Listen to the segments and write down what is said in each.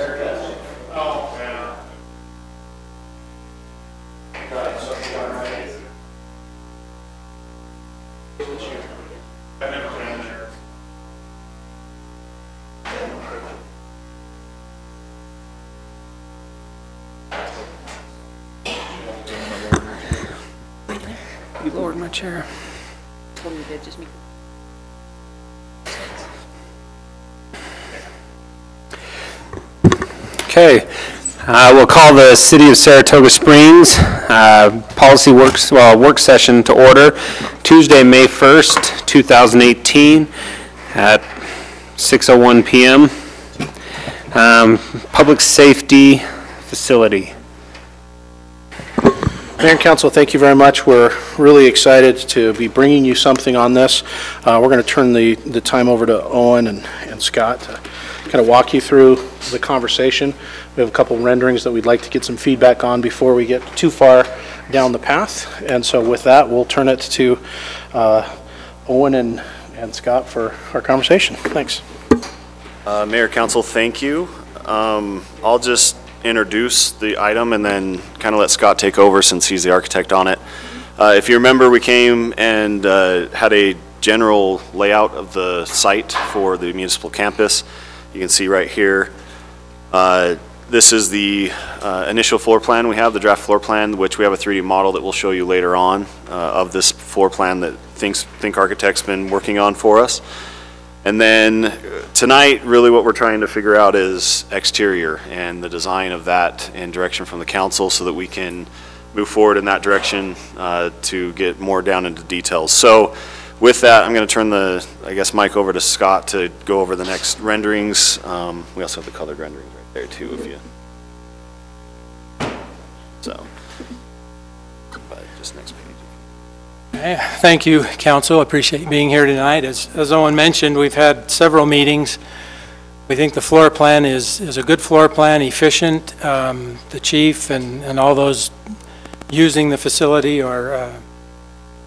Oh, yeah. You lowered my chair. Oh, you did, just me. Okay, we'll call the City of Saratoga Springs policy work session to order Tuesday, May 1st, 2018 at 6:01 p.m. Public Safety Facility. Mayor and Council, thank you very much. We're really excited to be bringing you something on this. We're going to turn the time over to Owen and Scott to kind of walk you through the conversation. We have a couple renderings that we'd like to get some feedback on before we get too far down the path. And so with that, we'll turn it to Owen and Scott for our conversation. Thanks. Mayor, Council, thank you. I'll just introduce the item and then kind of let Scott take over since he's the architect on it. If you remember, we came and had a general layout of the site for the municipal campus. You can see right here, this is the initial floor plan we have, the draft floor plan, which we have a 3D model that we'll show you later on of this floor plan that Think Architect's been working on for us. And then tonight, really what we're trying to figure out is exterior and the design of that in direction from the council so that we can move forward in that direction to get more down into details. So with that, I'm going to turn the, mic over to Scott to go over the next renderings. We also have the colored renderings right there too, if you, so, just next page. Thank you, Council. I appreciate being here tonight. As Owen mentioned, we've had several meetings. We think the floor plan is a good floor plan, efficient. The chief and all those using the facility are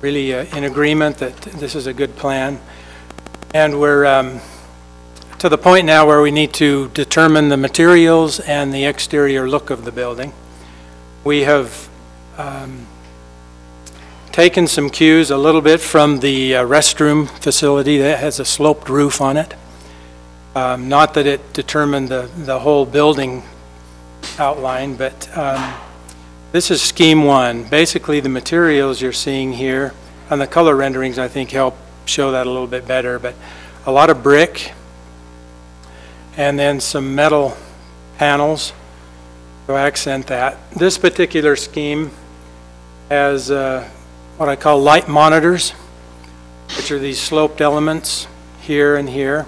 really in agreement that this is a good plan. And we're to the point now where we need to determine the materials and the exterior look of the building. We have taken some cues a little bit from the restroom facility that has a sloped roof on it. Not that it determined the whole building outline, but this is scheme one. Basically the materials you're seeing here, and the color renderings I think help show that a little bit better, but a lot of brick and then some metal panels to accent that. This particular scheme has what I call light monitors, which are these sloped elements here and here.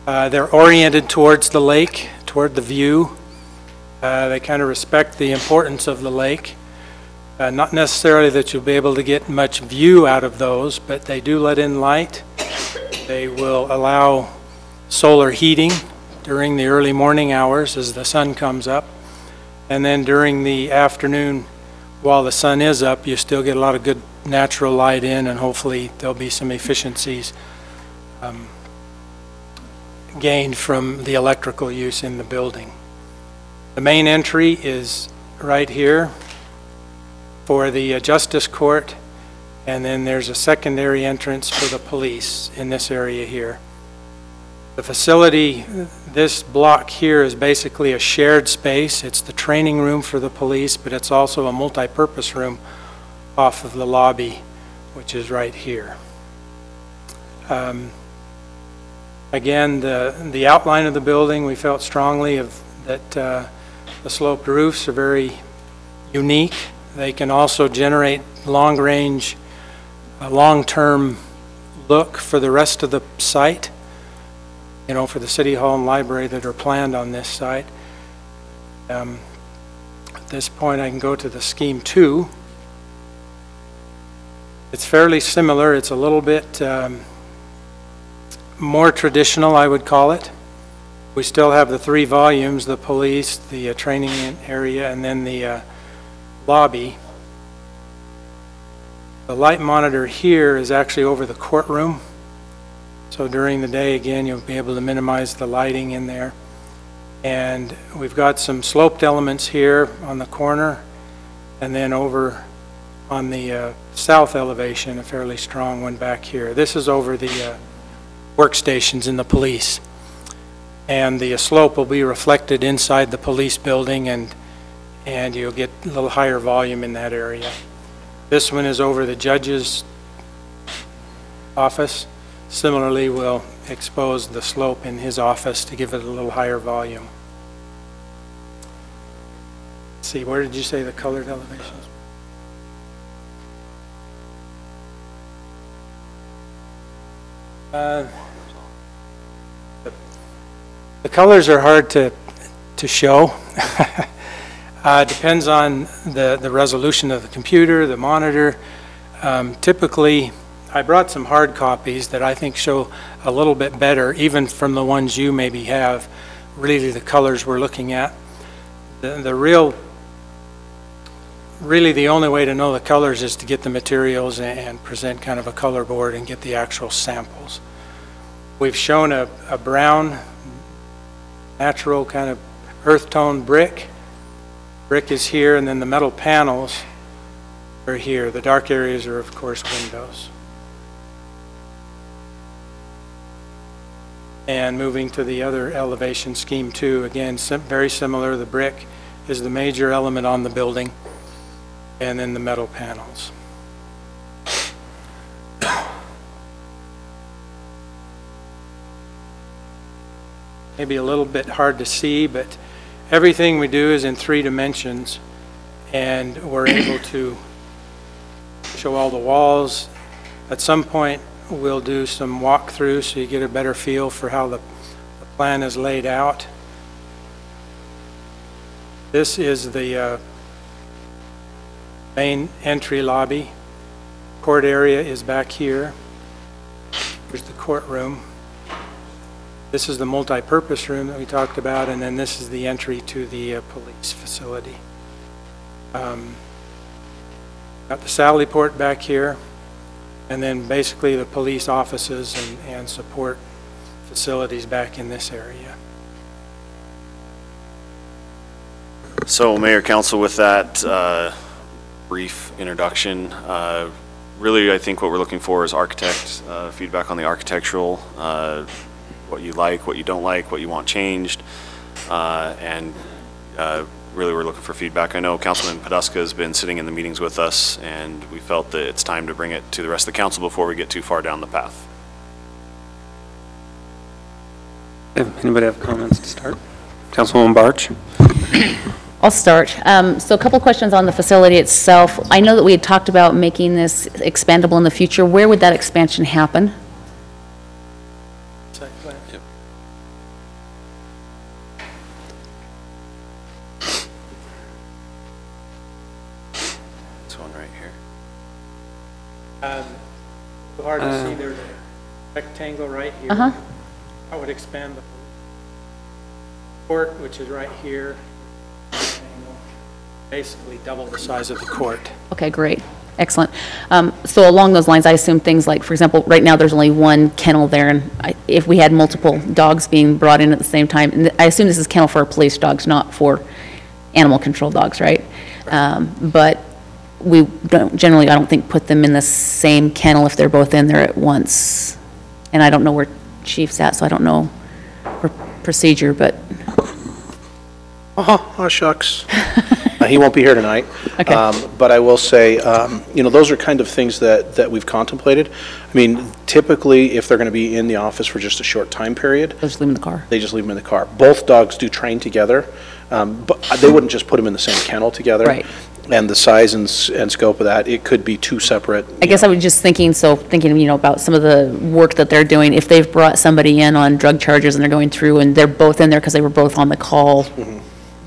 They're oriented towards the lake, toward the view. They kind of respect the importance of the lake. Not necessarily that you'll be able to get much view out of those, but they do let in light. They will allow solar heating during the early morning hours as the sun comes up. And then during the afternoon, while the sun is up, you still get a lot of good natural light in, and hopefully there'll be some efficiencies gained from the electrical use in the building. The main entry is right here for the Justice Court, and then there's a secondary entrance for the police in this area here. The facility, this block here is basically a shared space. It's the training room for the police, but it's also a multi-purpose room off of the lobby, which is right here. Again, the outline of the building, we felt strongly that the sloped roofs are very unique. They can also generate long-range, long-term look for the rest of the site. You know, for the City Hall and Library that are planned on this site. At this point, I can go to the scheme 2. It's fairly similar. It's a little bit more traditional, I would call it. We still have the 3 volumes, the police, the training area, and then the lobby. The light monitor here is actually over the courtroom. So during the day, again, you'll be able to minimize the lighting in there. And we've got some sloped elements here on the corner, and then over on the south elevation, a fairly strong one back here. This is over the workstations in the police. And the slope will be reflected inside the police building, and you'll get a little higher volume in that area. This one is over the judge's office. Similarly, we'll expose the slope in his office to give it a little higher volume. Let's see, where did you say the colored elevations? The colors are hard to show. Depends on the resolution of the computer, the monitor. Typically, I brought some hard copies that I think show a little bit better, even from the ones you maybe have, really the colors we're looking at. Really the only way to know the colors is to get the materials and present kind of a color board and get the actual samples. We've shown a brown, natural kind of earth tone brick. Brick is here, and then the metal panels are here. The dark areas are, of course, windows. And moving to the other elevation, scheme 2, again, very similar. The brick is the major element on the building, and then the metal panels. Maybe a little bit hard to see, but everything we do is in 3 dimensions, and we're able to show all the walls. At some point, we'll do some walkthrough so you get a better feel for how the plan is laid out. This is the main entry lobby. Court area is back here. Here's the courtroom. This is the multi-purpose room that we talked about, and then this is the entry to the police facility. Got the Sally Port back here, and then basically the police offices and support facilities back in this area. So, Mayor, Council, with that brief introduction, really I think what we're looking for is architect feedback on the architectural, what you like, what you don't like, what you want changed, and really we're looking for feedback. I know Councilman Poduska has been sitting in the meetings with us, and we felt that it's time to bring it to the rest of the council before we get too far down the path. Anybody have comments to start? Councilwoman Barch? I'll start. So a couple questions on the facility itself. I know that we had talked about making this expandable in the future. Where would that expansion happen? This one right here. It's hard to see. There's a rectangle right here. Uh-huh. I would expand the court, which is right here. Basically double the size of the court. Okay, great. Excellent. So along those lines, I assume things like, for example, right now there's only one kennel there, and if we had multiple dogs being brought in at the same time, and I assume this is kennel for our police dogs, not for animal control dogs, right? But we don't generally, I don't think, put them in the same kennel if they're both in there at once. And I don't know where Chief's at, so I don't know procedure, but. Oh, shucks. He won't be here tonight. Okay. But I will say, those are kind of things that we've contemplated. I mean, typically, if they're going to be in the office for just a short time period, They'll just leave them in the car. they just leave them in the car. Both dogs do train together, but they wouldn't just put them in the same kennel together. Right. And the size and scope of that, it could be 2 separate. I guess I was just thinking, about some of the work that they're doing. If they've brought somebody in on drug charges and they're going through and they're both in there because they were both on the call,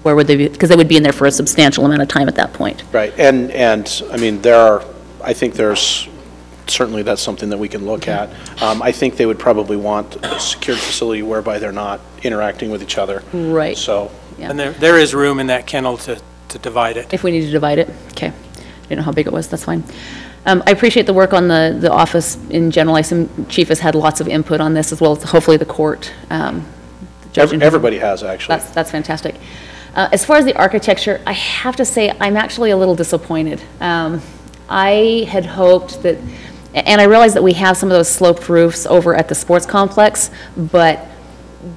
where would they be? Because they would be in there for a substantial amount of time at that point. Right, and I mean, I think there's, certainly that's something that we can look at. I think they would probably want a secured facility whereby they're not interacting with each other. Right. So, Yeah. And there is room in that kennel to divide it. If we need to divide it, okay. Didn't know how big it was, that's fine. I appreciate the work on the office in general. I assume Chief has had lots of input on this as well as hopefully the court. The judging. Everybody has, actually. That's fantastic. As far as the architecture, I have to say I'm actually a little disappointed. I had hoped that, and I realize that we have some of those sloped roofs over at the sports complex, but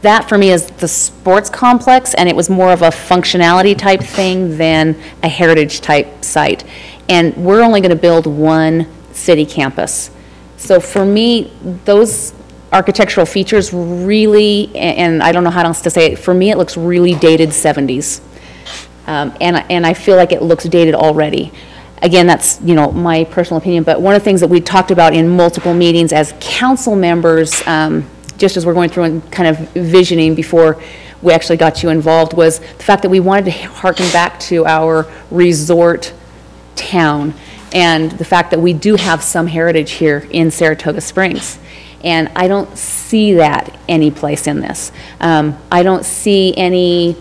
that for me is the sports complex, and it was more of a functionality type thing than a heritage type site. And we're only going to build one city campus. So for me, those architectural features really, and I don't know how else to say it, for me it looks really dated 70s. And I feel like it looks dated already. Again, that's, you know, my personal opinion, but one of the things that we talked about in multiple meetings as council members, just as we're going through and kind of visioning before we actually got you involved, was the fact that we wanted to harken back to our resort town and the fact that we do have some heritage here in Saratoga Springs. And I don't see that any place in this. I don't see any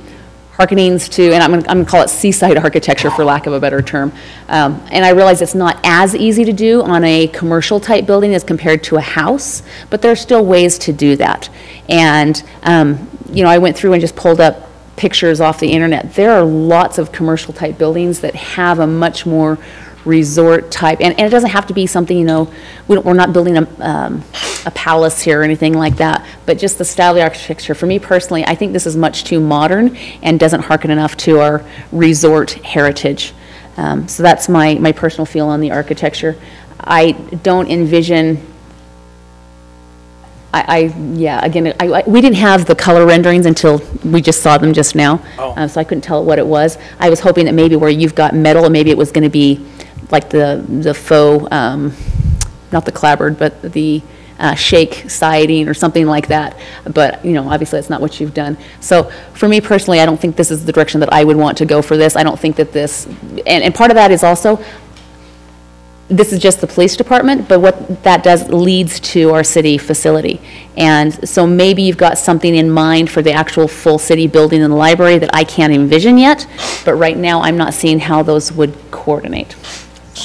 hearkenings to, and I'm going to call it seaside architecture for lack of a better term. And I realize it's not as easy to do on a commercial type building as compared to a house, but there are still ways to do that. And, you know, I went through and just pulled up pictures off the internet. There are lots of commercial type buildings that have a much more resort type, and it doesn't have to be something, you know, we're not building a palace here or anything like that, but just the style of the architecture. For me personally, I think this is much too modern and doesn't hearken enough to our resort heritage. So that's my personal feel on the architecture. I don't envision, we didn't have the color renderings until we just saw them just now, so I couldn't tell what it was. I was hoping that maybe where you've got metal, maybe it was going to be like the faux, not the clapboard, but the shake siding or something like that. But, you know, obviously that's not what you've done. So for me personally, I don't think this is the direction that I would want to go for this. I don't think that this, and part of that is also, this is just the police department, but what that does leads to our city facility. And so maybe you've got something in mind for the actual full city building and the library that I can't envision yet, but right now I'm not seeing how those would coordinate.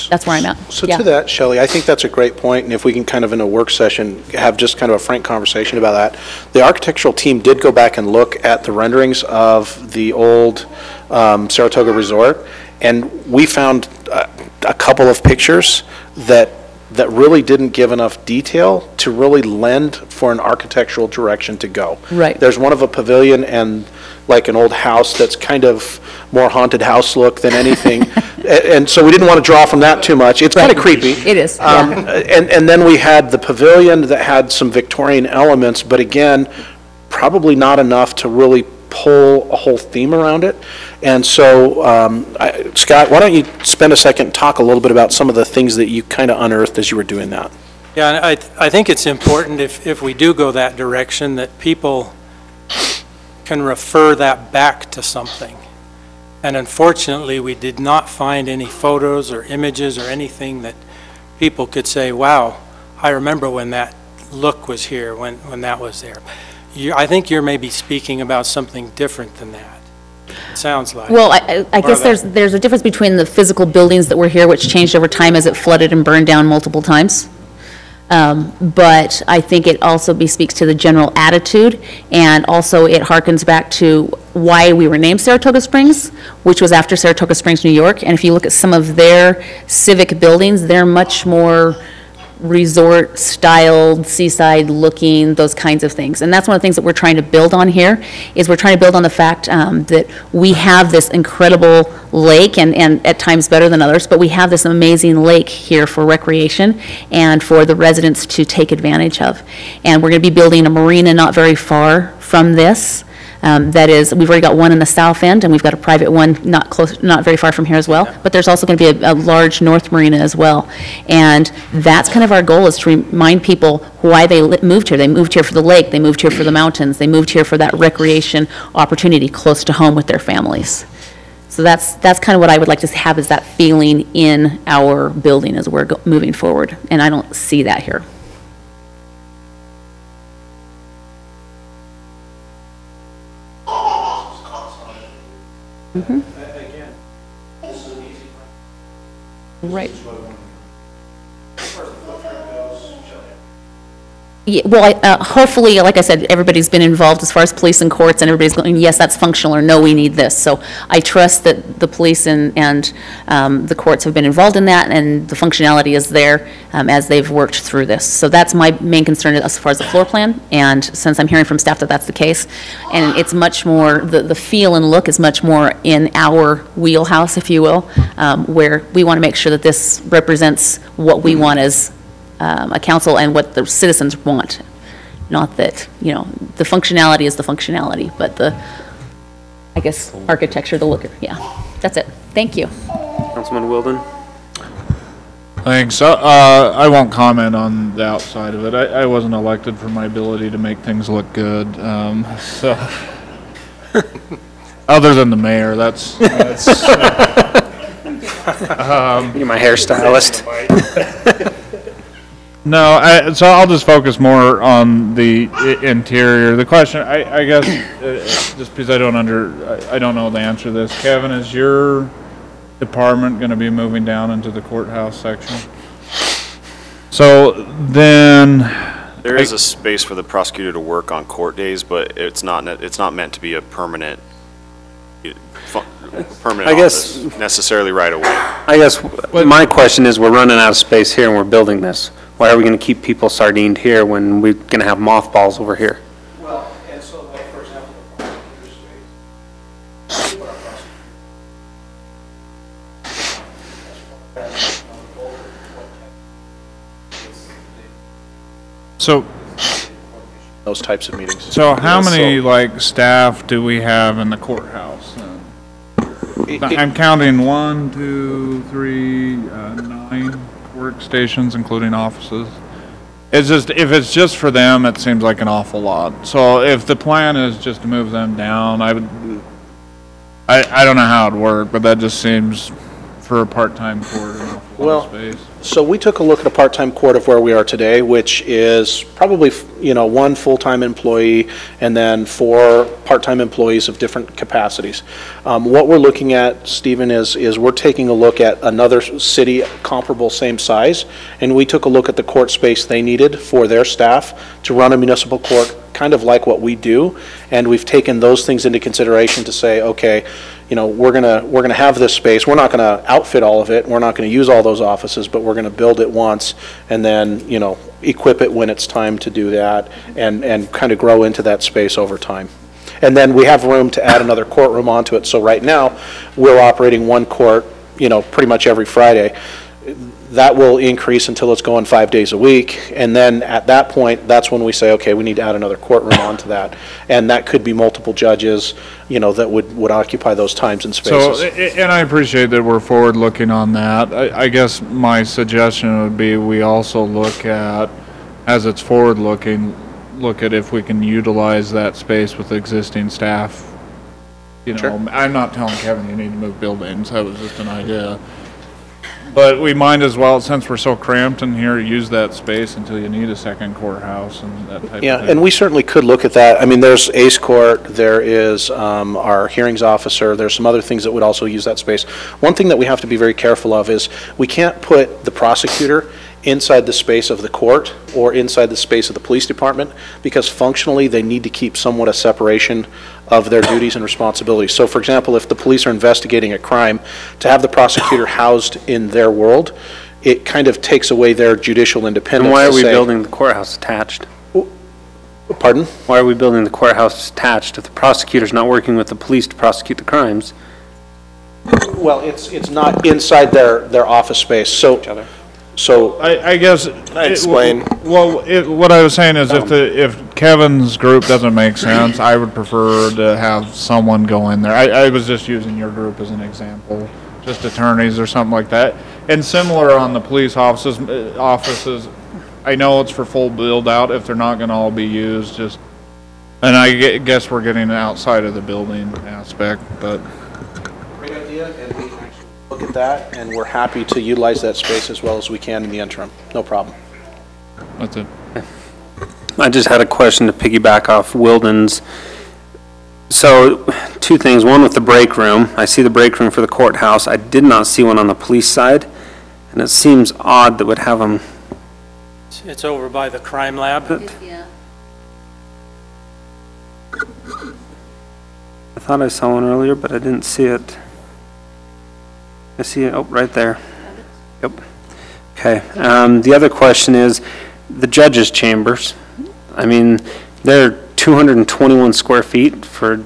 That's where I'm at. So Yeah. to that, Shelley, I think that's a great point, and if we can kind of in a work session have just kind of a frank conversation about that. The architectural team did go back and look at the renderings of the old Saratoga Resort, and we found a couple of pictures that really didn't give enough detail to really lend for an architectural direction to go. Right. There's one of a pavilion and like an old house that's kind of more haunted house look than anything. And so we didn't want to draw from that too much. It's kind of creepy. It is, yeah. And then we had the pavilion that had some Victorian elements, but again, probably not enough to really pull a whole theme around it. And so, Scott, why don't you spend a second and talk a little bit about some of the things that you kind of unearthed as you were doing that? Yeah, and I think it's important if we do go that direction that people can refer that back to something. And unfortunately, we did not find any photos or images or anything that people could say, wow, I remember when that look was here, when that was there. I think you're maybe speaking about something different than that. It sounds like. Well, I guess there's a difference between the physical buildings that were here, which changed over time as it flooded and burned down multiple times. But I think it also speaks to the general attitude, and also it harkens back to why we were named Saratoga Springs, which was after Saratoga Springs, New York. And if you look at some of their civic buildings, they're much more resort styled, seaside looking, those kinds of things. And that's one of the things that we're trying to build on here, is we're trying to build on the fact that we have this incredible lake, and at times better than others, but we have this amazing lake here for recreation and for the residents to take advantage of. And we're going to be building a marina not very far from this. That is, we've already got one in the south end, and we've got a private one not very far from here as well. But there's also going to be a large north marina as well. And that's kind of our goal, is to remind people why they moved here. They moved here for the lake, they moved here for the mountains, they moved here for that recreation opportunity close to home with their families. So that's kind of what I would like to have, is that feeling in our building as we're moving forward. And I don't see that here. Mm-hmm. Again, this is an easy one. Right. As far as the footprint goes, Yeah, well, hopefully, like I said, everybody's been involved as far as police and courts, and everybody's going, yes, that's functional, or no, we need this. So I trust that the police and the courts have been involved in that, and the functionality is there as they've worked through this. So that's my main concern as far as the floor plan, and since I'm hearing from staff that that's the case, and it's much more, the feel and look is much more in our wheelhouse, if you will, where we want to make sure that this represents what we want as a council and what the citizens want. Not that, you know, the functionality is the functionality, but the, I guess, architecture, the look, yeah. That's it. Thank you. Councilman Wilden? Thanks. I won't comment on the outside of it. I wasn't elected for my ability to make things look good. So, other than the mayor, that's You're my hairstylist. No, so I'll just focus more on the interior. The question, I guess, just because I don't know the answer to this. Kevin, is your department going to be moving down into the courthouse section? So then, There is a space for the prosecutor to work on court days, but it's not meant to be a permanent I guess- office necessarily right away. I guess my question is, we're running out of space here and we're building this. Why are we going to keep people sardined here when we're going to have mothballs over here? Well, and so, like, for example, the prosecutor's space. so Those types of meetings. so how many like staff do we have in the courthouse? I'm counting 1, 2, 3, 9 workstations, including offices. It's just, if it's just for them, it seems like an awful lot. So if the plan is just to move them down, I don't know how it'd work, but that just seems, for a part-time court, an awful lot of space. So we took a look at a part-time court of where we are today, which is probably, you know, 1 full-time employee and then 4 part-time employees of different capacities. What we're looking at, Stephen, is we're taking a look at another city comparable, same size, and we took a look at the court space they needed for their staff to run a municipal court, kind of like what we do, and we've taken those things into consideration to say, okay, you know, we're gonna have this space. We're not gonna outfit all of it. We're not gonna use all those offices, but we're gonna build it once and then, you know, equip it when it's time to do that and kind of grow into that space over time. And then we have room to add another courtroom onto it. So right now, we're operating 1 court, you know, pretty much every Friday. That will increase until it's going 5 days a week, and then at that point, that's when we say, okay, we need to add another courtroom onto that, and that could be multiple judges, you know, that would occupy those times and spaces. So, and I appreciate that we're forward-looking on that. I guess my suggestion would be we also look at, as it's forward-looking, look at if we can utilize that space with existing staff. You know, Sure. I'm not telling Kevin you need to move buildings, that was just an idea. But we might as well, since we're so cramped in here, use that space until you need a second courthouse and that type of thing. Yeah, and we certainly could look at that. I mean, there's Ace Court, there is our hearings officer, there's some other things that would also use that space. One thing that we have to be very careful of is we can't put the prosecutor inside the space of the court or inside the space of the police department, because functionally they need to keep somewhat a separation of their duties and responsibilities. So for example, if the police are investigating a crime, to have the prosecutor housed in their world, it kind of takes away their judicial independence. And why are we to say- building the courthouse attached? Pardon? Why are we building the courthouse attached if the prosecutor's not working with the police to prosecute the crimes? Well, it's not inside their office space, so I guess. explain. What I was saying is if Kevin's group doesn't make sense, I would prefer to have someone go in there. I was just using your group as an example, just attorneys or something like that. And similar on the police offices, I know it's for full build out if they're not gonna all be used, and I guess we're getting outside of the building aspect, but. great idea, and we can actually look at that, and we're happy to utilize that space as well as we can in the interim. No problem. That's it. I just had a question to piggyback off Wilden's. So, 2 things. One with the break room. I see the break room for the courthouse. I did not see one on the police side, and it seems odd that would have them It's over by the crime lab. Yeah. I thought I saw one earlier, but I didn't see it. I see it, oh, right there. Yep. Okay, the other question is, the judges' chambers. I mean, they're 221 square feet for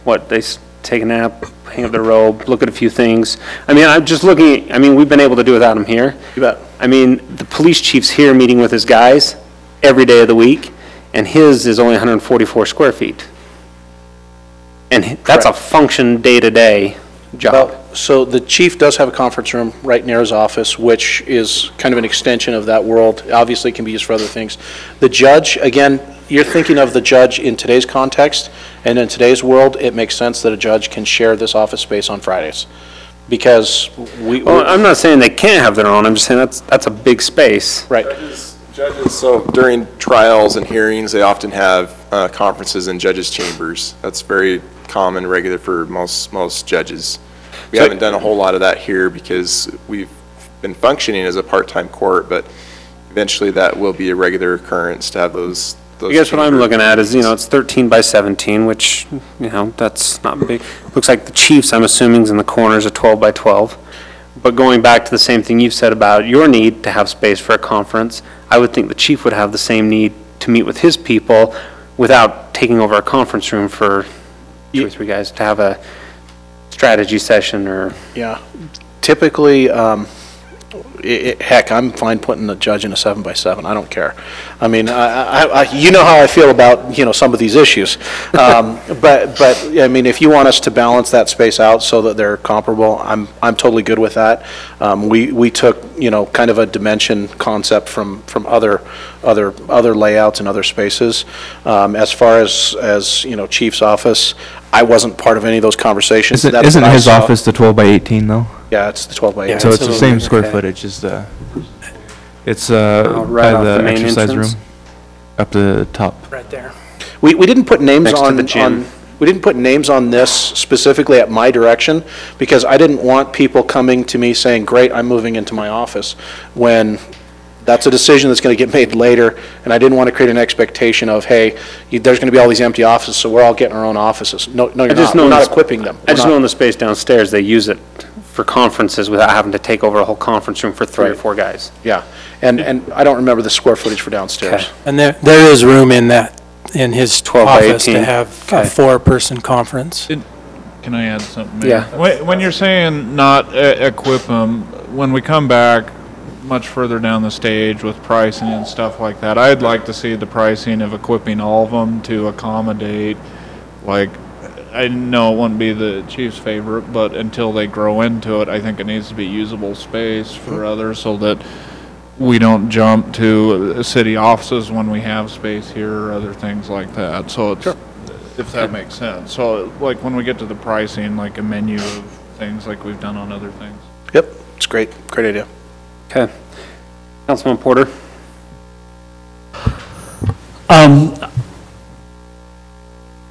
what, they take a nap, hang up their robe, look at a few things. I mean, I'm just looking, I mean, we've been able to do without them here. You bet. I mean, the police chief's here meeting with his guys every day of the week, and his is only 144 square feet. And that's a function day-to-day job. Well, so the chief does have a conference room right near his office, which is kind of an extension of that world. Obviously, it can be used for other things. The judge, again, you're thinking of the judge in today's context, and in today's world, it makes sense that a judge can share this office space on Fridays. Because Well, I'm not saying they can't have their own, I'm just saying that's a big space. right. Judges, so during trials and hearings, they often have conferences in judges' chambers. That's very common, regular for most judges. We haven't done a whole lot of that here because we've been functioning as a part-time court, but eventually that will be a regular occurrence to have those I guess what I'm looking at is, it's 13 by 17, which, that's not big. Looks like the chief's, I'm assuming, is in the corners of 12 by 12. But going back to the same thing you've said about your need to have space for a conference, I would think the chief would have the same need to meet with his people without taking over a conference room for 2 or 3 guys to have a strategy session or... Yeah. Typically, heck, I'm fine putting the judge in a 7x7. I don't care. I mean, you know how I feel about, some of these issues. But I mean, if you want us to balance that space out so that they're comparable, I'm totally good with that. We took, kind of a dimension concept from other layouts and other spaces. As far as chief's office, I wasn't part of any of those conversations. Isn't his office the 12 by 18 though? Yeah, it's the 12 by 18. So it's the same square footage as it's right by off the the main exercise entrance? room, up the top. Right there. We didn't put names Next to on, the gym. we didn't put names on this specifically at my direction, because I didn't want people coming to me saying, great, I'm moving into my office, when that's a decision that's going to get made later, and I didn't want to create an expectation of, hey, there's going to be all these empty offices, so we're all getting our own offices. No, you're not. We're not equipping them. I just know in the space downstairs, they use it for conferences without having to take over a whole conference room for 3 or 4 guys. Yeah, and I don't remember the square footage for downstairs. Okay. And there is room in his 12 by office to 18. have a Okay. 4-person conference. Can I add something? Mayor? Yeah. When you're saying not equip them, when we come back much further down the stage with pricing and stuff like that, I'd like to see the pricing of equipping all of them to accommodate, like, I know it wouldn't be the chief's favorite, but until they grow into it, I think it needs to be usable space for others so that we don't jump to city offices when we have space here or other things like that. So it's, if that makes sense. So like when we get to the pricing, like a menu of things like we've done on other things. Yep, it's great idea. Okay. Councilman Porter?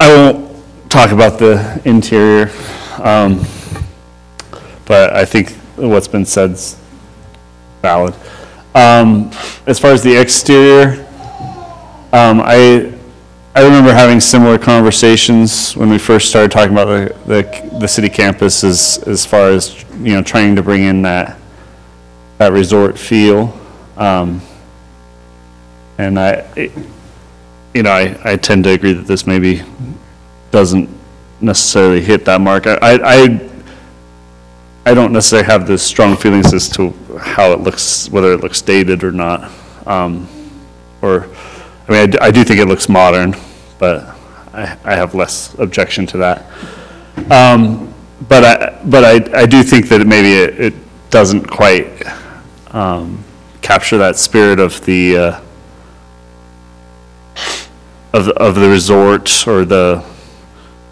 I won't talk about the interior, but I think what's been said's valid. As far as the exterior, I remember having similar conversations when we first started talking about the city campus as far as, trying to bring in that resort feel. And I tend to agree that this maybe doesn't necessarily hit that mark. I don't necessarily have the strong feelings as to how it looks, whether it looks dated or not. I do think it looks modern, but I have less objection to that. But I do think that maybe it doesn't quite capture that spirit of the resort or the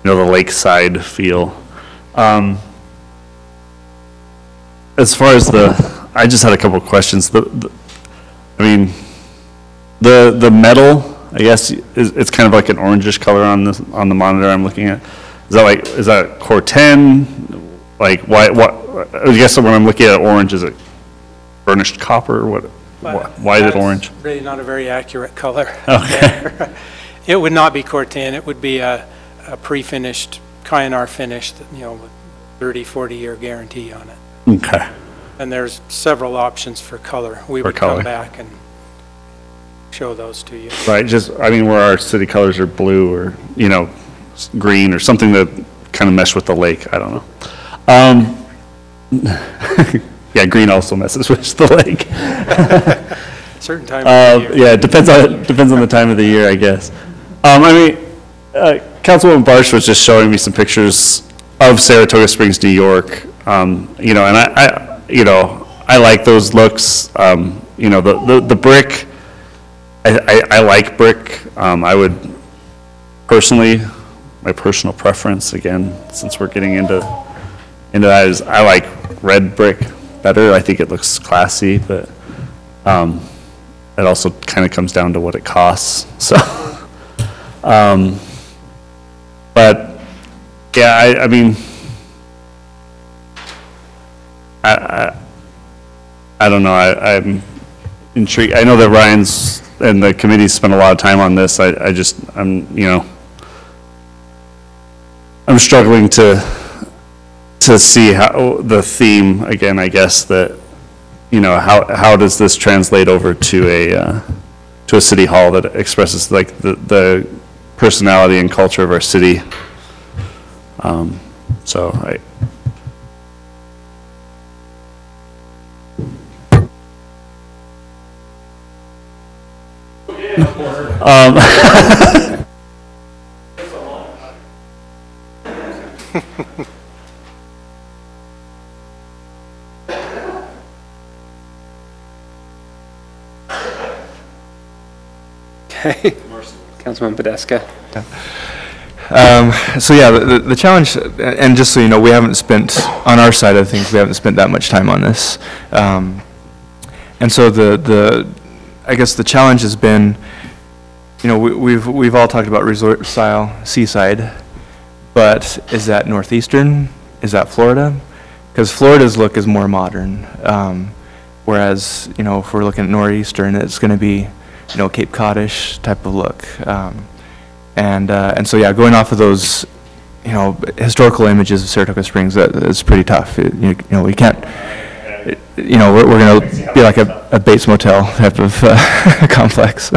lakeside feel. As far as I just had a couple of questions. The metal, I guess, it's kind of like an orangish color on the monitor I'm looking at. Is that core 10? Like, why? What? I guess when I'm looking at orange, is it burnished copper or what? Why is it orange? That's really not a very accurate color. Okay. It would not be Corten, it would be a pre-finished, Kynar finish, that, you know, with 30, 40-year guarantee on it. Okay. And there's several options for color. We For would color. come back and show those to you. Right, just, I mean, where our city colors are blue or, you know, green or something that kind of mesh with the lake, I don't know. Yeah, green also messes with the lake. Certain time of the year. Yeah, it depends on the time of the year, I guess. I mean, Councilwoman Barsh was just showing me some pictures of Saratoga Springs, New York. You know, and I like those looks. You know, the brick, I like brick. I would personally, my personal preference, again, since we're getting into that, is I like red brick better. I think it looks classy, but it also kind of comes down to what it costs. So, but yeah, I mean, I don't know. I'm intrigued. I know that Ryan's and the committee spent a lot of time on this. I'm struggling to see how the theme, again, I guess, that, you know, how does this translate over to a city hall that expresses like the personality and culture of our city. So Okay. Councilman Podeska. So yeah, the challenge, and just so you know, we haven't spent, on our side of things, we haven't spent that much time on this. And so I guess the challenge has been, you know, we've all talked about resort style seaside, but is that northeastern? Is that Florida? Because Florida's look is more modern, whereas, you know, if we're looking at northeastern, it's going to be, you know, Cape Cod-ish type of look. And so yeah, going off of those, you know, historical images of Saratoga Springs, that is pretty tough. You know, we can't, you know, we're going to be like a Bates Motel type of complex.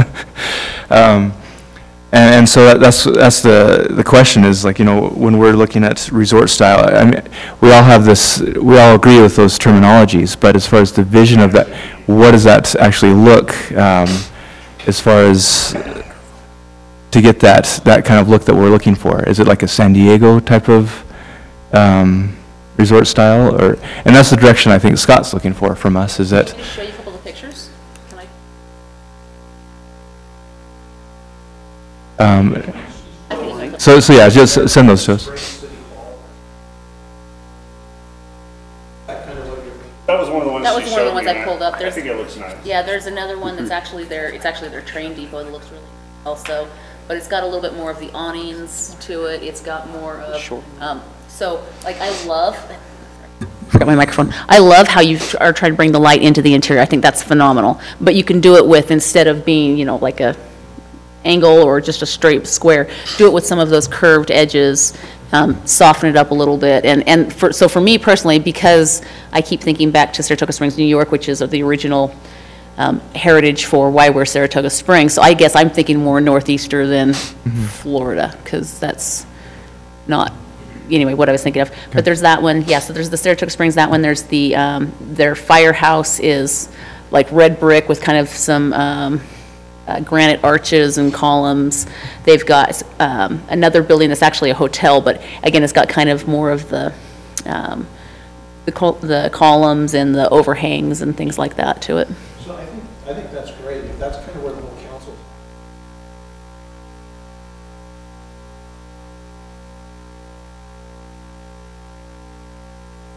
And so that's the question is, like, you know, when we're looking at resort style, I mean, we all agree with those terminologies, but as far as the vision of that, what does that actually look, as far as to get that kind of look that we're looking for? Is it like a San Diego type of resort style, and that's the direction I think Scott's looking for from us, is that. Can I show you a couple of pictures? Can I? So yeah, just send those to us. that was one of the ones. That was one of the ones I pulled up. I think it looks nice. Yeah, there's another one that's actually it's actually their train depot that looks really also, but it's got a little bit more of the awnings to it. It's got more of, so like forgot my microphone. I love how you are trying to bring the light into the interior. I think that's phenomenal. But you can do it with, instead of being, you know, like a angle or just a straight square, do it with some of those curved edges, soften it up a little bit. So for me personally, because I keep thinking back to Saratoga Springs, New York, which is the original heritage for why we're Saratoga Springs. So I guess I'm thinking more northeaster than Florida, because that's not, anyway, what I was thinking of. Okay. But there's that one, yeah, so there's the Saratoga Springs, that one. There's the, their firehouse is like red brick with kind of some granite arches and columns. They've got another building that's actually a hotel, but again, it's got kind of more of the columns and the overhangs and things like that to it. So I think that's great. That's kind of where the whole council.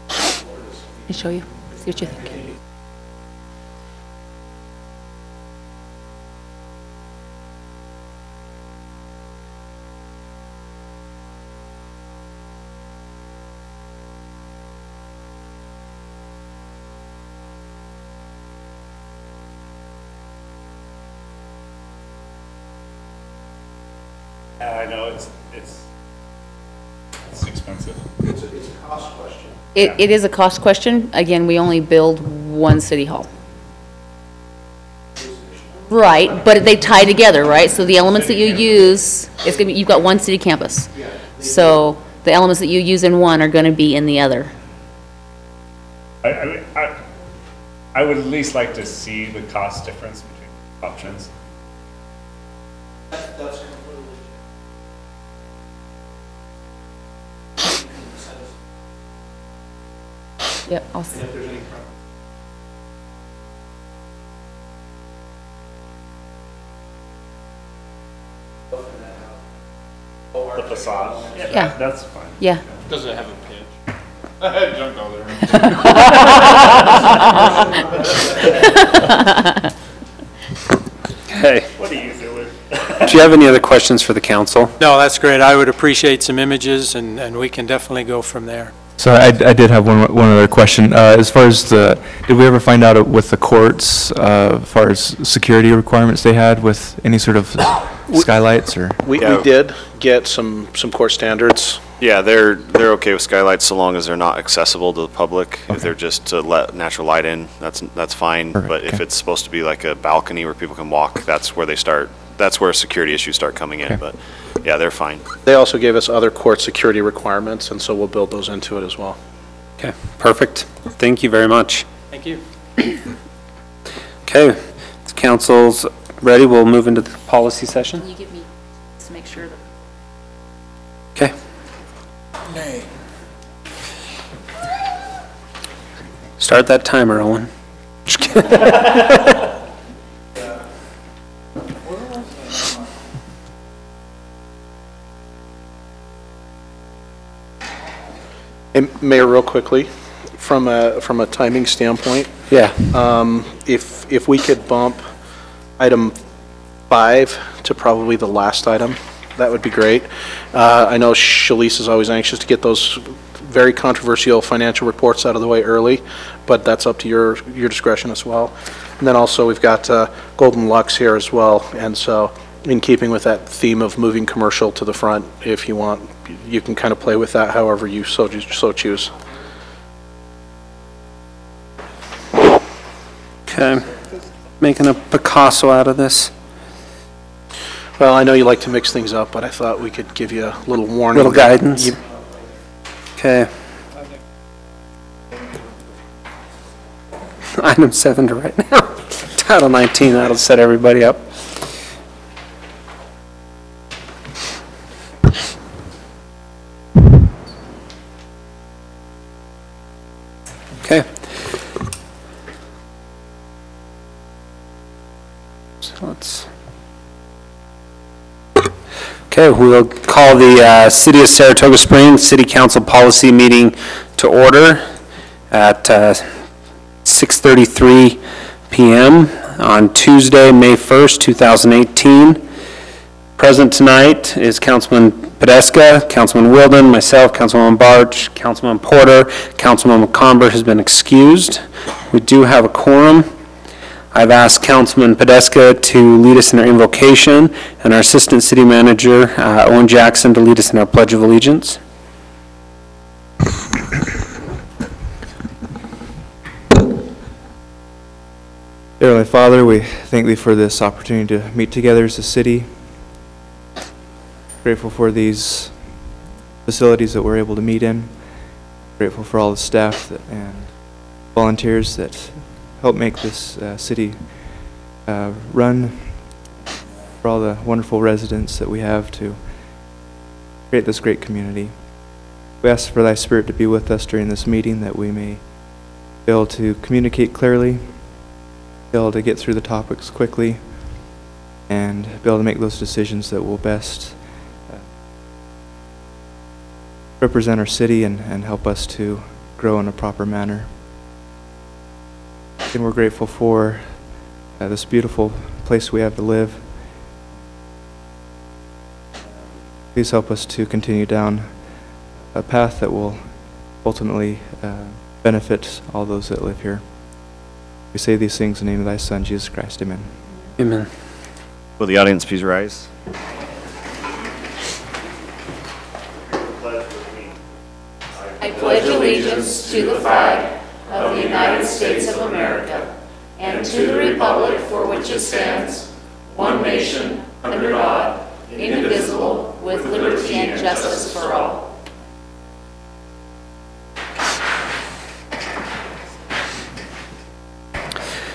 Let me show you, see what you think. I know it's expensive. It's a cost question. It is a cost question. Again, we only build one city hall. Right, but they tie together, right? So the elements that you use, it's gonna be, you've got one city campus. So the elements that you use in one are gonna be in the other. I would at least like to see the cost difference between options. That's completely. Yep, I'll see. If there's any problem. The facade? Yeah. That's fine. Yeah. Does it have a pitch? I had junk all there. Okay. What do you do with? Do you have any other questions for the council? No, that's great. I would appreciate some images, and we can definitely go from there. So I did have one other question. As far as did we ever find out with the courts, as far as security requirements they had with any sort of skylights or? We did get some court standards. Yeah, they're okay with skylights so long as they're not accessible to the public. If they're just to let natural light in, that's fine. Perfect, But if okay. it's supposed to be like a balcony where people can walk, that's where security issues start coming in. Okay. But yeah, they're fine. They also gave us other court security requirements, and so we'll build those into it as well. Okay, perfect. Thank you very much. Thank you. Okay, if council's ready, we'll move into the policy session. Can you give me, just to make sure that. Okay. Start that timer, Owen. Just kidding. And Mayor, real quickly, from a timing standpoint, Yeah. if we could bump item 5 to probably the last item, that would be great. I know Shalice is always anxious to get those very controversial financial reports out of the way early, but that's up to your discretion as well. And then also, we've got Golden Lux here as well, and so in keeping with that theme of moving commercial to the front, if you want, you can kind of play with that however you so choose. Okay, making a Picasso out of this. Well, I know you like to mix things up, but I thought we could give you a little warning. Little guidance. Okay. Item 7 to right now. Title 19, that'll set everybody up. Okay. So let's. Okay, we'll call the City of Saratoga Springs City Council Policy Meeting to order at 6:33 p.m. on Tuesday, May 1st, 2018. Present tonight is Councilman Podeska, Councilman Wilden, myself, Councilman Barch, Councilman Porter, Councilman McComber has been excused. We do have a quorum. I've asked Councilman Podeska to lead us in our invocation, and our Assistant City Manager, Owen Jackson, to lead us in our Pledge of Allegiance. Dear Heavenly Father, we thank Thee for this opportunity to meet together as a city. Grateful for these facilities that we're able to meet in. Grateful for all the staff and volunteers that help make this city run, for all the wonderful residents that we have to create this great community. We ask for Thy Spirit to be with us during this meeting, that we may be able to communicate clearly, be able to get through the topics quickly, and be able to make those decisions that will best represent our city and help us to grow in a proper manner. And we're grateful for this beautiful place we have to live. Please help us to continue down a path that will ultimately benefit all those that live here. We say these things in the name of Thy Son, Jesus Christ. Amen. Amen. Will the audience please rise? I pledge allegiance to the flag of the United States of America and to the republic for which it stands, one nation, under God, indivisible, with liberty and justice for all.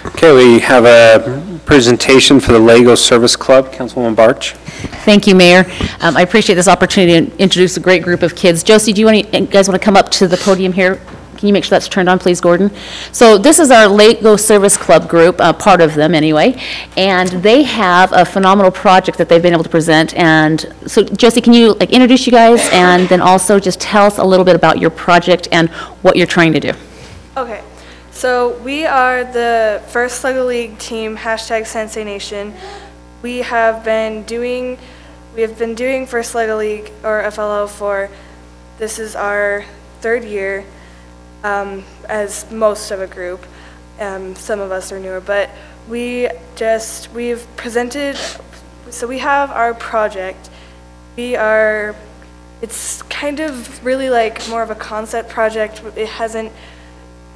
Okay, we have a presentation for the Lego Service Club. Councilwoman Barch. Thank you, Mayor. I appreciate this opportunity to introduce a great group of kids. Josie, do you guys want to come up to the podium here? Can you make sure that's turned on, please, Gordon? So this is our Lego Service Club group, part of them anyway, and they have a phenomenal project that they've been able to present. And so, Josie, can you introduce you guys and then also just tell us a little bit about your project and what you're trying to do? Okay. So we are the first LEGO League team, #Sensei Nation. We have been doing First LEGO League, or FLO, this is our 3rd year as most of a group. Some of us are newer, but we've presented, so we have our project. It's kind of really more of a concept project.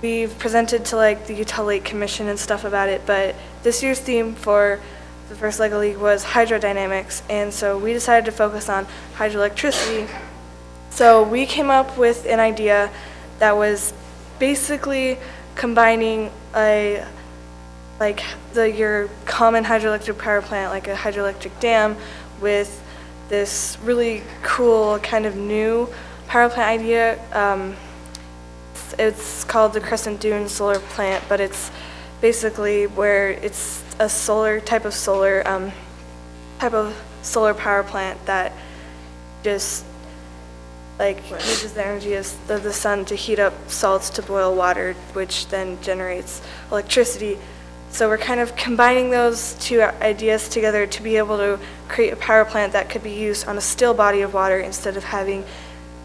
We've presented to the Utah Lake Commission and stuff about it, but this year's theme for the first LEGO League was hydrodynamics, and so we decided to focus on hydroelectricity. So we came up with an idea that was basically combining your common hydroelectric power plant, like a hydroelectric dam, with this really cool kind of new power plant idea. It's called the Crescent Dune Solar Plant, but it's basically where it's a type of solar power plant that just uses the energy of the sun to heat up salts to boil water, which then generates electricity. So we're kind of combining those two ideas together to be able to create a power plant that could be used on a still body of water instead of having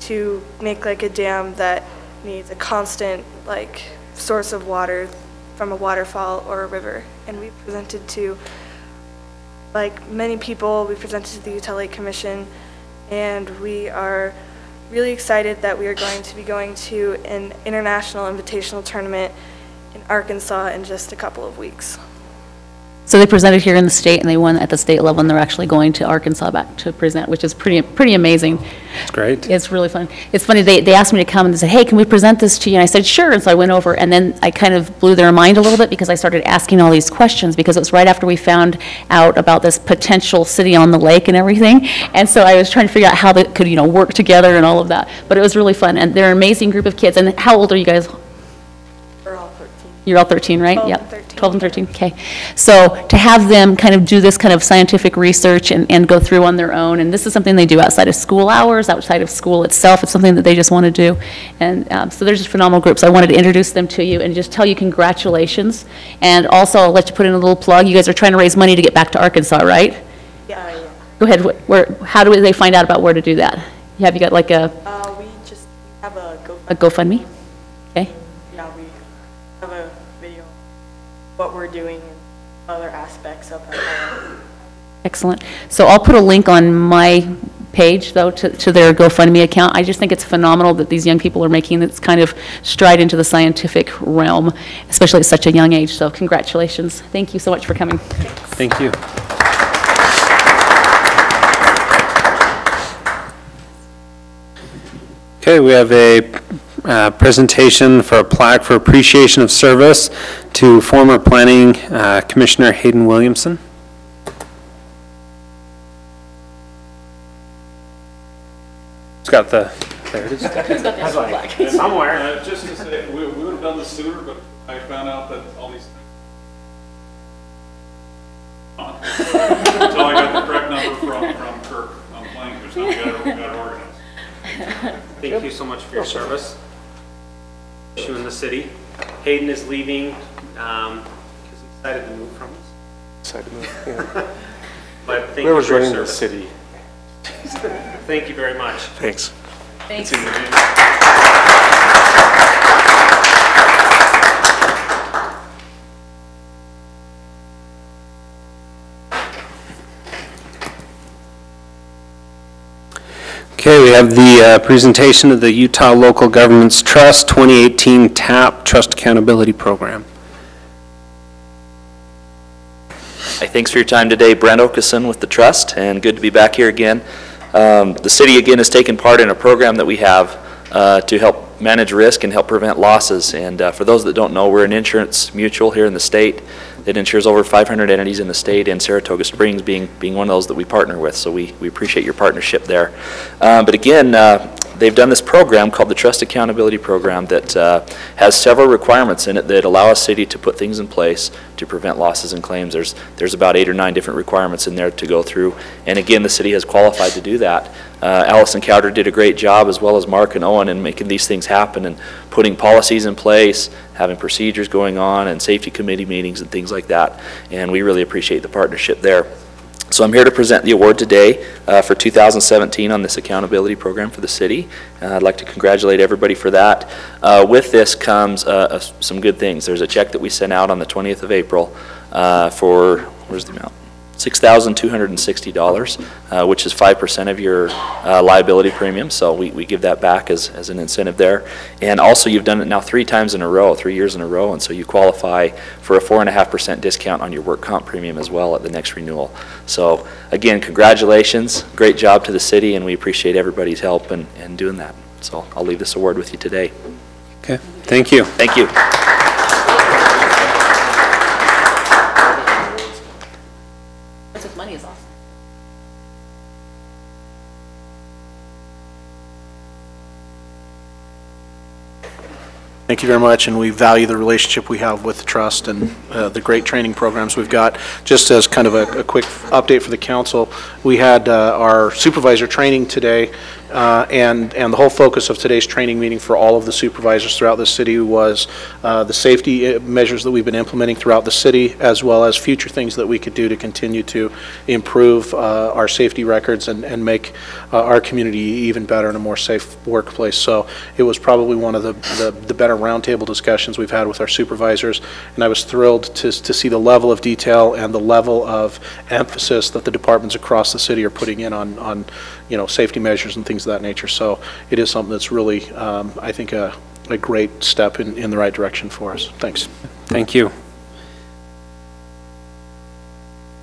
to make a dam that needs a constant source of water from a waterfall or a river. And we presented to many people. We presented to the Utah Lake Commission, and we are really excited that we are going to be going to an international invitational tournament in Arkansas in just a couple of weeks. So they presented here in the state, and they won at the state level, and they're actually going to Arkansas back to present, which is pretty amazing. It's great. It's really fun. It's funny, they asked me to come, and they said, hey, can we present this to you? And I said, sure. And so I went over, and then I kind of blew their mind a little bit because I started asking all these questions, because it was right after we found out about this potential city on the lake and everything. And so I was trying to figure out how they could, work together and all of that. But it was really fun, and they're an amazing group of kids. And how old are you guys? We're all 13. You're all 13, right? 12 Yep. and 13. 12 and 13, okay. So to have them kind of do this kind of scientific research and go through on their own, and this is something they do outside of school hours, outside of school itself, it's something that they just want to do. And so they're just phenomenal groups. I wanted to introduce them to you and just tell you congratulations. And also, I'll let you put in a little plug. You guys are trying to raise money to get back to Arkansas, right? Yeah. Go ahead. How do they find out about where to do that? Have you got We just have a GoFundMe. a GoFundMe? Okay. Yeah, we have a video of what we're doing and other aspects of it. Excellent. So I'll put a link on my page, though, to their GoFundMe account. I just think it's phenomenal that these young people are making this kind of stride into the scientific realm, especially at such a young age. So congratulations. Thank you so much for coming. Thank you. Okay, we have a presentation for a plaque for appreciation of service to former Planning Commissioner Hayden Williamson. It's got there it is. Somewhere. Just to say, we would have done this sooner, but I found out that all these things. Until I got the correct number from Kirk on the planning commission, we got it organized. Thank you so much for your service. You in the city. Hayden is leaving because he decided to move from us. Decided to move, yeah. But thank Where you was for your running the service. city? Thank you very much. Thanks. Thanks. Okay, we have the presentation of the Utah Local Governments Trust 2018 TAP Trust Accountability Program. Hi, thanks for your time today. Brent Okeson with the Trust, and good to be back here again. The city, again, has taken part in a program that we have to help manage risk and help prevent losses. And for those that don't know, we're an insurance mutual here in the state that insures over 500 entities in the state, and Saratoga Springs being one of those that we partner with. So we appreciate your partnership there. But again, they've done this program called the Trust Accountability Program that has several requirements in it that allow a city to put things in place to prevent losses and claims. There's about 8 or 9 different requirements in there to go through. And again, the city has qualified to do that. Allison Cowder did a great job, as well as Mark and Owen, in making these things happen and putting policies in place, having procedures going on, and safety committee meetings and things like that. And we really appreciate the partnership there. So I'm here to present the award today for 2017 on this accountability program for the city. I'd like to congratulate everybody for that. With this comes some good things. There's a check that we sent out on the 20th of April for, where's the amount? $6,260, which is 5% of your liability premium. So we give that back as an incentive there. And also, you've done it now 3 times in a row, 3 years in a row, and so you qualify for a 4.5% discount on your work comp premium as well at the next renewal. So again, congratulations, great job to the city, and we appreciate everybody's help in doing that. So I'll leave this award with you today. Okay, thank you. Thank you. Money is awesome. Thank you very much, and we value the relationship we have with the Trust and the great training programs we've got. Just as kind of a quick update for the council, we had our supervisor training today, and the whole focus of today's training meeting for all of the supervisors throughout the city was the safety measures that we've been implementing throughout the city, as well as future things that we could do to continue to improve our safety records and make our community even better and a more safe workplace. So it was probably one of the better roundtable discussions we've had with our supervisors, and I was thrilled to see the level of detail and the level of emphasis that the departments across the city are putting in on safety measures and things of that nature. So it is something that's really, I think, a great step in the right direction for us. Thanks. Thank you.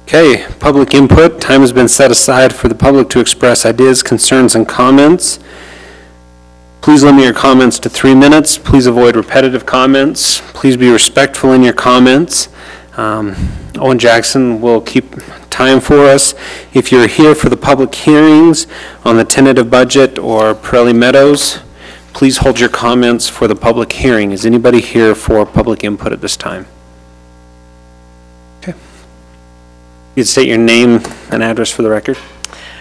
Okay, public input. Time has been set aside for the public to express ideas, concerns, and comments. Please limit your comments to 3 minutes. Please avoid repetitive comments. Please be respectful in your comments. Owen Jackson will keep time for us. If you're here for the public hearings on the tentative budget or Pirelli Meadows, please hold your comments for the public hearing. Is anybody here for public input at this time? Okay. You'd state your name and address for the record.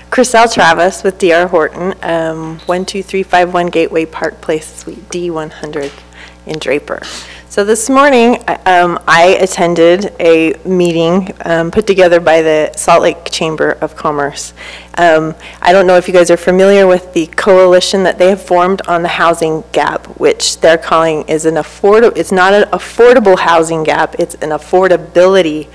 Chriselle Travis with D.R. Horton, 12351 Gateway Park Place, Suite D100 in Draper. So this morning, I attended a meeting put together by the Salt Lake Chamber of Commerce. I don't know if you guys are familiar with the coalition that they have formed on the housing gap, which they're calling is it's not an affordable housing gap, it's an affordability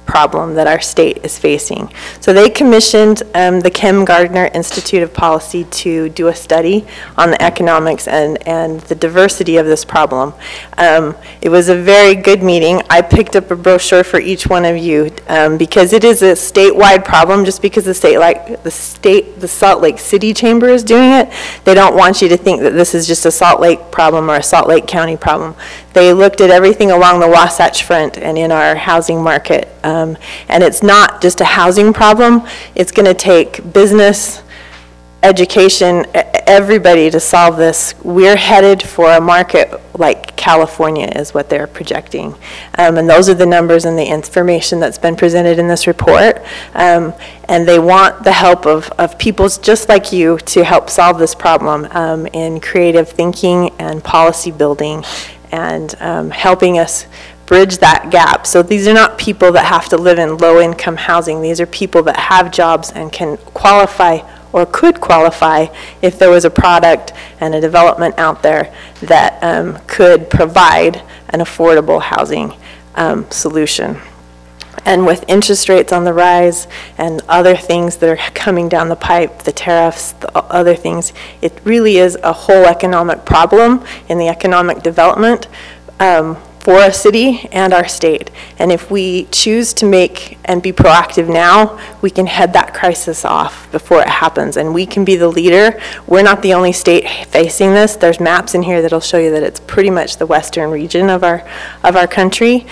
problem that our state is facing. So they commissioned the Kim Gardner Institute of Policy to do a study on the economics and the diversity of this problem. It was a very good meeting. I picked up a brochure for each one of you because it is a statewide problem. Just because the Salt Lake City Chamber is doing it, they don't want you to think that this is just a Salt Lake problem or a Salt Lake County problem. They looked at everything along the Wasatch Front and in our housing market. And it's not just a housing problem. It's going to take business, education, everybody to solve this. We're headed for a market like California is what they're projecting. And those are the numbers and the information that's been presented in this report. And they want the help of people just like you to help solve this problem in creative thinking and policy building and helping us bridge that gap. So these are not people that have to live in low-income housing. These are people that have jobs and can qualify or could qualify if there was a product and a development out there that could provide an affordable housing solution. And with interest rates on the rise and other things that are coming down the pipe, the tariffs, the other things, it really is a whole economic problem in the economic development for a city and our state. And if we choose to make and be proactive now, we can head that crisis off before it happens. And we can be the leader. We're not the only state facing this. There's maps in here that'll show you that it's pretty much the western region of our country.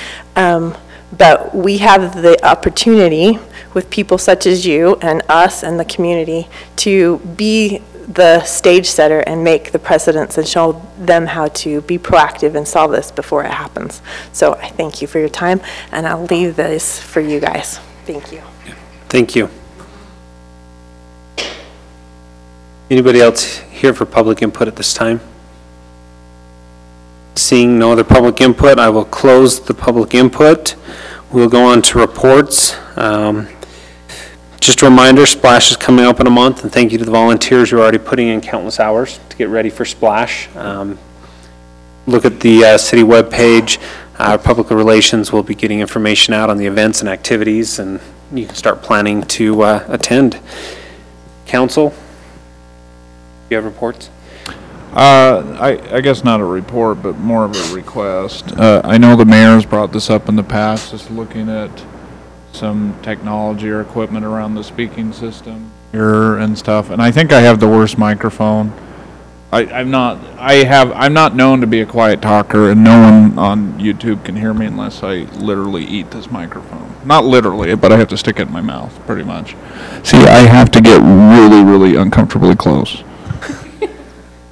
But we have the opportunity with people such as you and us and the community to be the stage setter and make the precedents and show them how to be proactive and solve this before it happens. So I thank you for your time, and I'll leave this for you guys. Thank you. Thank you. Anybody else here for public input at this time? Seeing no other public input, I will close the public input. We'll go on to reports. Just a reminder, Splash is coming up in a month, and thank you to the volunteers who are already putting in countless hours to get ready for Splash. Look at the city webpage. Public relations will be getting information out on the events and activities, and you can start planning to attend. Council, do you have reports? I guess not a report, but more of a request. I know the mayor's brought this up in the past, just looking at some technology or equipment around the speaking system here and stuff. And I think I have the worst microphone. I'm not known to be a quiet talker, and no one on YouTube can hear me unless I literally eat this microphone. Not literally, but I have to stick it in my mouth, pretty much. See, I have to get really, really uncomfortably close.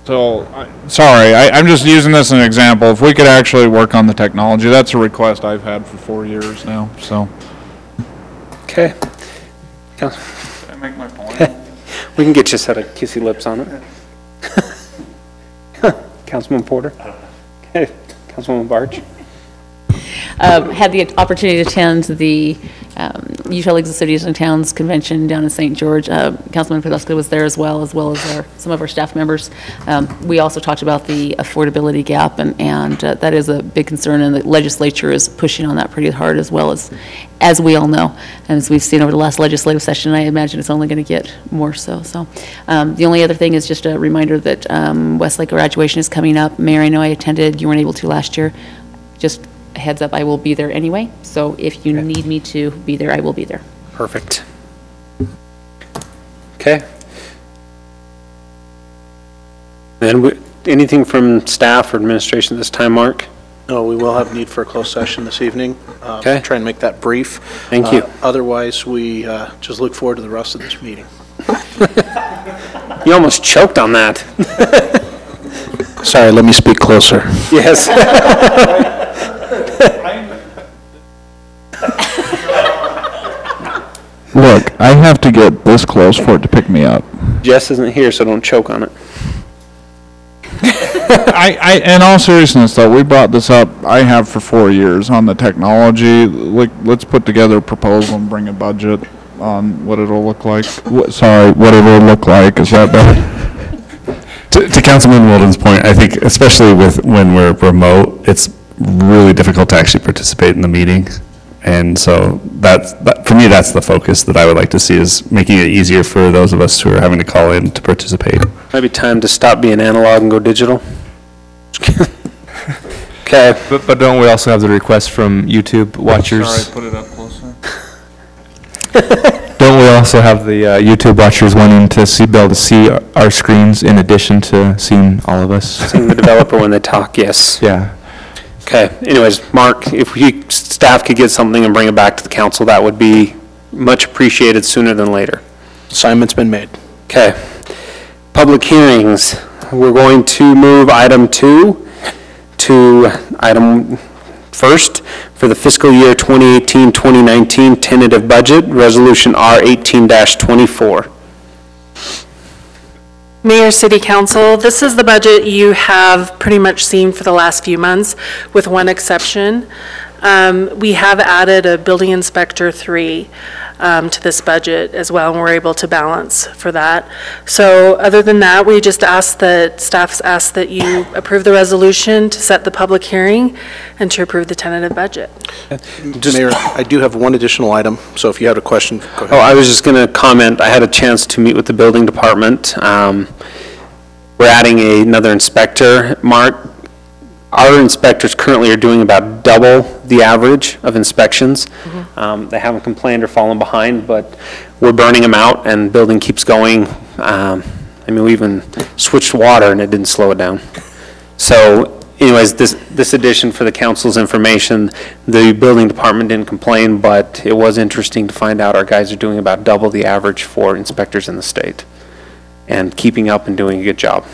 So, sorry, I'm just using this as an example. If we could actually work on the technology, that's a request I've had for 4 years now, so. Okay. Did I make my point? We can get you a set of kissy lips on it. Councilman Porter? Okay. Councilwoman Barge? Had the opportunity to attend the Utah Leagues of Cities and Towns Convention down in St. George. Councilman Podolsky was there as well as some of our staff members. We also talked about the affordability gap, and that is a big concern, and the legislature is pushing on that pretty hard as we all know. And as we've seen over the last legislative session, I imagine it's only going to get more so. So the only other thing is just a reminder that Westlake graduation is coming up. Mayor, I know I attended. You weren't able to last year. Just a heads up, I will be there anyway, so if you need me to be there, I will be there. Perfect. Okay. And anything from staff or administration this time, Mark? No, we will have need for a closed session this evening. Okay. Try and make that brief. Thank you. Otherwise, we just look forward to the rest of this meeting. You almost choked on that. Sorry, let me speak closer. Yes. Look, I have to get this close for it to pick me up. Jess isn't here, so don't choke on it. In all seriousness, though, we brought this up, I have for 4 years, on the technology. Let's put together a proposal and bring a budget on what it'll look like. What it'll look like. Is that better? To Councilman Wilden's point, I think especially when we're remote, it's really difficult to actually participate in the meeting. And so for me, that's the focus that I would like to see, is making it easier for those of us who are having to call in to participate. Might be time to stop being analog and go digital. Okay. But don't we also have the request from YouTube watchers? Sorry, put it up closer. Don't we also have the YouTube watchers wanting to be able to see our screens in addition to seeing all of us? Seeing the developer when they talk, yes. Yeah. Okay, anyways, Mark, if staff could get something and bring it back to the council, that would be much appreciated sooner than later. Assignment's been made. Okay. Public hearings. We're going to move item 2 to item first for the fiscal year 2018-2019 tentative budget, Resolution R18-24. Mayor, City Council, this is the budget you have pretty much seen for the last few months, with one exception. We have added a building inspector 3. to this budget as well, and we're able to balance for that. So other than that, we just ask that, staff's asked that you approve the resolution to set the public hearing and to approve the tentative budget. Mayor, I do have one additional item, so if you had a question, go ahead. Oh, I was just going to comment, I had a chance to meet with the building department. We're adding another inspector. Mark, our inspectors currently are doing about double the average of inspections. They haven't complained or fallen behind, but we're burning them out and the building keeps going. I mean, we even switched water and it didn't slow it down. So anyways, this addition for the council's information, the building department didn't complain, but it was interesting to find out our guys are doing about double the average for inspectors in the state and keeping up and doing a good job.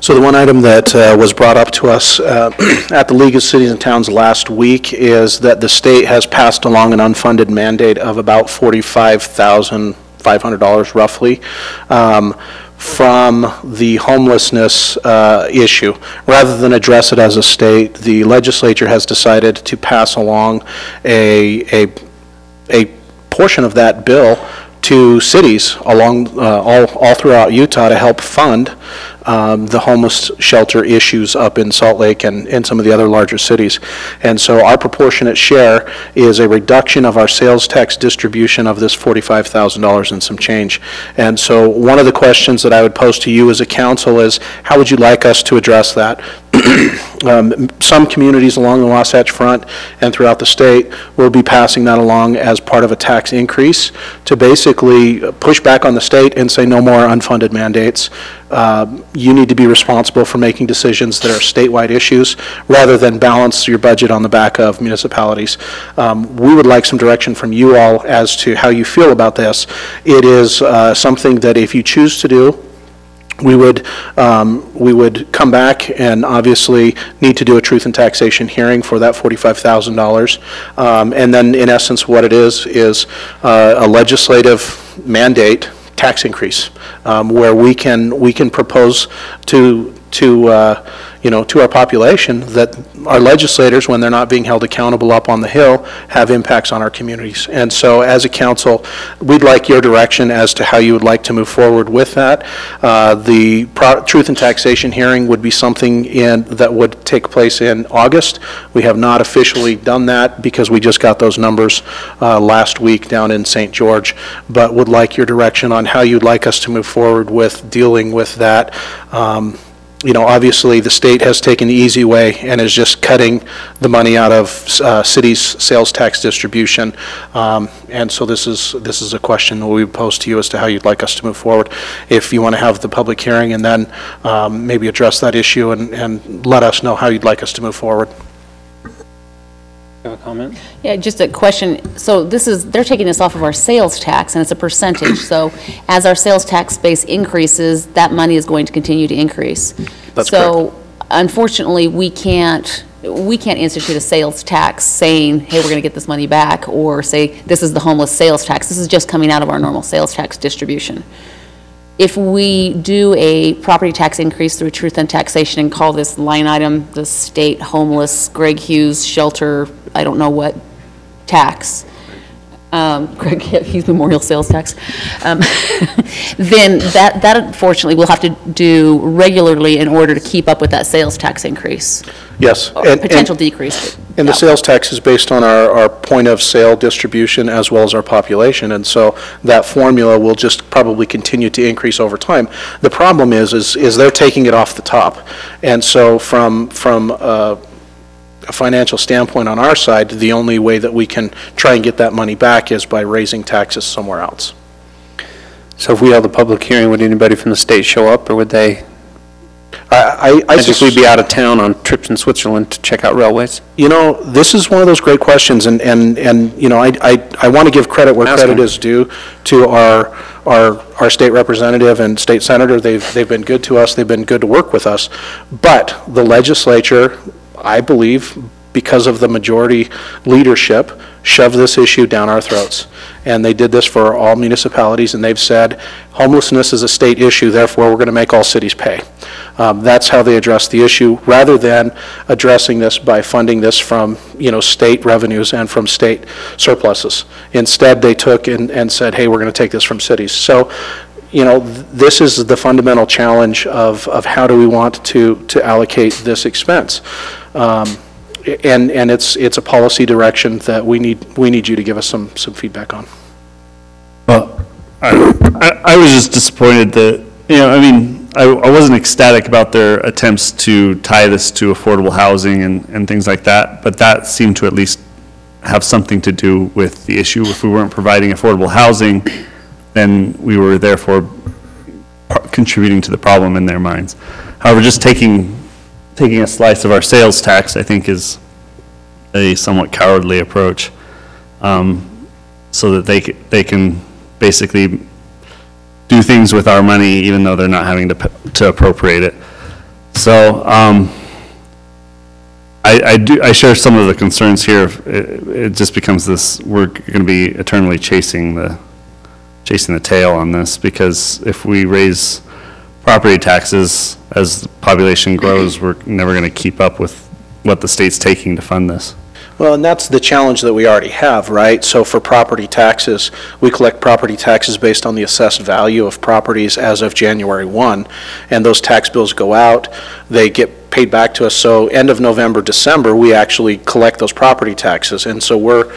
So the one item that was brought up to us at the League of Cities and Towns last week is that the state has passed along an unfunded mandate of about $45,500 roughly from the homelessness issue. Rather than address it as a state, the legislature has decided to pass along a portion of that bill to cities along all throughout Utah to help fund the homeless shelter issues up in Salt Lake and some of the other larger cities. And so our proportionate share is a reduction of our sales tax distribution of this $45,000 and some change. And so one of the questions that I would pose to you as a council is, how would you like us to address that? Some communities along the Wasatch Front and throughout the state will be passing that along as part of a tax increase to basically push back on the state and say no more unfunded mandates. You need to be responsible for making decisions that are statewide issues rather than balance your budget on the back of municipalities. We would like some direction from you all as to how you feel about this. It is something that if you choose to do, we would come back and obviously need to do a truth and taxation hearing for that $45,000. And then in essence what it is a legislative mandate tax increase where we can propose to our population that our legislators, when they're not being held accountable up on the Hill, have impacts on our communities. And so as a council, we'd like your direction as to how you would like to move forward with that. The truth and taxation hearing would be something that would take place in August. We have not officially done that because we just got those numbers last week down in St. George, but would like your direction on how you'd like us to move forward with dealing with that. Obviously the state has taken the easy way and is just cutting the money out of cities' sales tax distribution. And so this is a question that we pose to you as to how you'd like us to move forward. If you want to have the public hearing and then maybe address that issue and let us know how you'd like us to move forward. Have a comment? Yeah, just a question. So they're taking this off of our sales tax and it's a percentage. So as our sales tax base increases, that money is going to continue to increase. That's so correct. Unfortunately, we can't institute a sales tax saying, hey, we're going to get this money back, or say this is the homeless sales tax. This is just coming out of our normal sales tax distribution. If we do a property tax increase through truth and taxation and call this line item the state homeless Greg Hughes shelter, I don't know what tax, Greg Hughes Memorial Sales Tax, then that unfortunately we'll have to do regularly in order to keep up with that sales tax increase. Yes. And potential decrease. And the sales tax is based on our point of sale distribution as well as our population, and so that formula will just probably continue to increase over time. The problem is they're taking it off the top, and so from a financial standpoint on our side, the only way that we can try and get that money back is by raising taxes somewhere else. So if we held a public hearing, would anybody from the state show up, or would they? I think we'd be out of town on trips in Switzerland to check out railways. This is one of those great questions, and I want to give credit where credit is due to our state representative and state senator. They've been good to us. They've been good to work with us. But the legislature, I believe, because of the majority leadership, shove this issue down our throats. And they did this for all municipalities, and they've said homelessness is a state issue, therefore we're going to make all cities pay. That's how they address the issue, rather than addressing this by funding this from, state revenues and from state surpluses. Instead, they took and said, hey, we're going to take this from cities. So, this is the fundamental challenge of how do we want to allocate this expense. And it's a policy direction that we need you to give us some feedback on. Well, I was just disappointed that, I wasn't ecstatic about their attempts to tie this to affordable housing and things like that, but that seemed to at least have something to do with the issue. If we weren't providing affordable housing, then we were therefore contributing to the problem in their minds. However, just taking a slice of our sales tax, I think, is a somewhat cowardly approach, so that they can basically do things with our money even though they're not having to appropriate it. So I share some of the concerns here. It just becomes this, we're going to be eternally chasing the tail on this, because if we raise property taxes as the population grows, we're never going to keep up with what the state's taking to fund this. Well, and that's the challenge that we already have, right? So for property taxes, we collect property taxes based on the assessed value of properties as of January 1, and those tax bills go out, they get paid back to us. So end of November, December, we actually collect those property taxes, and so we're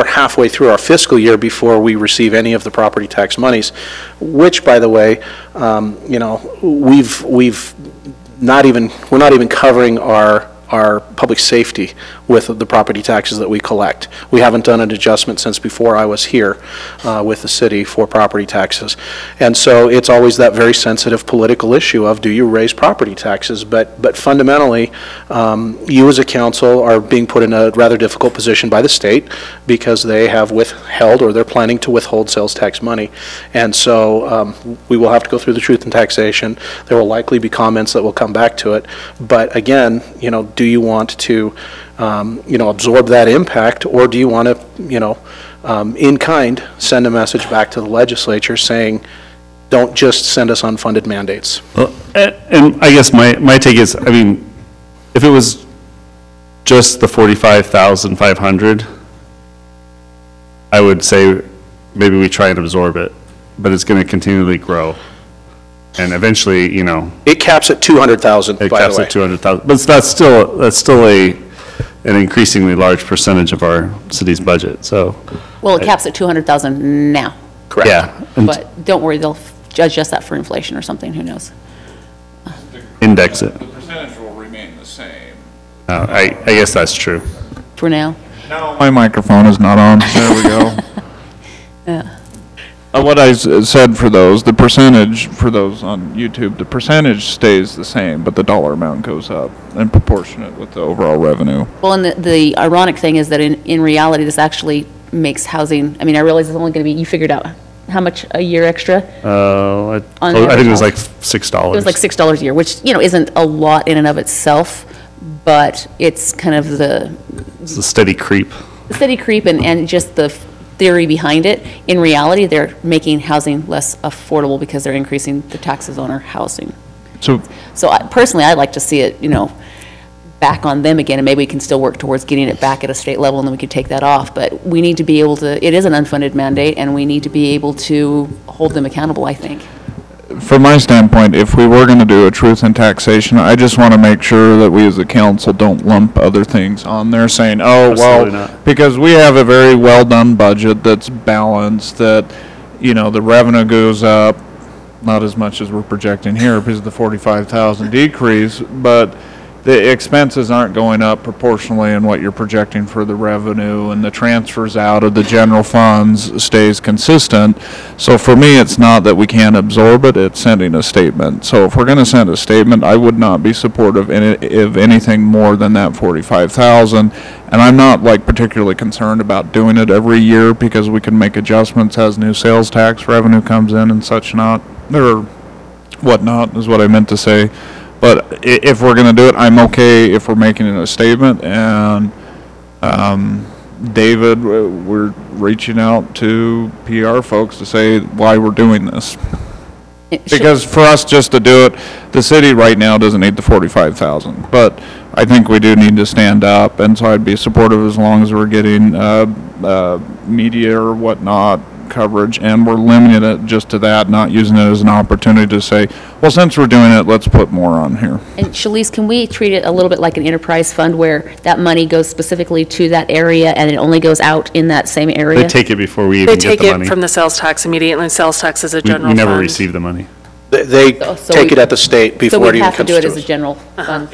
halfway through our fiscal year before we receive any of the property tax monies, which, by the way, we're not even covering our public safety with the property taxes that we collect. We haven't done an adjustment since before I was here with the city for property taxes. And so it's always that very sensitive political issue of, do you raise property taxes? But fundamentally, you as a council are being put in a rather difficult position by the state, because they have withheld, or they're planning to withhold, sales tax money. And so we will have to go through the truth and taxation. There will likely be comments that will come back to it. But again, do you want to absorb that impact, or do you want to, in kind, send a message back to the legislature saying, don't just send us unfunded mandates? Well, and I guess my take is, if it was just the 45,500, I would say maybe we try and absorb it, but it's going to continually grow. And eventually, It caps at 200,000, by the way. It caps at 200,000, but that's still an increasingly large percentage of our city's budget, so. Well, it caps at 200,000 now. Correct. Yeah. But don't worry, they'll adjust that for inflation or something, who knows? Index it. The percentage will remain the same. I guess that's true. For now? No, my microphone is not on. There we go. Yeah. What I said for those, the percentage for those on YouTube, the percentage stays the same, but the dollar amount goes up and proportionate with the overall revenue. Well, and the ironic thing is that in reality, this actually makes housing, I realize it's only going to be, you figured out how much a year extra? I think it was like $6. It was like $6 a year, which, isn't a lot in and of itself, but it's kind of it's a steady creep. The steady creep and just the theory behind it. In reality, they're making housing less affordable because they're increasing the taxes on our housing. So personally, I'd like to see it, back on them again, and maybe we can still work towards getting it back at a state level, and then we could take that off. But we need to be able to, it is an unfunded mandate, and we need to be able to hold them accountable, I think. From my standpoint, if we were going to do a truth and taxation, I just want to make sure that we as a council don't lump other things on there saying, oh, Absolutely well, not. Because we have a very well-done budget that's balanced, that, the revenue goes up, not as much as we're projecting here because of the 45,000 decrease, but the expenses aren't going up proportionally in what you're projecting for the revenue, and the transfers out of the general funds stays consistent. So for me, it's not that we can't absorb it, it's sending a statement. So if we're going to send a statement, I would not be supportive of anything more than that 45,000. And I'm not particularly concerned about doing it every year, because we can make adjustments as new sales tax revenue comes in and such not, or whatnot is what I meant to say. But if we're going to do it, I'm okay if we're making it a statement, and David, we're reaching out to PR folks to say why we're doing this. Because for us just to do it, the city right now doesn't need the 45,000, but I think we do need to stand up, and so I'd be supportive as long as we're getting media or whatnot coverage, and we're limiting it just to that, not using it as an opportunity to say, well, since we're doing it, let's put more on here. And Shalice, can we treat it a little bit like an enterprise fund where that money goes specifically to that area and it only goes out in that same area? They take it before we They even get take the money. it from the sales tax immediately, and sales tax is a We general never fund. receive the money. They So take we- it at the state So before it we even have to comes do it to as a us. general fund.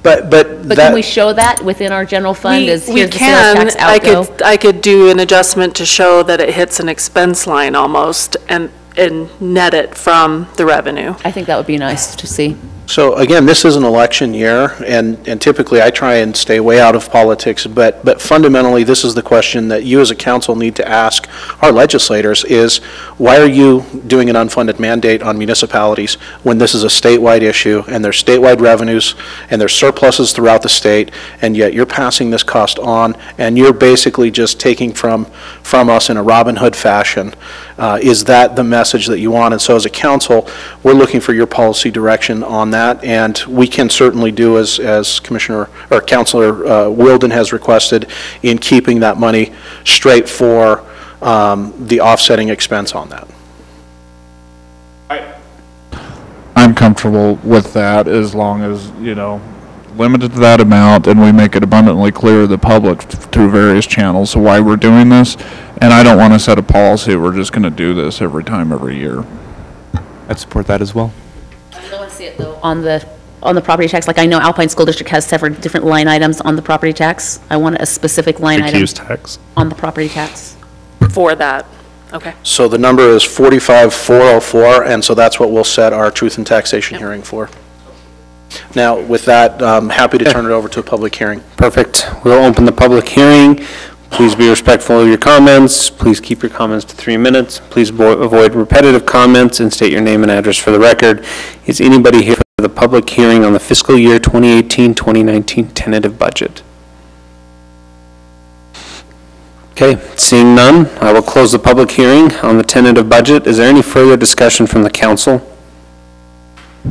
But But can we show that within our general fund as We here's the sales can, tax outgo? I could do an adjustment to show that it hits an expense line almost and net it from the revenue. I think that would be nice to see. So again, this is an election year, and typically I try and stay way out of politics, but fundamentally, this is the question that you as a council need to ask our legislators is, why are you doing an unfunded mandate on municipalities when this is a statewide issue, and there's statewide revenues, and there's surpluses throughout the state, and yet you're passing this cost on, and you're basically just taking from us in a Robin Hood fashion. Is that the message that you want? And so as a council, we're looking for your policy direction on that, and we can certainly do as Commissioner, or Councilor Wilden has requested, in keeping that money straight for the offsetting expense on that. I'm comfortable with that as long as, limited to that amount, and we make it abundantly clear to the public through various channels of why we're doing this. And I don't want to set a policy, we're just going to do this every year. I'd support that as well. I want to see it though on the property tax. Like I know Alpine School District has several different line items on the property tax. I want a specific line item Accused tax. on the property tax. For that, okay. So the number is 45,404, and so that's what we'll set our truth and taxation hearing for. Now, with that, I'm happy to turn it over to a public hearing. Perfect. We'll open the public hearing. Please be respectful of your comments. Please keep your comments to 3 minutes. Please avoid repetitive comments and state your name and address for the record. Is anybody here for the public hearing on the fiscal year 2018-2019 tentative budget? Okay, seeing none, I will close the public hearing on the tentative budget. Is there any further discussion from the council?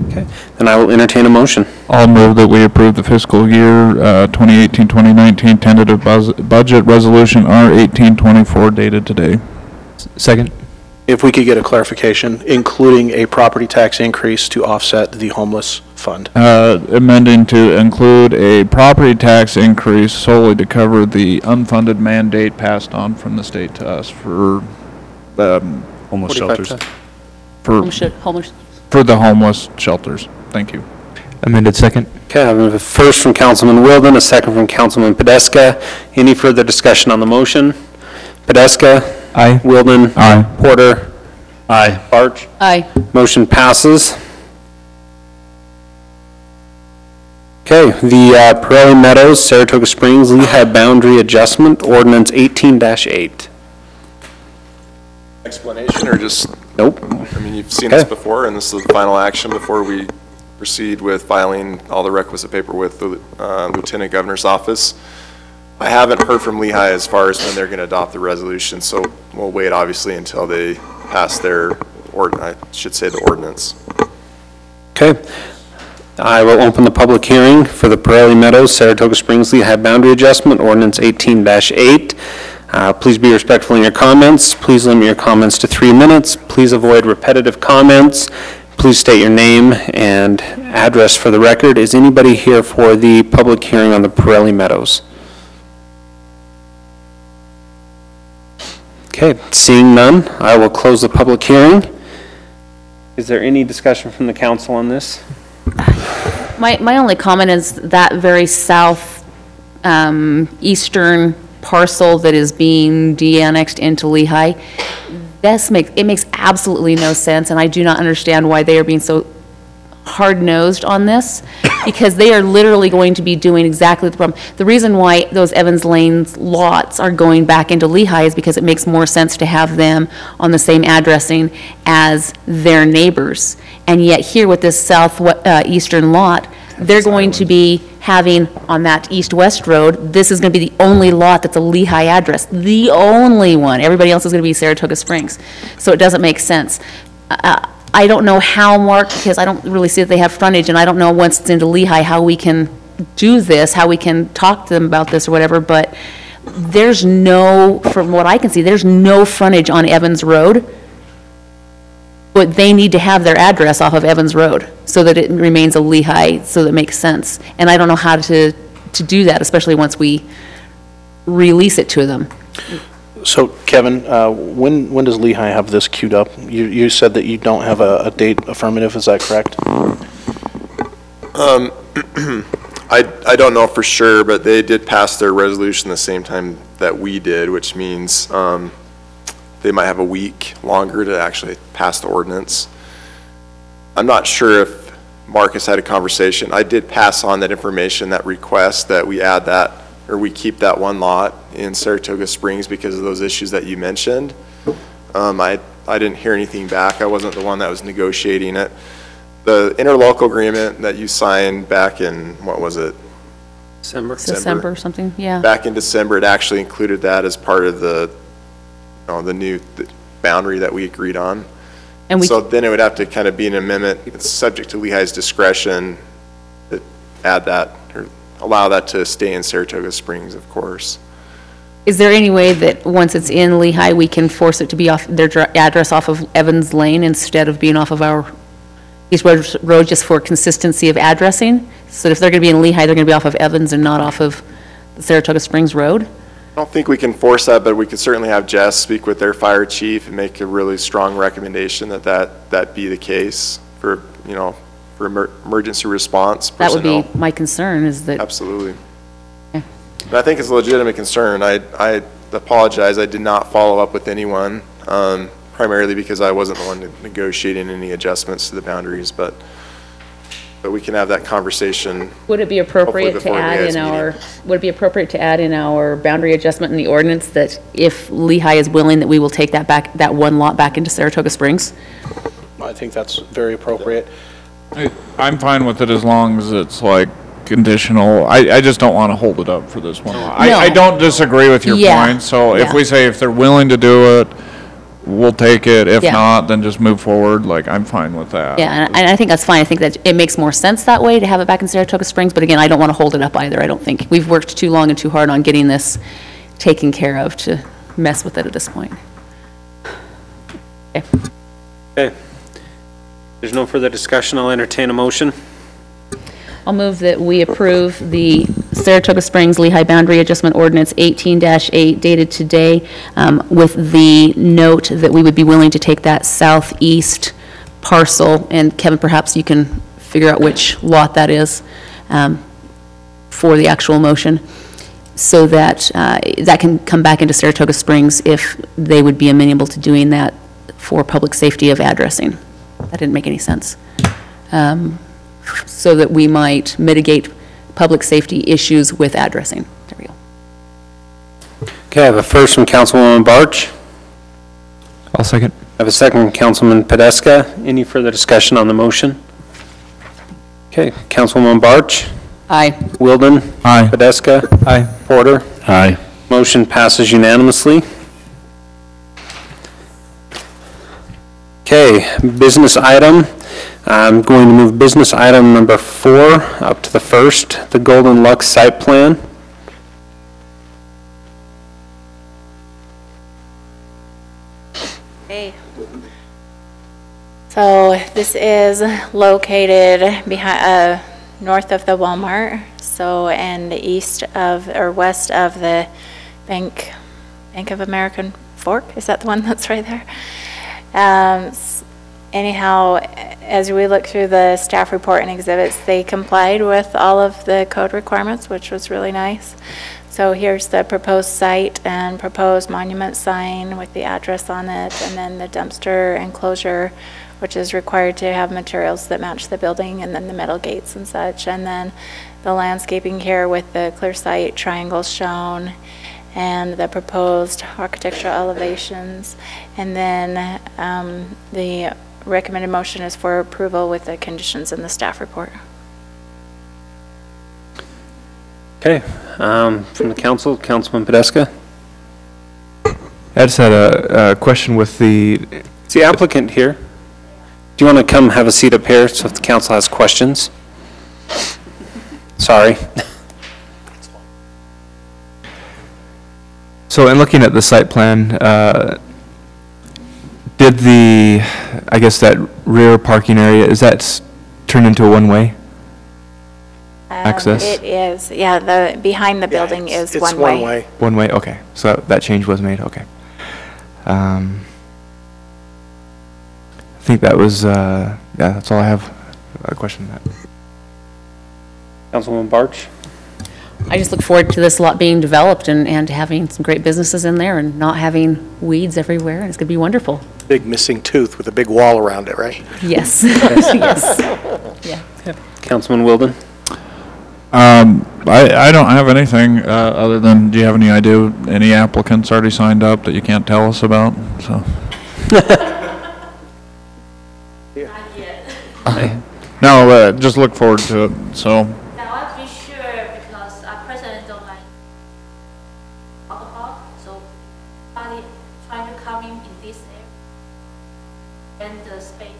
Okay, then I will entertain a motion. I'll move that we approve the fiscal year 2018-2019 tentative budget resolution R1824 dated today. Second. If we could get a clarification, including a property tax increase to offset the homeless fund. Amending to include a property tax increase solely to cover the unfunded mandate passed on from the state to us for Homeless shelters. for the homeless shelters. Thank you. Amended second. Okay, I have a first from Councilman Wilden, a second from Councilman Podeska. Any further discussion on the motion? Podeska? Aye. Wilden? Aye. Porter? Aye. Barch? Aye. Motion passes. Okay, the Pirelli Meadows, Saratoga Springs, Lehigh Boundary Adjustment, Ordinance 18-8. Explanation or just? Nope. I mean, you've seen this Okay. before, and this is the final action before we proceed with filing all the requisite paper with the Lieutenant Governor's office. I haven't heard from Lehigh as far as when they're going to adopt the resolution, so we'll wait obviously until they pass their, I should say the ordinance. Okay. I will open the public hearing for the Pirelli Meadows, Saratoga Springs, Lehigh Boundary Adjustment, Ordinance 18-8. Please be respectful in your comments. Please limit your comments to 3 minutes. Please avoid repetitive comments. Please state your name and address for the record. Is anybody here for the public hearing on the Pirelli Meadows? Okay, seeing none, I will close the public hearing. Is there any discussion from the council on this? My only comment is that very south eastern parcel that is being de-annexed into Lehigh, it makes absolutely no sense, and I do not understand why they are being so hard-nosed on this, because they are literally going to be doing exactly the problem. The reason why those Evans Lane's lots are going back into Lehigh is because it makes more sense to have them on the same addressing as their neighbors. And yet here with this southeastern lot, they're going to be having on that east-west road, this is going to be the only lot that's a Lehigh address, the only one. Everybody else is going to be Saratoga Springs. So it doesn't make sense. I don't know how, Mark, because I don't really see that they have frontage, and I don't know once it's into Lehigh how we can do this, how we can talk to them about this or whatever, but there's no, from what I can see, there's no frontage on Evans Road, but they need to have their address off of Evans Road so that it remains a Lehigh, so that it makes sense. And I don't know how to do that, especially once we release it to them. So Kevin, when does Lehigh have this queued up? You said that you don't have a date affirmative, is that correct? I don't know for sure, but they did pass their resolution the same time that we did, which means they might have a week longer to actually pass the ordinance. I'm not sure if Marcus had a conversation. I did pass on that information, that request that we add that, or we keep that one lot in Saratoga Springs because of those issues that you mentioned. I didn't hear anything back. I wasn't the one that was negotiating it. The interlocal agreement that you signed back in, what was it? December or something, yeah. Back in December, it actually included that as part of the new boundary that we agreed on. And so then it would have to kind of be an amendment. It's subject to Lehigh's discretion to add that or allow that to stay in Saratoga Springs, of course. Is there any way that once it's in Lehigh, we can force it to be off their address off of Evans Lane instead of being off of our East West Road, just for consistency of addressing? So if they're going to be in Lehigh, they're going to be off of Evans and not off of the Saratoga Springs Road? I don't think we can force that, but we could certainly have Jess speak with their fire chief and make a really strong recommendation that be the case for, for emergency response personnel. That would be my concern, is that... Absolutely. Okay. And I think it's a legitimate concern. I apologize. I did not follow up with anyone, primarily because I wasn't the one negotiating any adjustments to the boundaries, but we can have that conversation. Would it be appropriate to add in our boundary adjustment in the ordinance that if Lehigh is willing, that we will take that one lot back into Saratoga Springs? I think that's very appropriate. I'm fine with it as long as it's like conditional. I just don't want to hold it up for this one. I don't disagree with your point. So if we say if they're willing to do it, we'll take it. If not, then just move forward. Like, I'm fine with that. Yeah, and I think that's fine. I think that it makes more sense that way to have it back in Saratoga Springs. But again, I don't want to hold it up either. I don't think. We've worked too long and too hard on getting this taken care of to mess with it at this point. Okay. Okay. There's no further discussion. I'll entertain a motion. I'll move that we approve the Saratoga Springs Lehigh Boundary Adjustment Ordinance 18-8 dated today, with the note that we would be willing to take that southeast parcel, and Kevin, perhaps you can figure out which lot that is for the actual motion, so that that can come back into Saratoga Springs if they would be amenable to doing that for public safety of addressing. That didn't make any sense. So that we might mitigate public safety issues with addressing. There we go. Okay, I have a first from Councilwoman Barch. I'll second. I have a second from Councilman Podeska. Any further discussion on the motion? Okay, Councilwoman Barch. Aye. Wilden. Aye. Podeska. Aye. Porter. Aye. Motion passes unanimously. Okay, business item. I'm going to move business item number 4 up to the first, the Golden Lux site plan. Okay. So this is located behind, north of the Walmart, so and east of or west of the Bank of American Fork. Is that the one that's right there? Anyhow, as we look through the staff report and exhibits, they complied with all of the code requirements, which was really nice. So here's the proposed site and proposed monument sign with the address on it, and then the dumpster enclosure, which is required to have materials that match the building, and then the metal gates and such, and then the landscaping here with the clear site triangles shown, and the proposed architectural elevations, and then the recommended motion is for approval with the conditions in the staff report. Okay, from the council, Councilman Podeska. I just had a question with the, Is the applicant here? Do you want to come have a seat up here so if the council has questions? Sorry. so in looking at the site plan, did the, I guess that rear parking area, is that turned into a one-way access? It is, yeah, behind the building is one way. It's one way. One way, okay. So that change was made, okay. I think that was, yeah, that's all I have. A question on that. Councilwoman Barch? I just look forward to this lot being developed and having some great businesses in there and not having weeds everywhere, and it's going to be wonderful. Big missing tooth with a big wall around it, right? Yes, yes, yeah. Councilman Wilden? I don't have anything, other than, do you have any idea, any applicants already signed up that you can't tell us about, so? No, just look forward to it, so. Now, I'll be sure because our president don't like alcohol, so trying to come in this area and the space.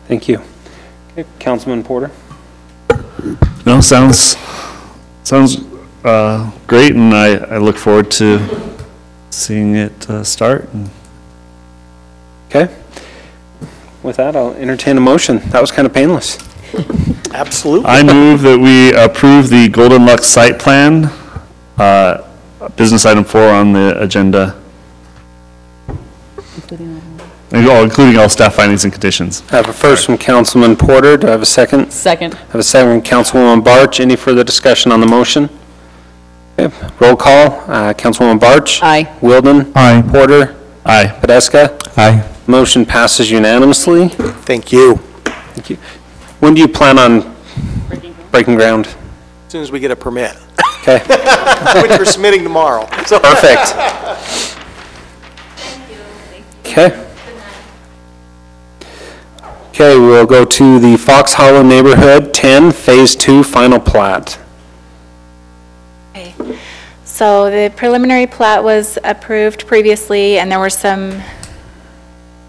Thank you. Okay, Councilman Porter? No, sounds great, and I look forward to seeing it start. Okay. With that, I'll entertain a motion. That was kind of painless. Absolutely. I move that we approve the Golden Lux site plan, business item 4 on the agenda, including all staff findings and conditions. I have a first from Councilman Porter. Do I have a second? Second. I have a second from Councilwoman Barch. Any further discussion on the motion? Okay. Roll call. Councilwoman Barch? Aye. Wilden? Aye. Porter? Aye. Podeska? Aye. Motion passes unanimously. Thank you. Thank you. When do you plan on breaking ground? As soon as we get a permit, Okay. which we're submitting tomorrow. So Perfect. Okay. Okay, we'll go to the Fox Hollow Neighborhood 10, Phase 2, final plat. Okay. So the preliminary plat was approved previously, and there were some,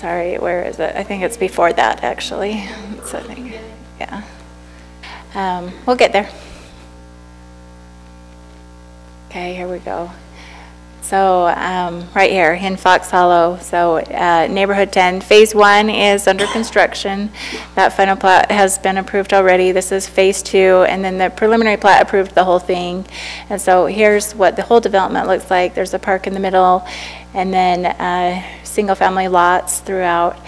sorry, where is it? I think it's before that, actually. So I think, yeah. We'll get there. Okay, here we go. So right here in Fox Hollow, so neighborhood 10, phase 1 is under construction. That final plat has been approved already. This is phase 2, and then the preliminary plat approved the whole thing. And so here's what the whole development looks like. There's a park in the middle, and then single-family lots throughout.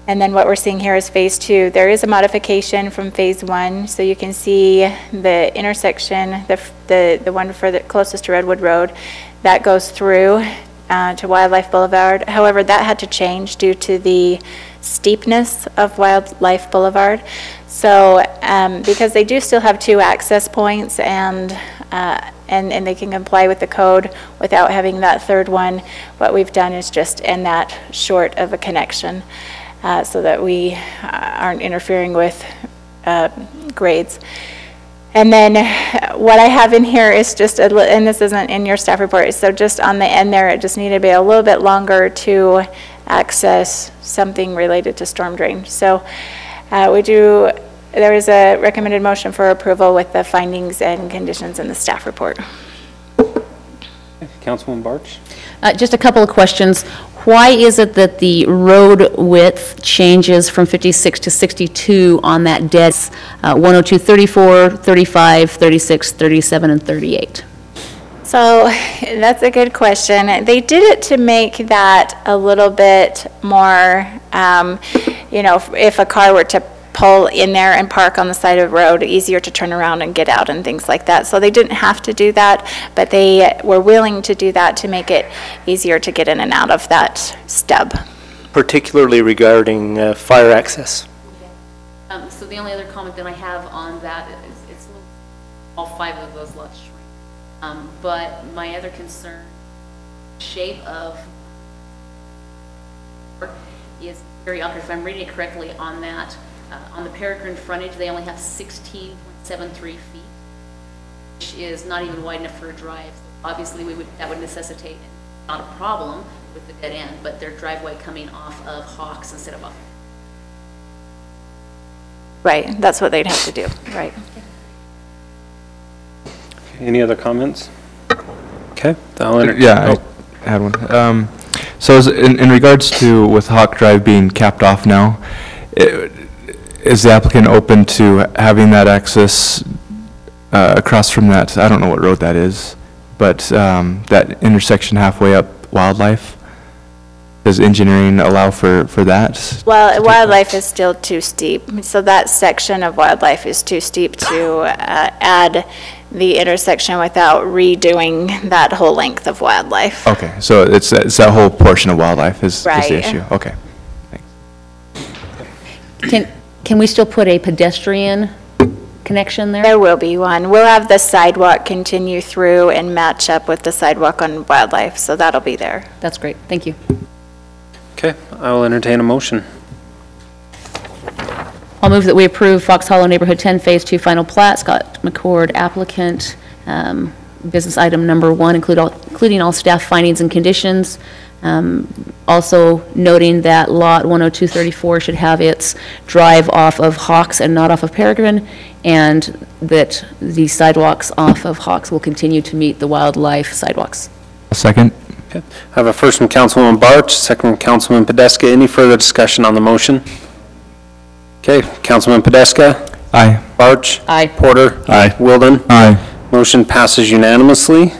And then what we're seeing here is phase 2. There is a modification from phase 1, so you can see the intersection, the one closest to Redwood Road, that goes through to Wildlife Boulevard. However, that had to change due to the steepness of Wildlife Boulevard. So because they do still have 2 access points and they can comply with the code without having that third one, what we've done is just end that short of a connection so that we aren't interfering with grades. And then what I have in here is just, and this isn't in your staff report, so just on the end there, it just needed to be a little bit longer to access something related to storm drain. So there is a recommended motion for approval with the findings and conditions in the staff report. Councilwoman Barch? Just a couple of questions. Why is it that the road width changes from 56 to 62 on that dead 102, 34, 35, 36, 37, and 38? So that's a good question. They did it to make that a little bit more, you know, if a car were to pull in there and park on the side of the road, easier to turn around and get out and things like that. So they didn't have to do that, but they were willing to do that to make it easier to get in and out of that stub. Particularly regarding fire access. So the only other comment that I have on that is it's all 5 of those lots shrink. But my other concern, shape of is very obvious. If I'm reading it correctly on that, on the Peregrine frontage, they only have 16.73 feet, which is not even wide enough for a drive. So obviously, that would necessitate not a problem with the dead end, but their driveway coming off of Hawks instead of off. Right, that's what they'd have to do, right. Any other comments? Okay. Yeah, I had one. So in regards to with Hawk Drive being capped off now, is the applicant open to having that access across from that, I don't know what road that is, but that intersection halfway up Wildlife? Does engineering allow for that? Well, Wildlife is still too steep, so that section of Wildlife is too steep to add the intersection without redoing that whole length of Wildlife. Okay, so it's that whole portion of Wildlife is the Right. issue. Okay. Can we still put a pedestrian connection there? There will be one. We'll have the sidewalk continue through and match up with the sidewalk on Wildlife, so that'll be there. That's great, thank you. Okay, I will entertain a motion. I'll move that we approve Fox Hollow Neighborhood 10 Phase 2 final plat, Scott McCord applicant, business item number 1, including all staff findings and conditions. Also noting that lot 10234 should have its drive off of Hawks and not off of Peregrine, and that the sidewalks off of Hawks will continue to meet the wildlife sidewalks. A second. Okay. I have a first from Councilwoman Barch, second from Councilman Podeska. Any further discussion on the motion? Okay, Councilman Podeska? Aye. Barch? Aye. Porter? Aye. Wilden? Aye. Motion passes unanimously.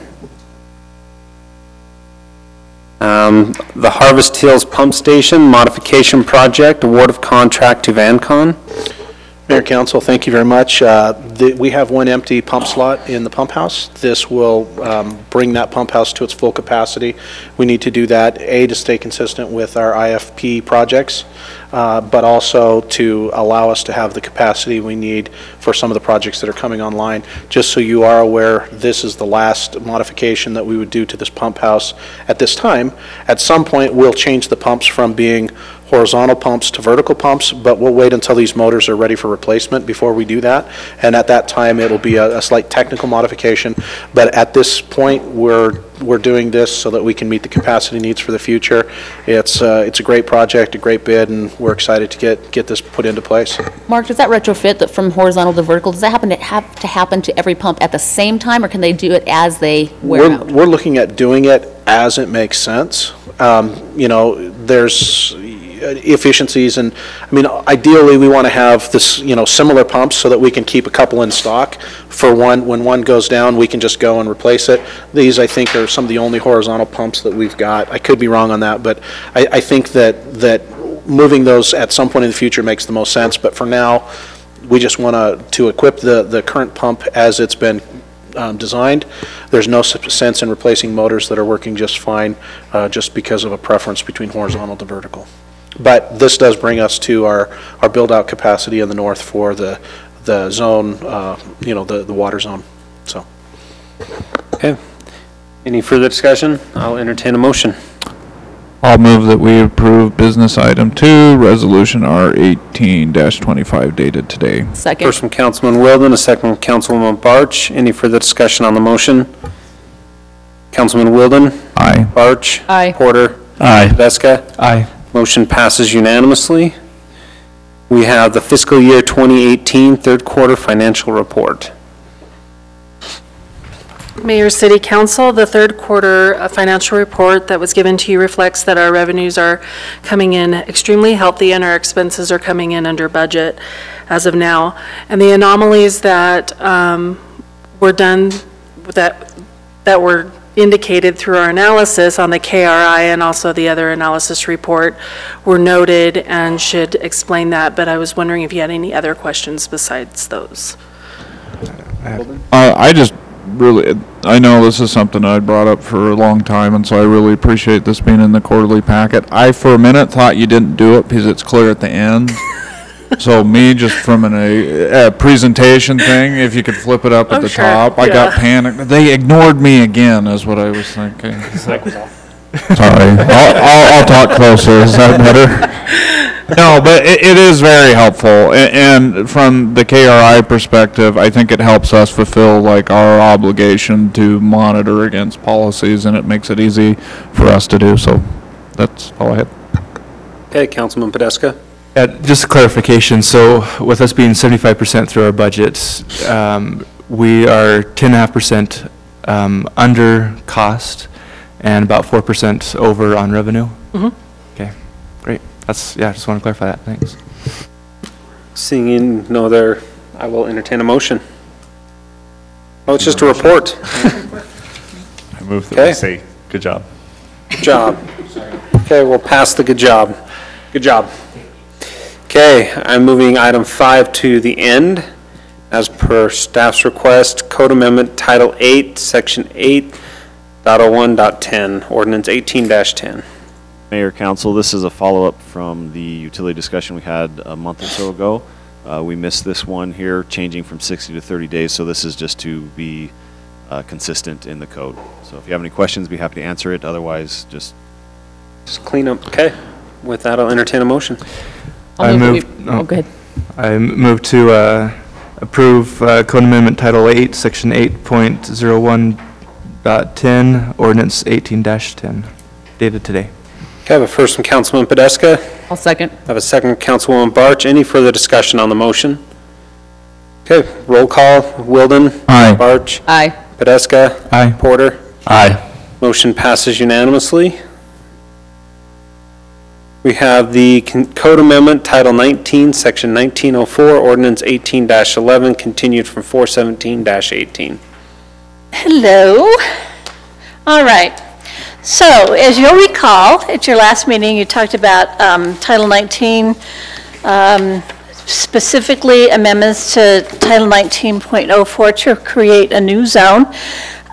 The Harvest Hills Pump Station Modification Project, award of contract to Vancon. Mayor, Council, thank you very much. We have one empty pump slot in the pump house. This will bring that pump house to its full capacity. We need to do that, A, to stay consistent with our IFP projects, but also to allow us to have the capacity we need for some of the projects that are coming online. Just so you are aware, this is the last modification that we would do to this pump house at this time. At some point, we'll change the pumps from being horizontal pumps to vertical pumps, but we'll wait until these motors are ready for replacement before we do that. And at that time, it'll be a slight technical modification. But at this point, we're doing this so that we can meet the capacity needs for the future. It's a great project, a great bid, and we're excited to get this put into place. Mark, does that retrofit that from horizontal to vertical, does that have to happen to every pump at the same time, or can they do it as they wear out? We're looking at doing it as it makes sense. There's efficiencies, and I mean, ideally we want to have this, similar pumps so that we can keep a couple in stock for when one goes down, we can just go and replace it. These, I think, are some of the only horizontal pumps that we've got. I could be wrong on that, but I think that moving those at some point in the future makes the most sense. But for now, we just want to equip the current pump as it's been designed. There's no sense in replacing motors that are working just fine, just because of a preference between horizontal to vertical. But this does bring us to our build-out capacity in the north for the zone, the water zone. So. Okay. Any further discussion? I'll entertain a motion. I'll move that we approve business item 2, resolution R18-25 dated today. Second. First from Councilman Wilden, a second from Councilwoman Barch. Any further discussion on the motion? Councilman Wilden? Aye. Barch? Aye. Porter? Aye. Veska? Aye. Motion passes unanimously. We have the fiscal year 2018 third quarter financial report. Mayor, City Council, the third quarter financial report that was given to you reflects that our revenues are coming in extremely healthy and our expenses are coming in under budget as of now. And the anomalies that were done, that were indicated through our analysis on the KRI and also the other analysis report were noted and should explain that, but I was wondering if you had any other questions besides those. I know this is something I brought up for a long time, and so I really appreciate this being in the quarterly packet. I, for a minute, thought you didn't do it because it's clear at the end. So me, just from a presentation thing, if you could flip it up at the top, I got panicked. They ignored me again, is what I was thinking. Sorry, I'll talk closer, is that better? No, but it is very helpful, and from the KRI perspective, I think it helps us fulfill like our obligation to monitor against policies, and it makes it easy for us to do, so that's all I had. Okay, Councilman Podeska? Just a clarification, so with us being 75% through our budget, we are 10.5% under cost and about 4% over on revenue? Mm-hmm. Okay, great. Yeah, just want to clarify that, thanks. Seeing no other, I will entertain a motion. Oh, it's just a report. I move that we say, good job. Good job. Okay, we'll pass the good job. Good job. Okay, I'm moving item 5 to the end. As per staff's request, Code Amendment Title 8, Section 8.01.10, Ordinance 18-10. Mayor, Council, this is a follow-up from the utility discussion we had a month or so ago. We missed this one here, changing from 60 to 30 days, so this is just to be consistent in the code. So if you have any questions, be happy to answer it. Otherwise, just clean up. Okay. With that, I'll entertain a motion. Go ahead. I move to approve Code Amendment Title 8, Section 8.01.10, Ordinance 18-10, dated today. Okay, I have a first from Councilman Podeska. I'll second. I have a second from Councilwoman Barch. Any further discussion on the motion? Okay, roll call. Wilden? Aye. Barch? Aye. Podeska? Aye. Porter? Aye. Motion passes unanimously. We have the Code Amendment, Title 19, Section 1904, Ordinance 18-11, continued from 417-18. Hello. All right. So, as you'll recall, at your last meeting, you talked about Title 19, specifically amendments to Title 19.04 to create a new zone.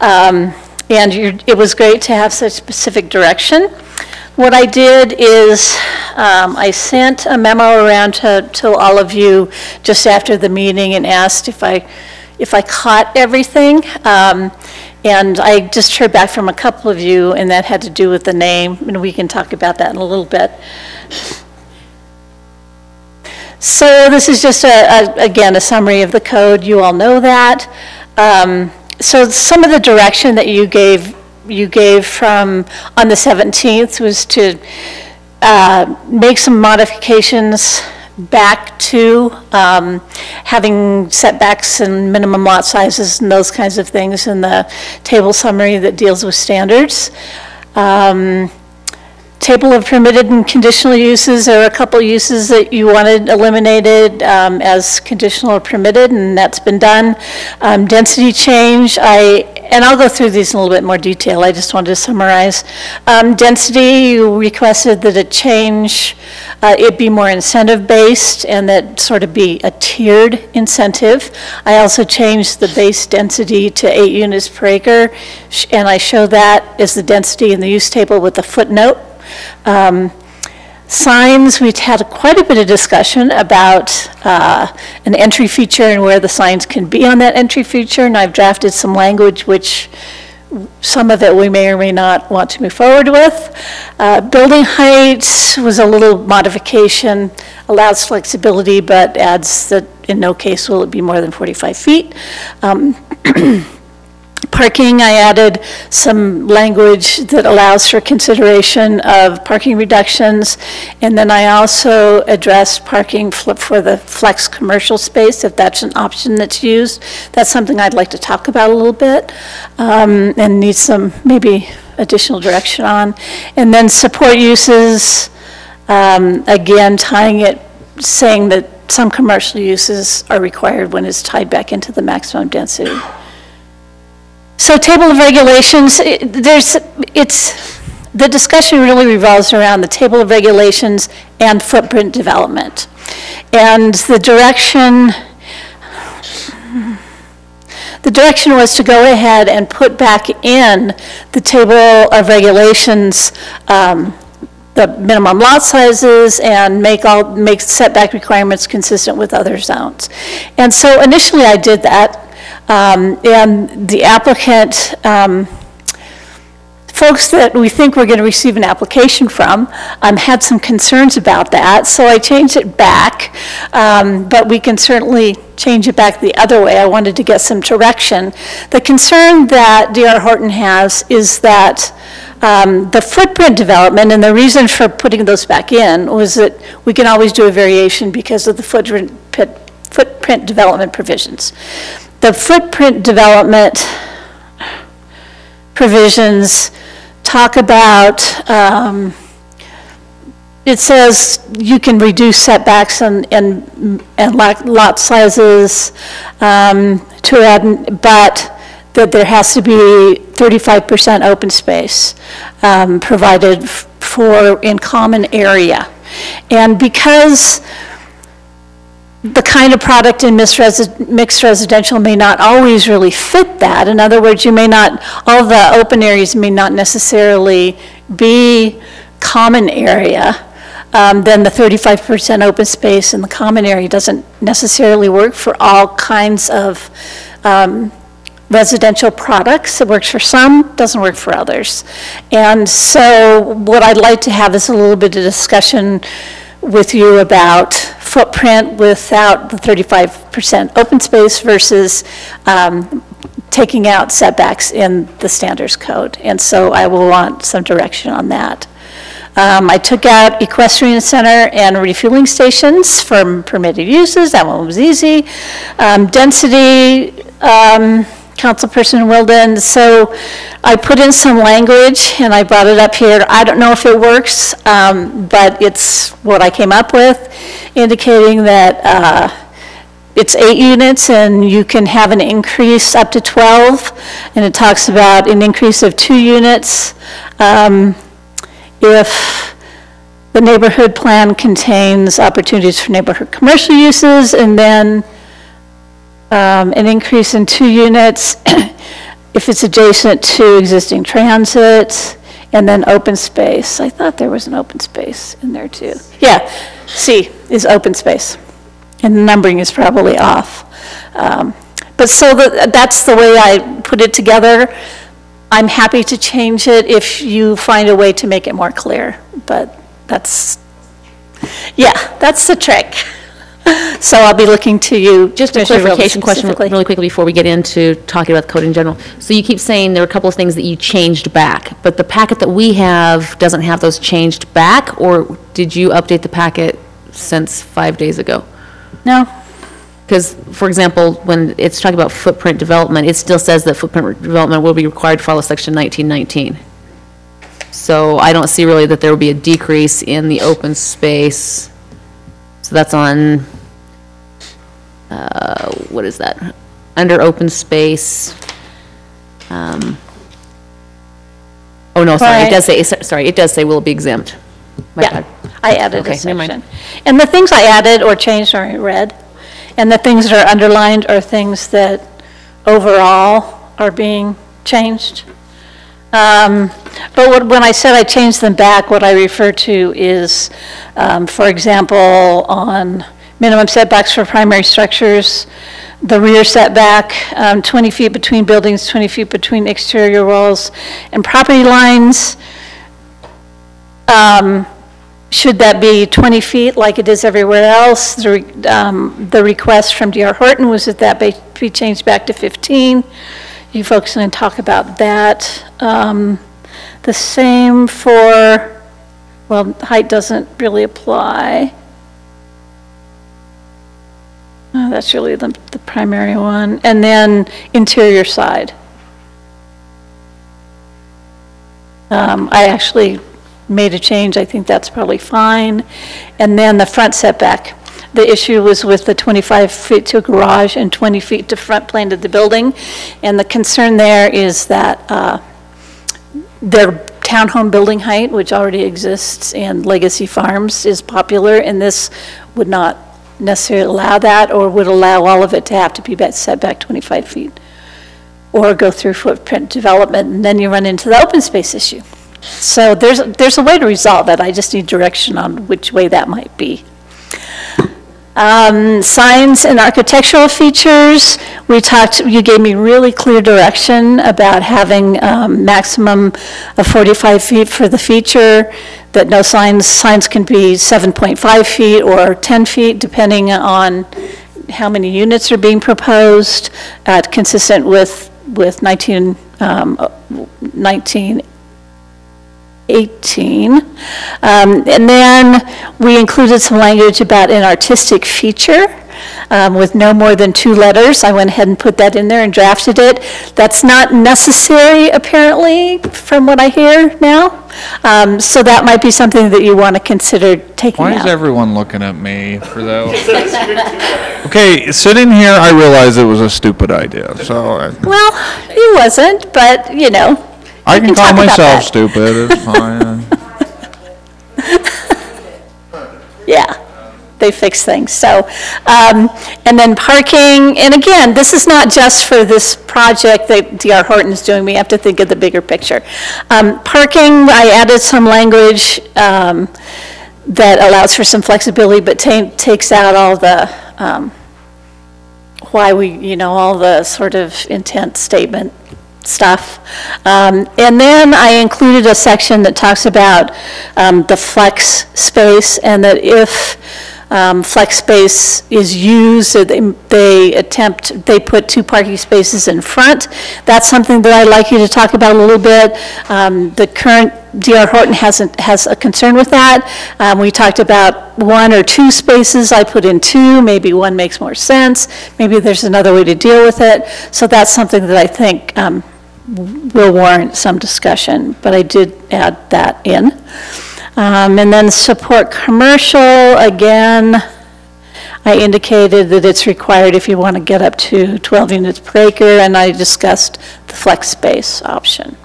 It was great to have such specific direction. What I did is I sent a memo around to all of you just after the meeting and asked if I caught everything. And I just heard back from a couple of you, and that had to do with the name, and we can talk about that in a little bit. So this is just, again, a summary of the code. You all know that. So some of the direction that you gave from on the 17th was to make some modifications back to having setbacks and minimum lot sizes and those kinds of things in the table summary that deals with standards. Table of permitted and conditional uses, there are a couple uses that you wanted eliminated as conditional or permitted, and that's been done. Density change, and I'll go through these in a little bit more detail, I just wanted to summarize. Density, you requested that it change, it be more incentive-based and that sort of be a tiered incentive. I also changed the base density to 8 units per acre, and I show that as the density in the use table with a footnote. Signs, we've had quite a bit of discussion about an entry feature and where the signs can be on that entry feature, and I've drafted some language which some of it we may or may not want to move forward with. Building height was a little modification, allows flexibility but adds that in no case will it be more than 45 feet. Parking, I added some language that allows for consideration of parking reductions, and then I also addressed parking for the flex commercial space, if that's an option that's used. That's something I'd like to talk about a little bit, and need some maybe additional direction on. And then support uses, again, tying it, saying that some commercial uses are required when it's tied back into the maximum density. So table of regulations, the discussion really revolves around the table of regulations and footprint development. And the direction was to go ahead and put back in the table of regulations the minimum lot sizes and make setback requirements consistent with other zones. And so initially I did that. And the applicant folks that we think we're going to receive an application from had some concerns about that, so I changed it back, but we can certainly change it back the other way. I wanted to get some direction. The concern that D.R. Horton has is that the footprint development, and the reason for putting those back in was that we can always do a variation because of the footprint development provisions. The footprint development provisions talk about, it says you can reduce setbacks and lot sizes to add, but that there has to be 35% open space provided for in common area. And because the kind of product in mixed residential may not always really fit that. In other words, you may not, all the open areas may not necessarily be common area. Then the 35% open space in the common area doesn't necessarily work for all kinds of residential products. It works for some, doesn't work for others. And so what I'd like to have is a little bit of discussion with you about footprint without the 35% open space versus taking out setbacks in the standards code. And so I will want some direction on that. I took out equestrian center and refueling stations from permitted uses. That one was easy. Density, Councilperson Wilden, so I put in some language and I brought it up here. I don't know if it works, but it's what I came up with, indicating that it's 8 units and you can have an increase up to 12, and it talks about an increase of 2 units if the neighborhood plan contains opportunities for neighborhood commercial uses, and then an increase in 2 units if it's adjacent to existing transit, and then open space. I thought there was an open space in there too. Yeah, C is open space, and the numbering is probably off. But so that's the way I put it together. I'm happy to change it if you find a way to make it more clear, but that's the trick. So I'll be looking to you. Just a clarification question really quickly before we get into talking about the code in general. So you keep saying there are a couple of things that you changed back, but the packet that we have doesn't have those changed back, or did you update the packet since 5 days ago? No. Because, for example, when it's talking about footprint development, it still says that footprint development will be required to follow section 1919. So I don't see really that there will be a decrease in the open space. So that's on, what is that? Under open space. Oh no, sorry, Right. it does say, sorry, it does say will be exempt. My Yeah, bad. I added Okay, a never mind. section. And the things I added or changed are in red, and the things that are underlined are things that overall are being changed. But when I said I changed them back, what I refer to is, for example, on minimum setbacks for primary structures, the rear setback, 20 feet between buildings, 20 feet between exterior walls and property lines. Should that be 20 feet like it is everywhere else? The request from D.R. Horton was that be changed back to 15. You folks going to talk about that. The same for, well, height doesn't really apply. That's really the primary one. And then interior side. I actually made a change. I think that's probably fine. And then the front setback. The issue was with the 25 feet to garage and 20 feet to front plane of the building. And the concern there is that their townhome building height, which already exists in Legacy Farms, is popular, and this would not necessarily allow that, or would allow all of it to have to be set back 25 feet or go through footprint development, and then you run into the open space issue. So there's a way to resolve that. I just need direction on which way that might be. Signs and architectural features, you gave me really clear direction about having maximum of 45 feet for the feature, that no signs can be 7.5 feet or 10 feet, depending on how many units are being proposed, consistent with 1918. And then we included some language about an artistic feature with no more than 2 letters. I went ahead and put that in there and drafted it. That's not necessary, apparently, from what I hear now. So that might be something that you want to consider taking out. Why is everyone looking at me for that? Okay, sitting here, I realized it was a stupid idea, so. Well, it wasn't, but, you know. I can call myself stupid, it's fine. Yeah, they fix things. So, and then parking, and again, this is not just for this project that D.R. Horton is doing. We have to think of the bigger picture. Parking, I added some language that allows for some flexibility, but takes out all the, all the sort of intent statement stuff. And then I included a section that talks about the flex space, and that if flex space is used, so they put 2 parking spaces in front. That's something that I'd like you to talk about a little bit. The current D.R. Horton has a concern with that. We talked about 1 or 2 spaces. I put in 2, maybe 1 makes more sense. Maybe there's another way to deal with it. So that's something that I think will warrant some discussion, but I did add that in. And then support commercial, again, I indicated that it's required if you want to get up to 12 units per acre, and I discussed the flex space option.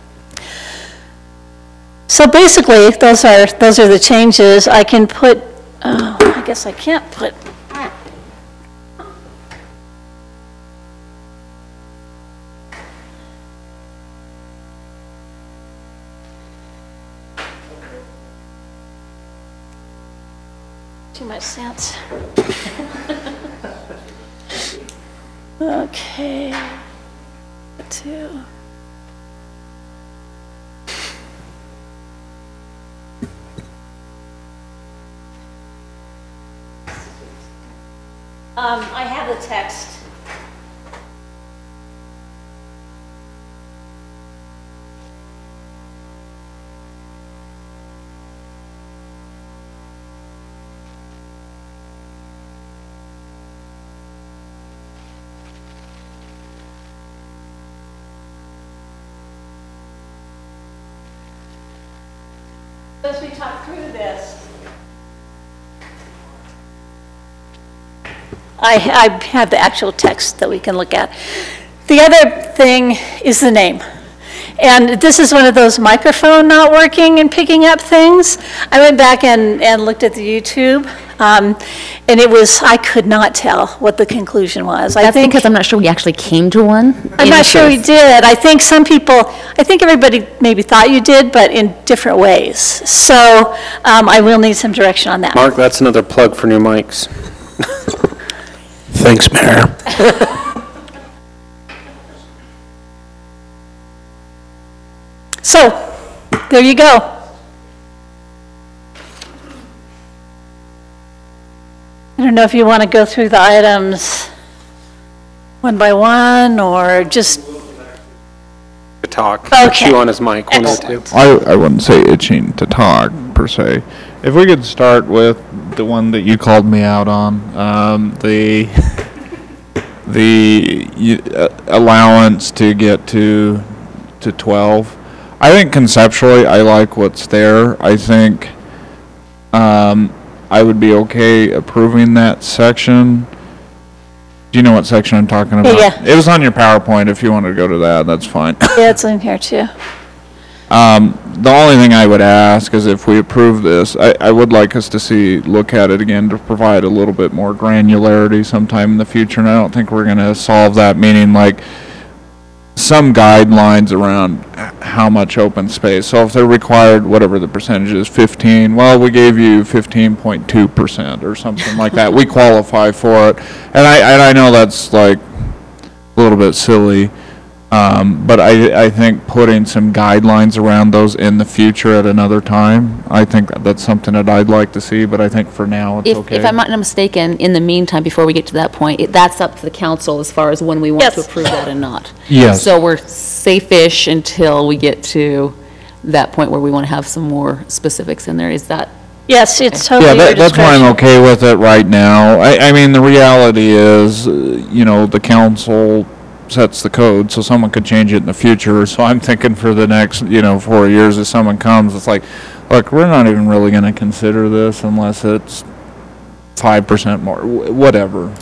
So basically, those are the changes. I can put, I guess I can't put, too much sense. Okay. 2. I have the text. As we talk through this, I have the actual text that we can look at. The other thing is the name. And this is one of those microphone not working and picking up things. I went back and looked at the YouTube, and I could not tell what the conclusion was. That's because I'm not sure we actually came to one. I'm not sure we did. I think everybody maybe thought you did, but in different ways. So I will need some direction on that. Mark, that's another plug for new mics. Thanks, Mayor. So, there you go. I don't know if you want to go through the items one by one or just talk. Okay. Chew on his mic, 1 or 2. I wouldn't say itching to talk, per se. If we could start with the one that you called me out on, the allowance to get to 12. I think conceptually, I like what's there. I think I would be okay approving that section. Do you know what section I'm talking about? Yeah. It was on your PowerPoint. If you wanted to go to that, that's fine. Yeah, it's in here too. The only thing I would ask is if we approve this, I would like us to look at it again to provide a little bit more granularity sometime in the future, and I don't think we're going to solve that, meaning like some guidelines around how much open space. So if they're required, whatever the percentage is, 15, well, we gave you 15.2% or something like that. We qualify for it. And I know that's like a little bit silly, but I think putting some guidelines around those in the future at another time, I think that's something that I'd like to see, but I think for now it's okay. If I'm not mistaken, in the meantime, before we get to that point, that's up to the council as far as when we want to approve that and not. Yes. So we're safe-ish until we get to that point where we want to have some more specifics in there. Is that? Yes, it's totally your that's why I'm discretion. okay with it right now. I mean, the reality is, the council sets the code, so someone could change it in the future. So I'm thinking for the next, 4 years, if someone comes, it's like, look, we're not even really going to consider this unless it's 5% more, whatever,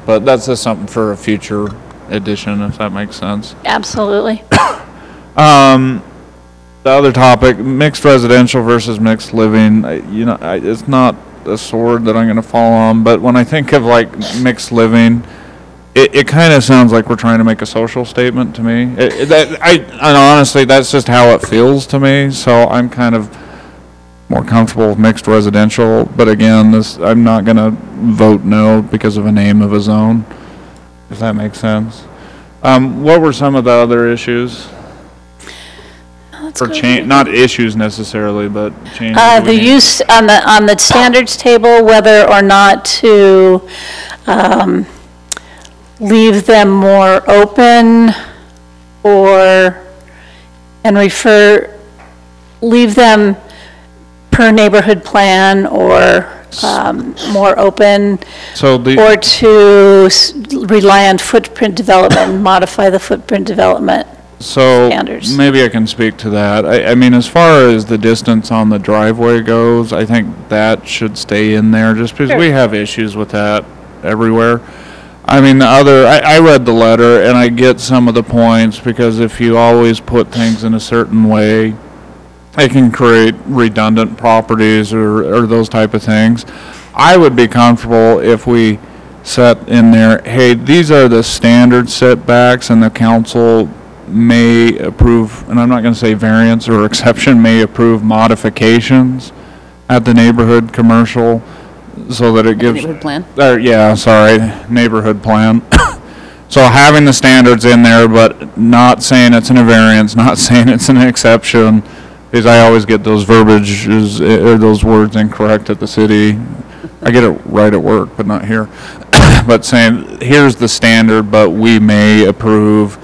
But that's just something for a future edition, if that makes sense. Absolutely. The other topic, mixed residential versus mixed living, it's not a sword that I'm going to fall on, but when I think of like mixed living, it kind of sounds like we're trying to make a social statement to me. And honestly, that's just how it feels to me. So I'm kind of more comfortable with mixed residential. But again, I'm not going to vote no because of a name of a zone, if that makes sense. What were some of the other issues? For change, not issues necessarily, but changes. The use on the standards table, whether or not to leave them more open leave them per neighborhood plan or more open, or to rely on footprint development, modify the footprint development. So standards. Maybe I can speak to that. I mean, as far as the distance on the driveway goes, I think that should stay in there just because we have issues with that everywhere. I mean, I read the letter and I get some of the points because if you always put things in a certain way, it can create redundant properties or those type of things. I would be comfortable if we set in there, hey, these are the standard setbacks and the council may approve, and I'm not going to say variance or exception, may approve modifications at the neighborhood commercial so that it gives... Neighborhood plan? Neighborhood plan. So having the standards in there, but not saying it's a variance, not saying it's an exception, because I always get those verbiages or those words incorrect at the city. I get it right at work, but not here. But saying, here's the standard, but we may approve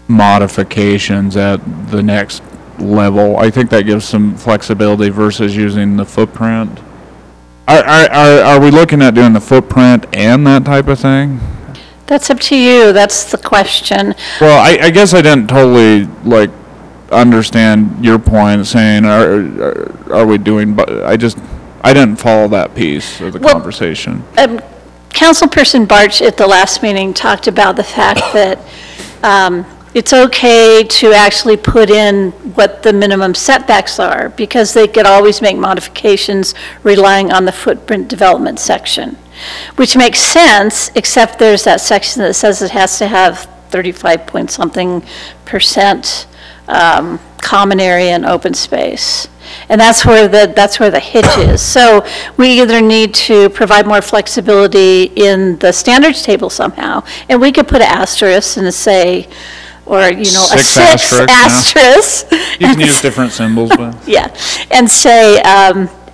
modifications at the next level. I think that gives some flexibility versus using the footprint. Are we looking at doing the footprint and that type of thing? That's up to you. That's the question. Well, I guess I didn't totally understand your point saying are we doing, but I didn't follow that piece of the conversation. Councilperson Barch at the last meeting talked about the fact that it's okay to actually put in what the minimum setbacks are because they could always make modifications relying on the footprint development section, which makes sense, except there's that section that says it has to have 35 point something % common area and open space. And that's where the hitch is. So we either need to provide more flexibility in the standards table somehow, and we could put an asterisk and say, or, a six asterisk. You can use different symbols, but. Yeah, and say,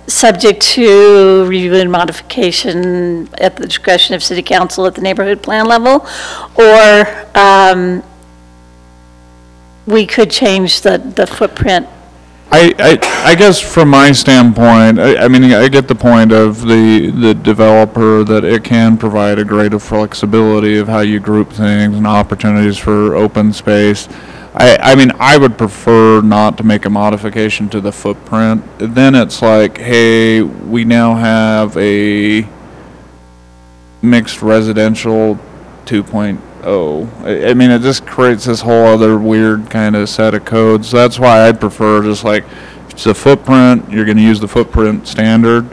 subject to review and modification at the discretion of city council at the neighborhood plan level, or we could change the footprint. I guess from my standpoint, I mean, I get the point of the developer that it can provide a greater flexibility of how you group things and opportunities for open space. I mean, I would prefer not to make a modification to the footprint. Then it's like, hey, we now have a mixed residential 2.0. I mean, it just creates this whole other weird kind of set of codes. That's why I'd prefer just like, if it's a footprint, you're going to use the footprint standard,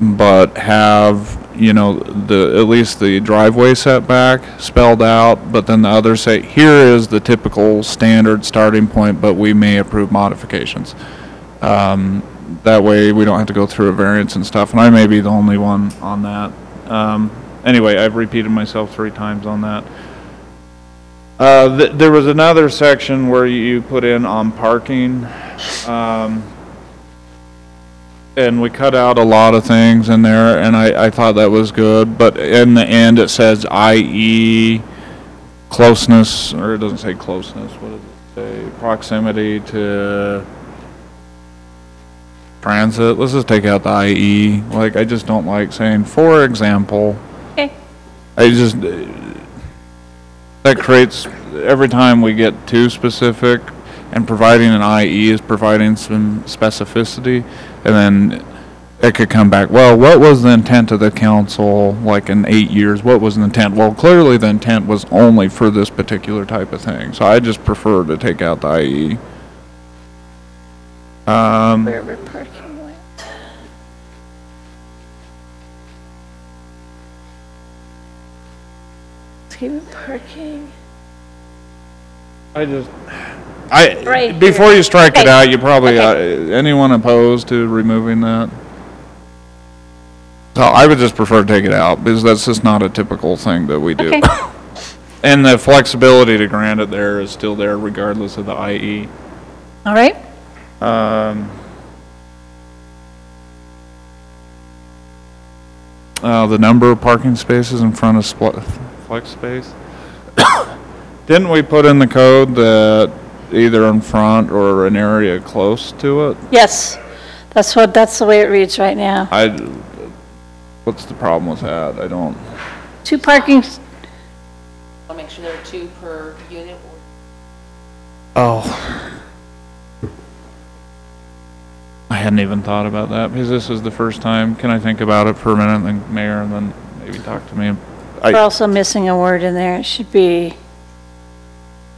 but have you know, at least the driveway setback spelled out, but then the others say, here is the typical standard starting point, but we may approve modifications. That way we don't have to go through a variance and stuff, and I may be the only one on that. Anyway, I've repeated myself 3 times on that. There was another section where you put in on parking, and we cut out a lot of things in there, and I thought that was good, but in the end it says i.e. closeness, or it doesn't say closeness, what does it say? Proximity to transit. Let's just take out the i.e. Like, I just don't like saying, for example. Okay. That creates, every time we get too specific, and providing an IE is providing some specificity, and then it could come back, well, what was the intent of the council, like in 8 years, what was the intent? Well, clearly the intent was only for this particular type of thing, so I just prefer to take out the IE. Wherever parking went. Parking. Right before here. you strike it Okay. out, you probably, Okay. anyone opposed to removing that? So I would just prefer to take it out, because that's just not a typical thing that we do. Okay. And the flexibility to grant it there is still there regardless of the IE. All right. The number of parking spaces in front of flex space. Didn't we put in the code that either in front or an area close to it? Yes, that's the way it reads right now. What's the problem with that? I don't. 2 parking. I'll make sure there are 2 per unit. Oh. I hadn't even thought about that, because this is the first time. Can I think about it for a minute, and then Mayor, and then maybe talk to me? We're also missing a word in there. It should be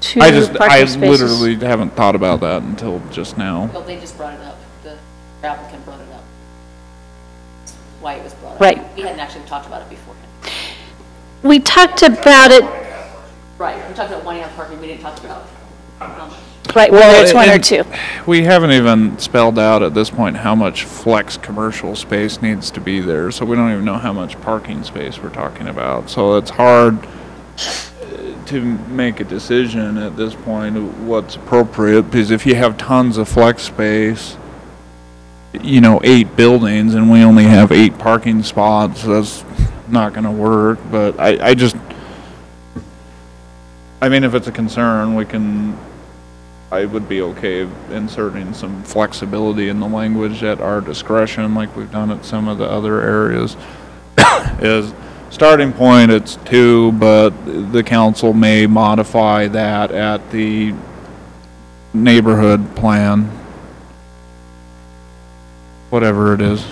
2 I parking spaces. literally haven't thought about that until just now. Well, they just brought it up. The applicant brought it up. That's why it was brought up. Right. We hadn't actually talked about it beforehand. We talked about it. Right, we talked about wanting to have parking, we didn't talk about how much. Right, whether it's 1 or and 2. We haven't even spelled out at this point how much flex commercial space needs to be there, so we don't even know how much parking space we're talking about. So it's hard to make a decision at this point of what's appropriate, because if you have tons of flex space, you know, 8 buildings, and we only have 8 parking spots, that's not gonna work. But I mean, if it's a concern, I would be okay inserting some flexibility in the language at our discretion, like we've done at some of the other areas. Is starting point, it's 2, but the council may modify that at the neighborhood plan, whatever it is.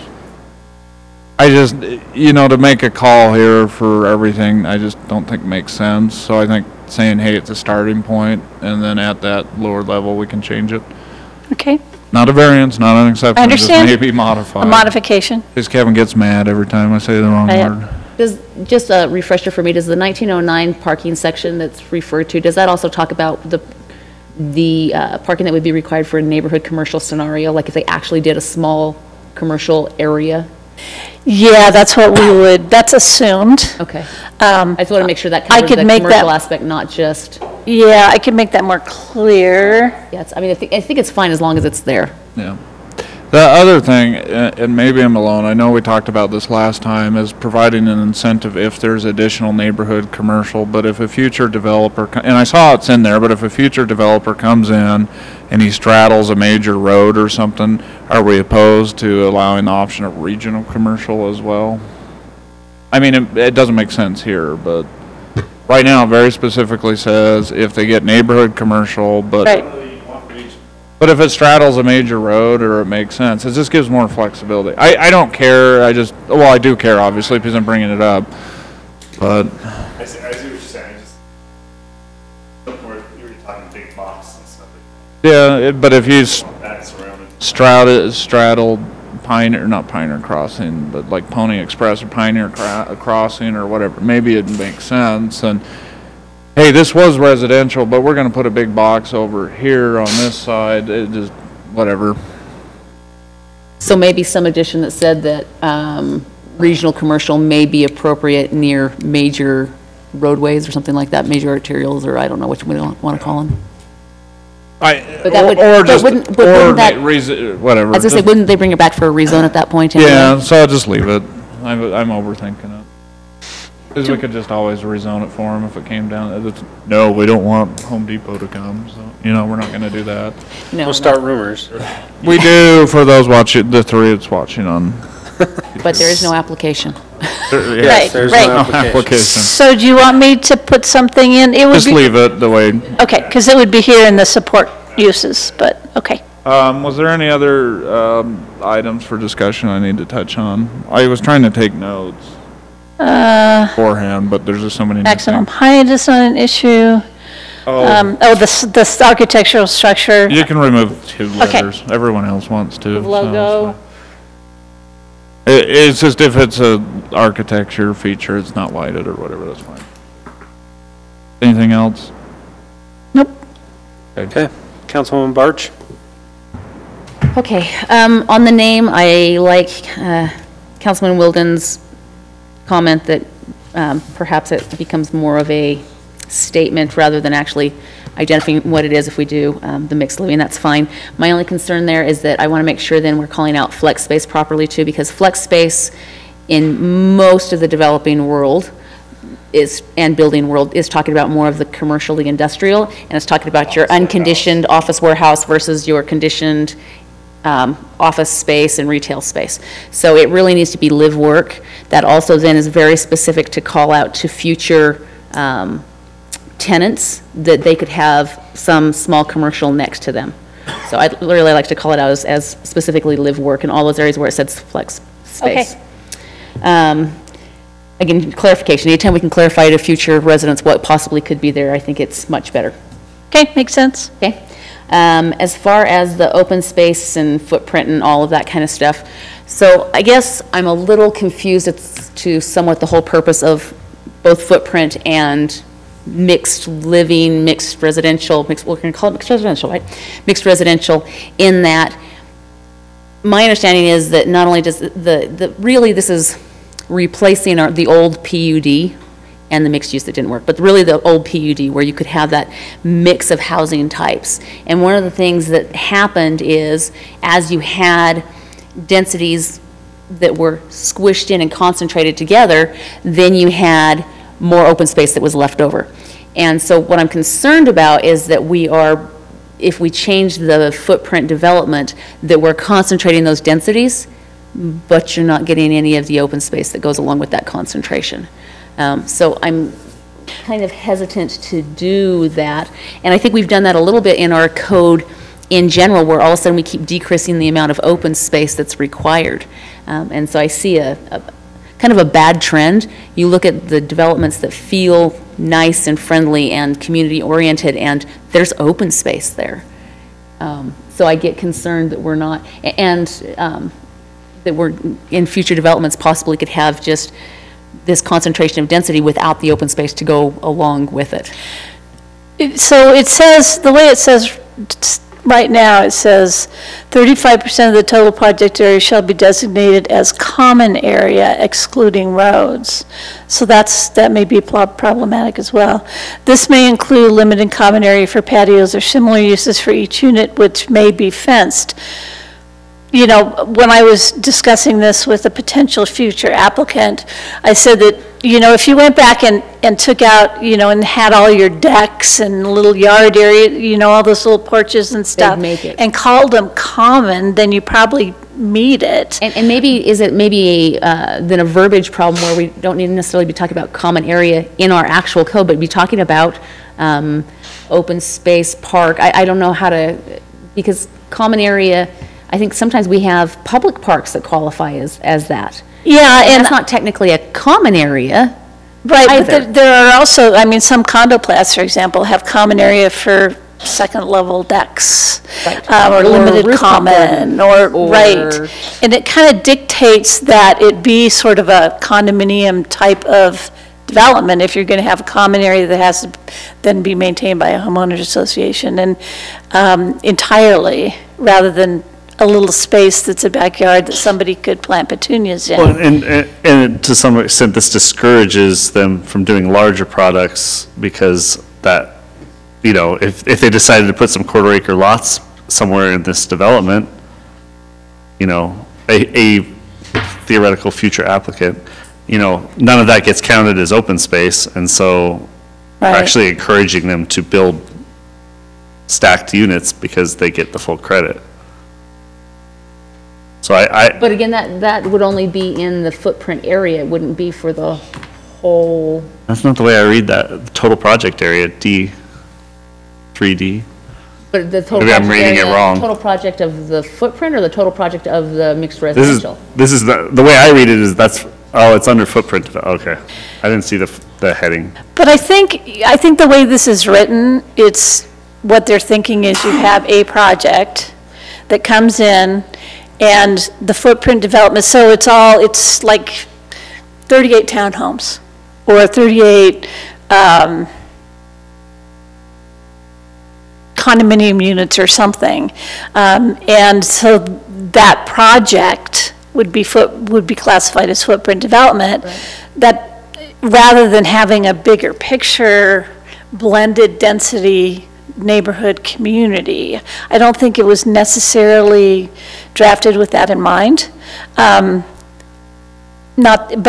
I just, you know, to make a call here for everything, I just don't think makes sense. So I think saying, hey, it's a starting point, and then at that lower level, we can change it. Okay. Not a variance, not an exception. I understand. Just maybe modified. A modification. Because Kevin gets mad every time I say the wrong word. Just a refresher for me, does the 1909 parking section that's referred to, does that also talk about the parking that would be required for a neighborhood commercial scenario, like if they actually did a small commercial area? Yeah, that's what we would, that's assumed. Okay. I just want to make sure that I covers could the make commercial that- aspect, not just, Yeah, I can make that more clear. yes, I mean, I think it's fine as long as it's there. Yeah. The other thing, and maybe I'm alone, I know we talked about this last time, is providing an incentive if there's additional neighborhood commercial, but if a future developer, and I saw it's in there, but if a future developer comes in and he straddles a major road or something, are we opposed to allowing the option of regional commercial as well? I mean, it doesn't make sense here, but right now it very specifically says if they get neighborhood commercial, but Right. But if it straddles a major road, or it makes sense, it just gives more flexibility. I don't care, I do care, obviously, because I'm bringing it up, but. I see what you're saying, you were talking big box and stuff like Yeah, but if you straddled Pioneer, not Pioneer Crossing, but like Pony Express or Pioneer Crossing or whatever, maybe it makes sense. And hey, this was residential, but we're going to put a big box over here on this side. It just, whatever. So maybe some addition that said that regional commercial may be appropriate near major roadways or something like that, major arterials, or I don't know which we want to call them. But that would, wouldn't that, whatever. As I say, wouldn't they bring it back for a rezone at that point anyway? Yeah, so I'll just leave it. I'm overthinking it. Because we could just always rezone it for them if it came down. No, we don't want Home Depot to come, so, we're not going to do that. No, We'll start rumors. We do for those watching, the three that's watching on. But there is no application. Yes, there's no application. So do you want me to put something in? It would Just be- leave it the way. Okay, because it would be here in the support uses, but, okay. Was there any other items for discussion I need to touch on? I was trying to take notes beforehand, but there's just so many. Maximum height is not an issue. The architectural structure. You can remove 2 Okay. letters. Everyone else wants to. so Logo. it's fine. It's just if it's a architecture feature, it's not lighted or whatever, that's fine. Anything else? Nope. Okay, Councilwoman Barch? Okay, on the name, I like Councilman Wilden's comment that perhaps it becomes more of a statement rather than actually identifying what it is if we do the mixed living, that's fine. My only concern there is that I want to make sure then we're calling out flex space properly too, because flex space in most of the developing world and building world is talking about more of the commercially industrial, and it's talking about your unconditioned office warehouse versus your conditioned office space and retail space. So it really needs to be live work. That also then is very specific to call out to future tenants that they could have some small commercial next to them. So I'd really like to call it out as specifically live work in all those areas where it says flex space. Okay. Again, clarification, anytime we can clarify to future residents what possibly could be there, I think it's much better. Okay, makes sense. Okay. As far as the open space and footprint and all of that kind of stuff, so I guess I'm a little confused as to somewhat the whole purpose of both footprint and mixed living, mixed residential, we're going to call it mixed residential, right? Mixed residential, in that my understanding is that not only does really this is replacing the old PUD and the mixed use that didn't work, but really the old PUD where you could have that mix of housing types. And one of the things that happened is as you had densities that were squished in and concentrated together, then you had more open space that was left over. And so what I'm concerned about is that if we change the footprint development, that we're concentrating those densities, but you're not getting any of the open space that goes along with that concentration. So I'm kind of hesitant to do that. And I think we've done that a little bit in our code in general, where all of a sudden we keep decreasing the amount of open space that's required. And so I see a kind of a bad trend. You look at the developments that feel nice and friendly and community-oriented, and there's open space there. So I get concerned that we're not, and that we're, in future developments, possibly could have just this concentration of density without the open space to go along with it. So it says, the way it says right now, it says 35% of the total project area shall be designated as common area excluding roads. So that may be problematic as well. This may include limited common area for patios or similar uses for each unit, which may be fenced. You know, when I was discussing this with a potential future applicant, I said that, you know, if you went back and took out, you know, and had all your decks and little yard area, you know, all those little porches and stuff, and called them common, then you probably meet it. And maybe, is it maybe then a verbiage problem where we don't need to necessarily be talking about common area in our actual code, but be talking about open space, park. I don't know how to, because common area, I think sometimes we have public parks that qualify as that. Yeah, and that's not technically a common area. Right, either. but there are also, I mean, some condo plats, for example, have common area for second-level decks, Right. or Or limited rooftop common, garden, or, right. or- And it kind of dictates that it be sort of a condominium type of development if you're going to have a common area that has to then be maintained by a homeowners association and entirely, rather than a little space that's a backyard that somebody could plant petunias in. Well, and to some extent, this discourages them from doing larger products because that, you know, if they decided to put some quarter-acre lots somewhere in this development, you know, a theoretical future applicant, you know, none of that gets counted as open space, and so we're Right. actually encouraging them to build stacked units because they get the full credit. So But again, that would only be in the footprint area, it wouldn't be for the whole, that's not the way I read that, the total project area, D, 3D. but the total Maybe I'm project reading it area, wrong. total project of the footprint or the total project of the mixed This residential? is, the way I read it is that's, oh, it's under footprint, okay. I didn't see the heading. But I think the way this is written, it's, what they're thinking is you have a project that comes in and the footprint development, so it's like 38 townhomes or 38 condominium units or something. And so that project would be classified as footprint development. That, rather than having a bigger picture, blended density neighborhood community, I don't think it was necessarily drafted with that in mind. But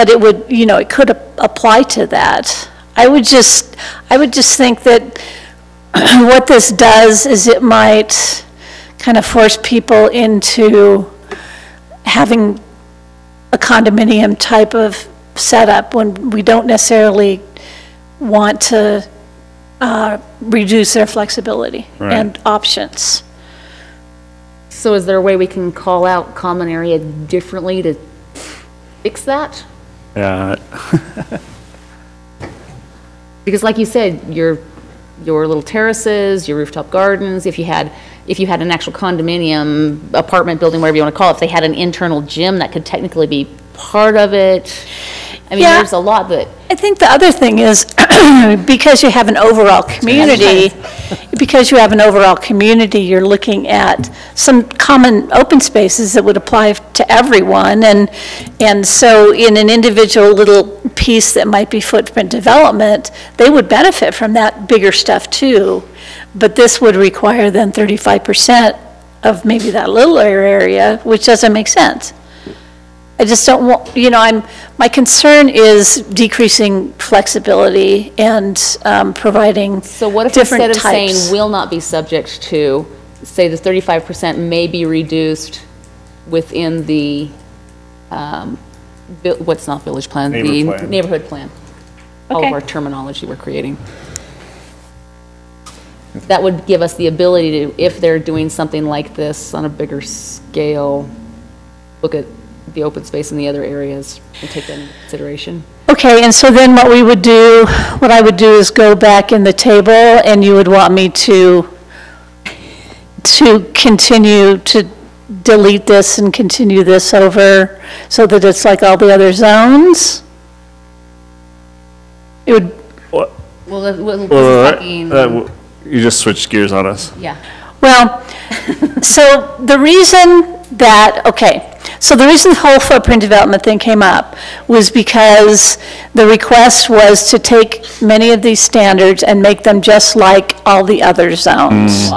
it would, you know, it could apply to that. I would just think that what this does is it might kind of force people into having a condominium type of setup when we don't necessarily want to reduce their flexibility and options. So is there a way we can call out common area differently to fix that? Yeah. Because like you said, your little terraces, your rooftop gardens, if you had an actual condominium, apartment building, whatever you want to call it, if they had an internal gym, that could technically be part of it. I mean, Yeah. there's a lot that, I think the other thing is, because you have an overall community, you're looking at some common open spaces that would apply to everyone, and so in an individual little piece that might be footprint development, they would benefit from that bigger stuff too, but this would require then 35% of maybe that little area, which doesn't make sense. I just don't want, you know, my concern is decreasing flexibility and providing so what if different instead of saying types. will not be subject to, say the 35% may be reduced within the, what's not village plan? The neighborhood plan. All of Okay. our terminology we're creating. That would give us the ability to, if they're doing something like this on a bigger scale, look at the open space in the other areas and take that into consideration. Okay, and so then what I would do is go back in the table, and you would want me to continue to delete this and continue this over so that it's like all the other zones? It would, You just switched gears on us. Yeah. well, so the reason the whole footprint development thing came up was because the request was to take many of these standards and make them just like all the other zones.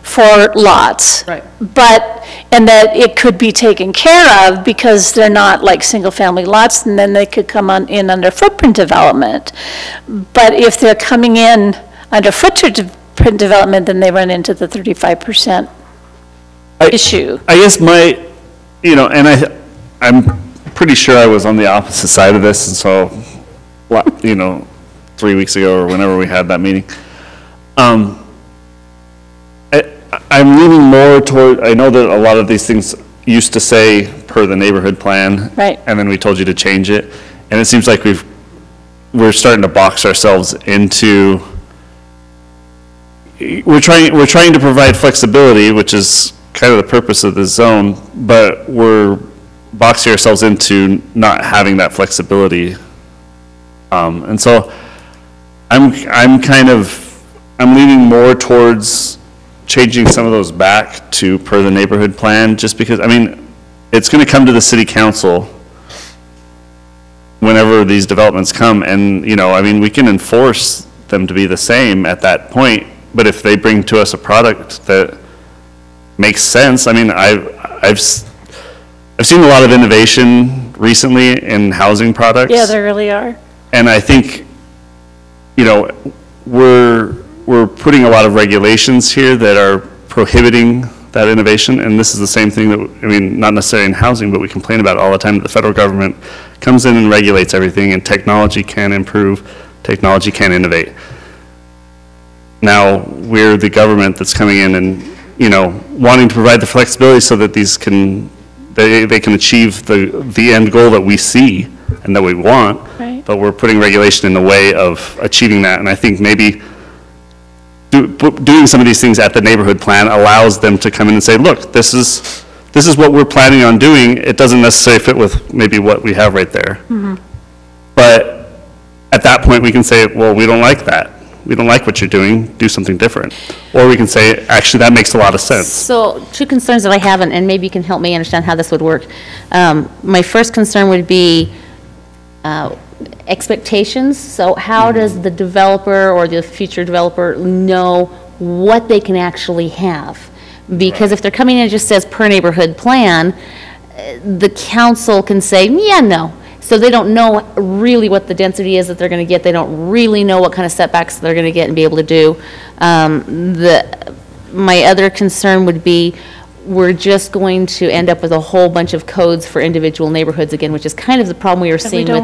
For lots. Right. And that it could be taken care of because they're not like single-family lots, and then they could come in under footprint development. But if they're coming in under footprint development, then they run into the 35% issue. I guess and I'm pretty sure I was on the opposite side of this, and so, 3 weeks ago or whenever we had that meeting. I'm leaning more toward, I know that a lot of these things used to say per the neighborhood plan. Right. And then we told you to change it. And it seems like we're starting to box ourselves into, we're trying to provide flexibility, which is kind of the purpose of the zone, but we're boxing ourselves into not having that flexibility. And so I'm leaning more towards changing some of those back to per the neighborhood plan, just because, I mean, it's going to come to the city council whenever these developments come, and, you know, I mean, we can enforce them to be the same at that point, but if they bring to us a product that makes sense, I mean, I've seen a lot of innovation recently in housing products. Yeah, there really are. And I think, you know, we're putting a lot of regulations here that are prohibiting that innovation, and this is the same thing that, I mean, not necessarily in housing, but we complain about it all the time. The federal government comes in and regulates everything, and technology can improve, technology can innovate. Now, we're the government that's coming in and, you know, wanting to provide the flexibility so that these can, they can achieve the end goal that we see and that we want, right. But we're putting regulation in the way of achieving that, and I think maybe doing some of these things at the neighborhood plan allows them to come in and say, look, this is what we're planning on doing. It doesn't necessarily fit with maybe what we have right there. Mm-hmm. But at that point, we can say, well, we don't like that. We don't like what you're doing. Do something different. Or we can say, actually, that makes a lot of sense. So two concerns that I have, and maybe you can help me understand how this would work. My first concern would be expectations. So how does the developer or the future developer know what they can actually have? Because if they're coming in and it just says per neighborhood plan, the council can say, yeah, no. So they don't know really what the density is that they're going to get. They don't really know what kind of setbacks they're going to get and be able to do. My other concern would be we're just going to end up with a whole bunch of codes for individual neighborhoods again, which is kind of the problem we are seeing with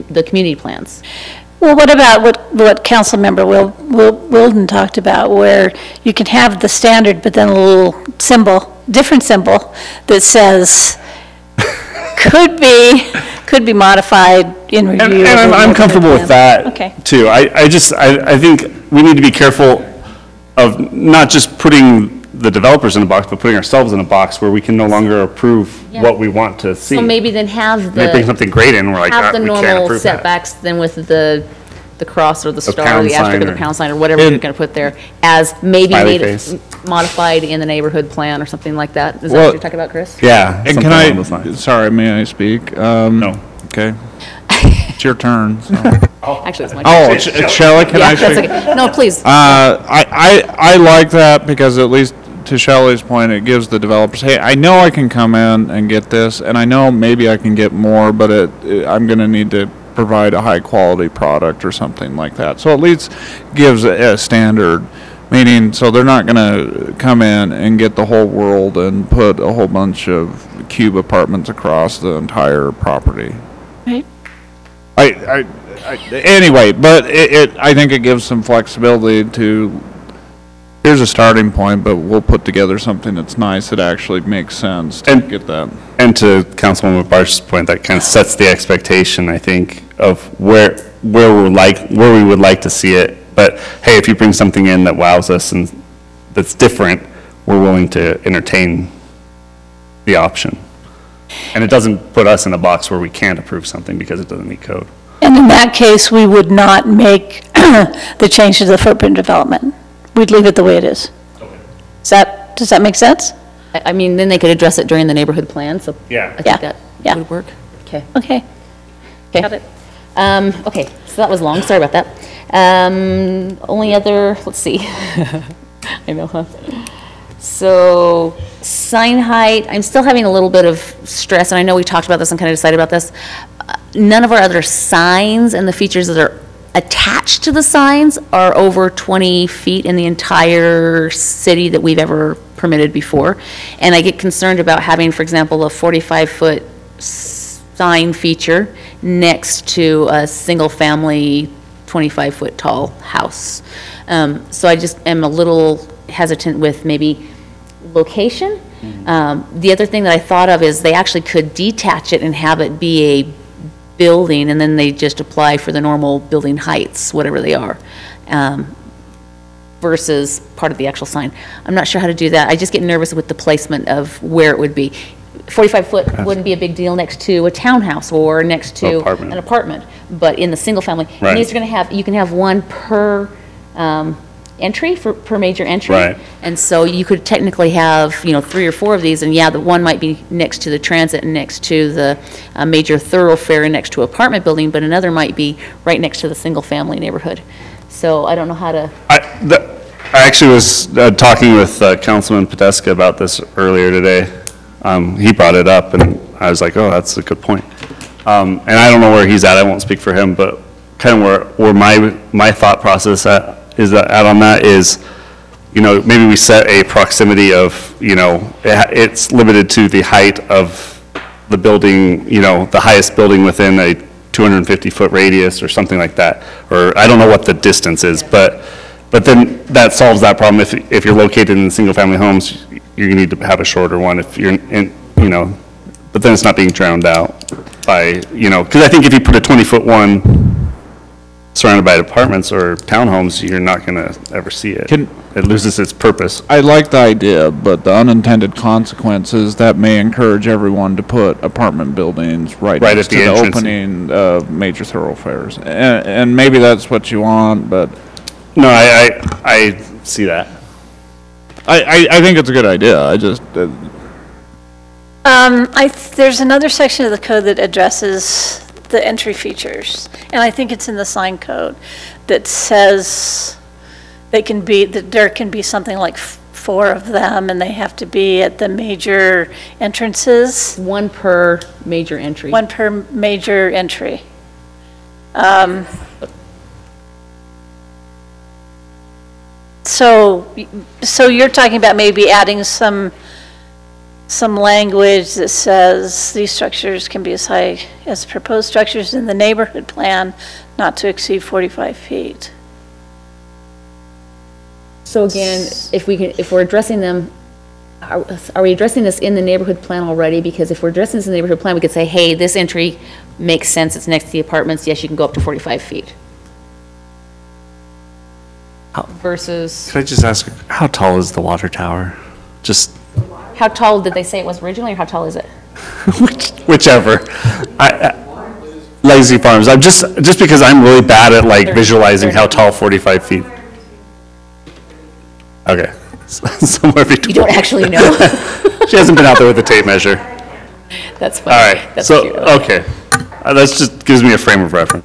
the community plans. Well, what about what Councilmember Wilden talked about, where you can have the standard, but then a little symbol, different symbol, that says, could be modified in review. And I'm comfortable with that, okay. too. I think we need to be careful of not just putting the developers in a box, but putting ourselves in a box where we can no longer approve what we want to see. So maybe then have They bring something great in, we're like, have the we can't normal approve that. setbacks then with the cross or the star or pound the asterisk or sign the pound sign or whatever you're going to put there as maybe Smiley made face. modified in the neighborhood plan or something like that. Is that Well, what you're talking about, Chris? Yeah. And something can along those lines. sorry, may I speak? No. Okay. It's your turn. So. Actually, it's my Oh, turn. Shelley, can Yeah, I that's speak? okay. No, please. I like that because at least to Shelley's point, it gives the developers, hey, I know I can come in and get this, and I know maybe I can get more, but I'm going to need to provide a high-quality product or something like that. So at least gives a standard, meaning so they're not going to come in and get the whole world and put a whole bunch of cube apartments across the entire property. Right. Anyway, but I think it gives some flexibility to, here's a starting point, but we'll put together something that's nice that actually makes sense to get that. And to Councilwoman Barsh's point, that kind of sets the expectation, I think, of where we would like to see it. But hey, if you bring something in that wows us and that's different, we're willing to entertain the option. And it doesn't put us in a box where we can't approve something because it doesn't meet code. And in that case, we would not make the change to the footprint development. We'd leave it the way it is. Does that make sense? I mean, then they could address it during the neighborhood plan, so Yeah. I think that would work. Okay. Okay. Got it. Okay, so that was long, sorry about that. Only other, let's see. I know, huh? So, sign height, I'm still having a little bit of stress, and I know we talked about this and kind of decided about this. None of our other signs and the features that are attached to the signs are over 20 feet in the entire city that we've ever permitted before. And I get concerned about having, for example, a 45-foot sign feature next to a single-family 25-foot tall house. So I just am a little hesitant with maybe location. The other thing that I thought of is they actually could detach it and have it be a building, and then they just apply for the normal building heights, whatever they are. versus part of the actual sign. I'm not sure how to do that. I just get nervous with the placement of where it would be. 45-foot wouldn't be a big deal next to a townhouse or next to an apartment, but in the single family. Right. And these are going to have, you can have one per entry, per major entry. Right. And so you could technically have, 3 or 4 of these, and yeah, the one might be next to the transit and next to the major thoroughfare and next to apartment building, but another might be right next to the single-family neighborhood. So I don't know how to. I actually was talking with Councilman Podeska about this earlier today. He brought it up, and I was like, oh, that's a good point. And I don't know where he's at, I won't speak for him, but kind of where my thought process is on that is, maybe we set a proximity of, it's limited to the height of the building, the highest building within a 250-foot radius or something like that. Or I don't know what the distance is, but then that solves that problem. If you're located in single-family homes, you're going to need to have a shorter one if you're in, but then it's not being drowned out by, because I think if you put a 20-foot one surrounded by apartments or townhomes, you're not going to ever see it. It loses its purpose. I like the idea, but the unintended consequences, that may encourage everyone to put apartment buildings right next at to the the entrance. opening of major thoroughfares. And maybe that's what you want, but. No, I see that. I think it's a good idea. I just. There's another section of the code that addresses the entry features, and I think it's in the sign code, that says that there can be something like 4 of them, and they have to be at the major entrances. 1 per major entry. 1 per major entry. So you're talking about maybe adding some language that says these structures can be as high as proposed structures in the neighborhood plan, not to exceed 45 feet. So again, if we're addressing them, are we addressing this in the neighborhood plan already? Because if we're addressing this in the neighborhood plan, we could say, hey, this entry makes sense, it's next to the apartments, yes, you can go up to 45 feet. Versus, Could I just ask, how tall is the water tower? Just how tall did they say it was originally, or how tall is it? whichever. Lazy Farms. I'm just because I'm really bad at visualizing how tall 45 feet. Okay, somewhere between. You don't actually know. She hasn't been out there with the tape measure. That's fine. All right. That's so cute. okay, that just gives me a frame of reference.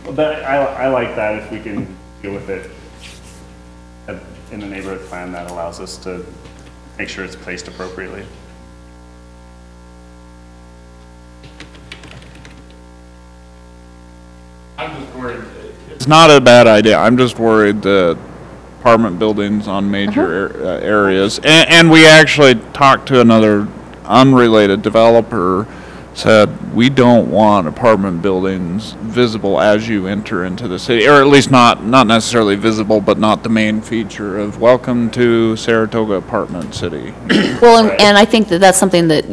Well, I like that if we can deal with it in the neighborhood plan. That allows us to make sure it's placed appropriately. I'm just worried. It's not a bad idea. I'm just worried that apartment buildings on major areas, and we actually talked to another unrelated developer, said we don't want apartment buildings visible as you enter into the city, or at least not necessarily visible, but not the main feature of welcome to Saratoga Apartment City. Well, and I think that that's something that,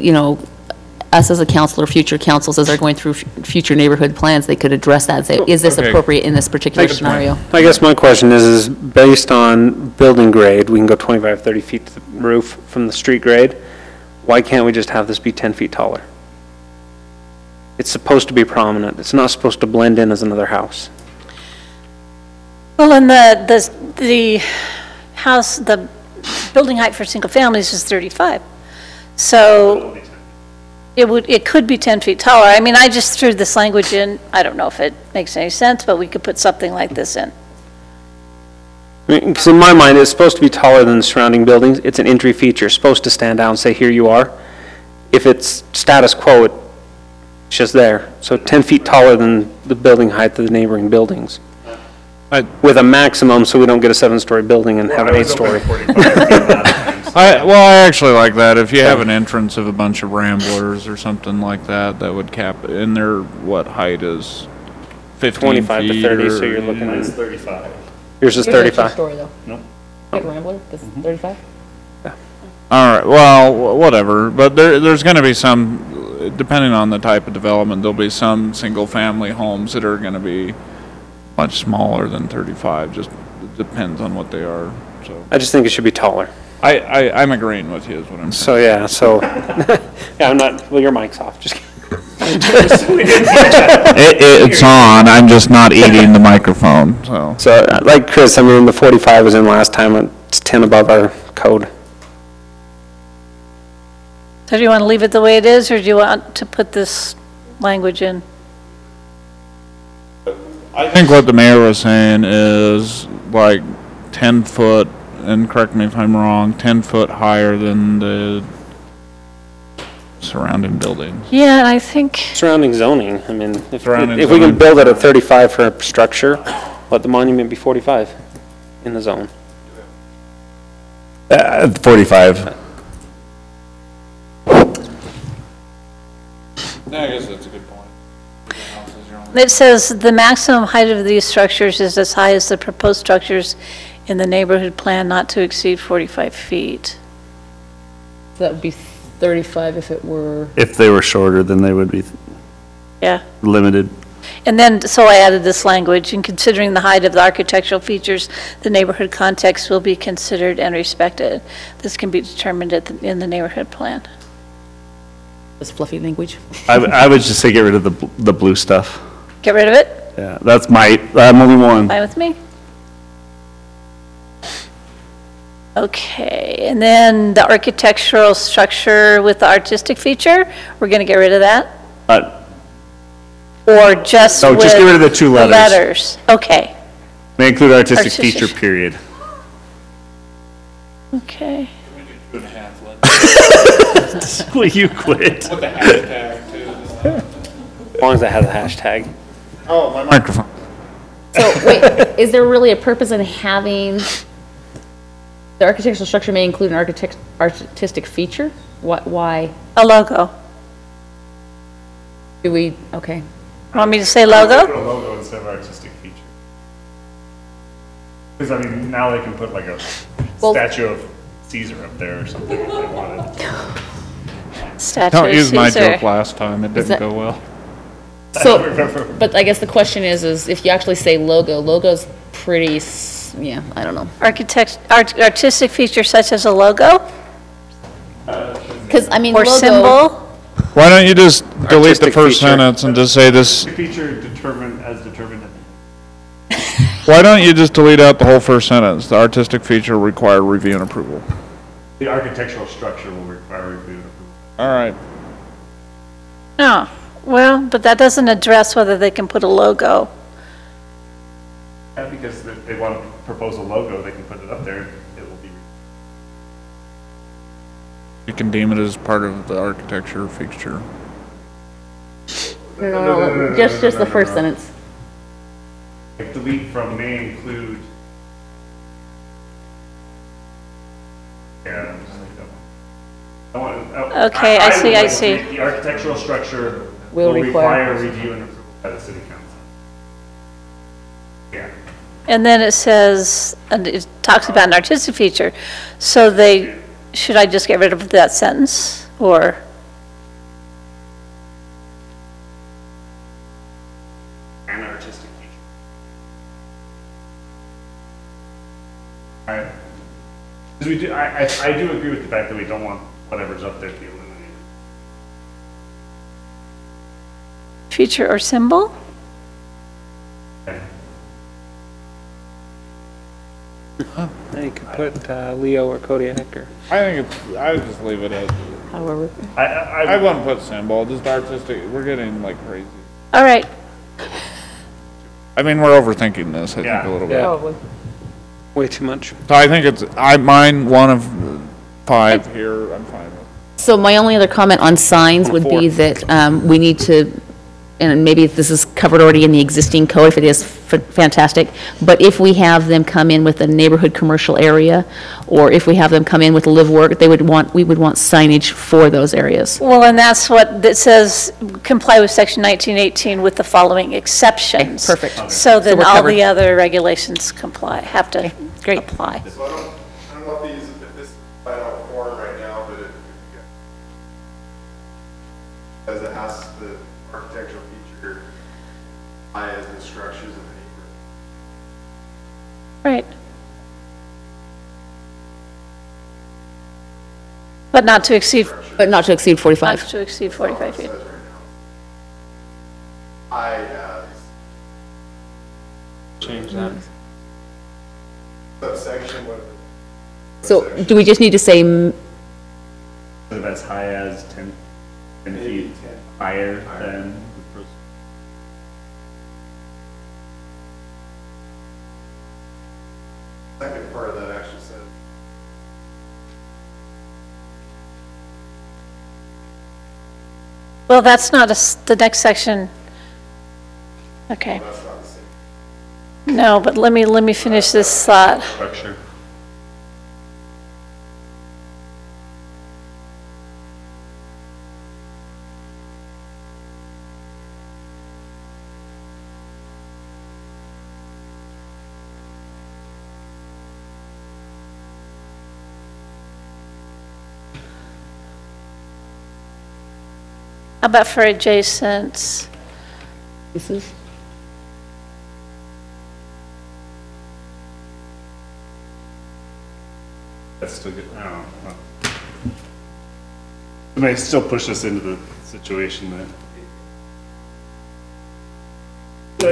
us as a council or future councils, as they're going through future neighborhood plans, they could address that and say, is this appropriate in this particular scenario? I guess my question is based on building grade, we can go 25, 30 feet to the roof from the street grade. Why can't we just have this be 10 feet taller? It's supposed to be prominent. It's not supposed to blend in as another house. Well, and the house, the building height for single families is 35. So it could be 10 feet taller. I mean, I just threw this language in. I don't know if it makes any sense, but we could put something like this in. Because in my mind, it's supposed to be taller than the surrounding buildings. It's an entry feature. It's supposed to stand out and say, here you are. If it's status quo, it's just there. So 10 feet taller than the building height of the neighboring buildings. With a maximum, so we don't get a 7-story building and have an 8-story. I actually like that. If you have an entrance of a bunch of ramblers or something like that, that would cap it. And their, what height is 15 25 feet to 30, so or, you're looking at. It's 35. Yours is Yours is 35. story, though. Nope. Big Rambler, this is 35? All right, well, whatever. But there's going to be some, depending on the type of development, there'll be some single-family homes that are going to be much smaller than 35, just depends on what they are, so. I just think it should be taller. I'm agreeing with you is what I'm saying. So, yeah, so, yeah, I'm not, well, your mic's off, just kidding. It's on, I'm just not eating the microphone, so. So, like Chris, I mean, the 45 was in last time, it's 10 above our code. So do you want to leave it the way it is, or do you want to put this language in? I think what the mayor was saying is like 10 foot, and correct me if I'm wrong, 10 foot higher than the surrounding buildings. Yeah, I think, Surrounding zoning, I mean, if Surrounding we can zoning. build it at 35 for a structure, let the monument be 45 in the zone. 45. I guess that's a good point. it says the maximum height of these structures is as high as the proposed structures in the neighborhood plan, not to exceed 45 feet. That would be 35 if it were, If they were shorter, then they would be Yeah. limited. And then, so I added this language, in considering the height of the architectural features, the neighborhood context will be considered and respected. This can be determined in the neighborhood plan. this fluffy language. I would just say get rid of the blue stuff. Get rid of it? Yeah, that's I'm only one. Fine with me? Okay, and then the architectural structure with the artistic feature, we're going to get rid of that? Or just No, with just get rid of the two letters. letters, okay, May include artistic Artistic. feature, period. okay. Will you quit? With the hashtag too. As long as it has a hashtag. Oh, my microphone. So, wait, is there really a purpose in having, the architectural structure may include an artistic feature? Why A logo. do we, okay. Want me to say logo? Put a logo instead of artistic feature. Because, I mean, now they can put like a Well- statue of Caesar up there or something if they wanted. Statue Don't of use my Caesar. joke last time, it didn't that- go well. So, but I guess the question is if you actually say logo's pretty, yeah, I don't know. Artistic feature such as a logo Because, I mean, or logo. symbol? Why don't you just delete the Artistic first feature. sentence and just say this, Feature determined as determined. why don't you just delete out the whole first sentence? The artistic feature will require review and approval. The architectural structure will require review and approval. All right. No, well, but that doesn't address whether they can put a logo. Yeah, because if they want to propose a logo, they can put it up there. It will be. You can deem it as part of the architecture feature. No, just the first sentence. Like delete from may include. Yeah, just like that one. Okay, I see, I see. The architectural structure Will will require- require review and approval by the city council. Yeah. And then it says, and it talks about an artistic feature. So should I just get rid of that sentence or? An artistic feature. Alright. Because we do, I do agree with the fact that we don't want whatever's up there to be eliminated. Feature or symbol? You could put Leo or Kodiak or. I think I would just leave it as, However. I wouldn't put symbol, just artistic, we're getting like crazy. All right, I mean, we're overthinking this, I think, Yeah. a little bit. Probably. Way too much. So I think mine, one of 5 here, I'm fine with. So my only other comment on signs would be that we need to, and maybe this is covered already in the existing code, if it is, fantastic, but if we have them come in with a neighborhood commercial area, or if we have them come in with live work, we would want signage for those areas. well, and that's what it says, comply with section 1918 with the following exceptions. Okay, perfect. So then we're all covered. the other regulations have to Great. apply. So I don't know if this is by out form right now, but as it has the architectural feature, as the structures of the neighborhood. Right, But not to exceed, But not to exceed not 45. to exceed 45 feet. Change that. Subsection, what? So do we just need to say, As high as 10 feet higher than the Second part of that actually says. Well, that's not the next section. Okay. No, but let me finish this thought. structure. How about for adjacent? uses? That's still good, I don't know. It may still push us into the situation that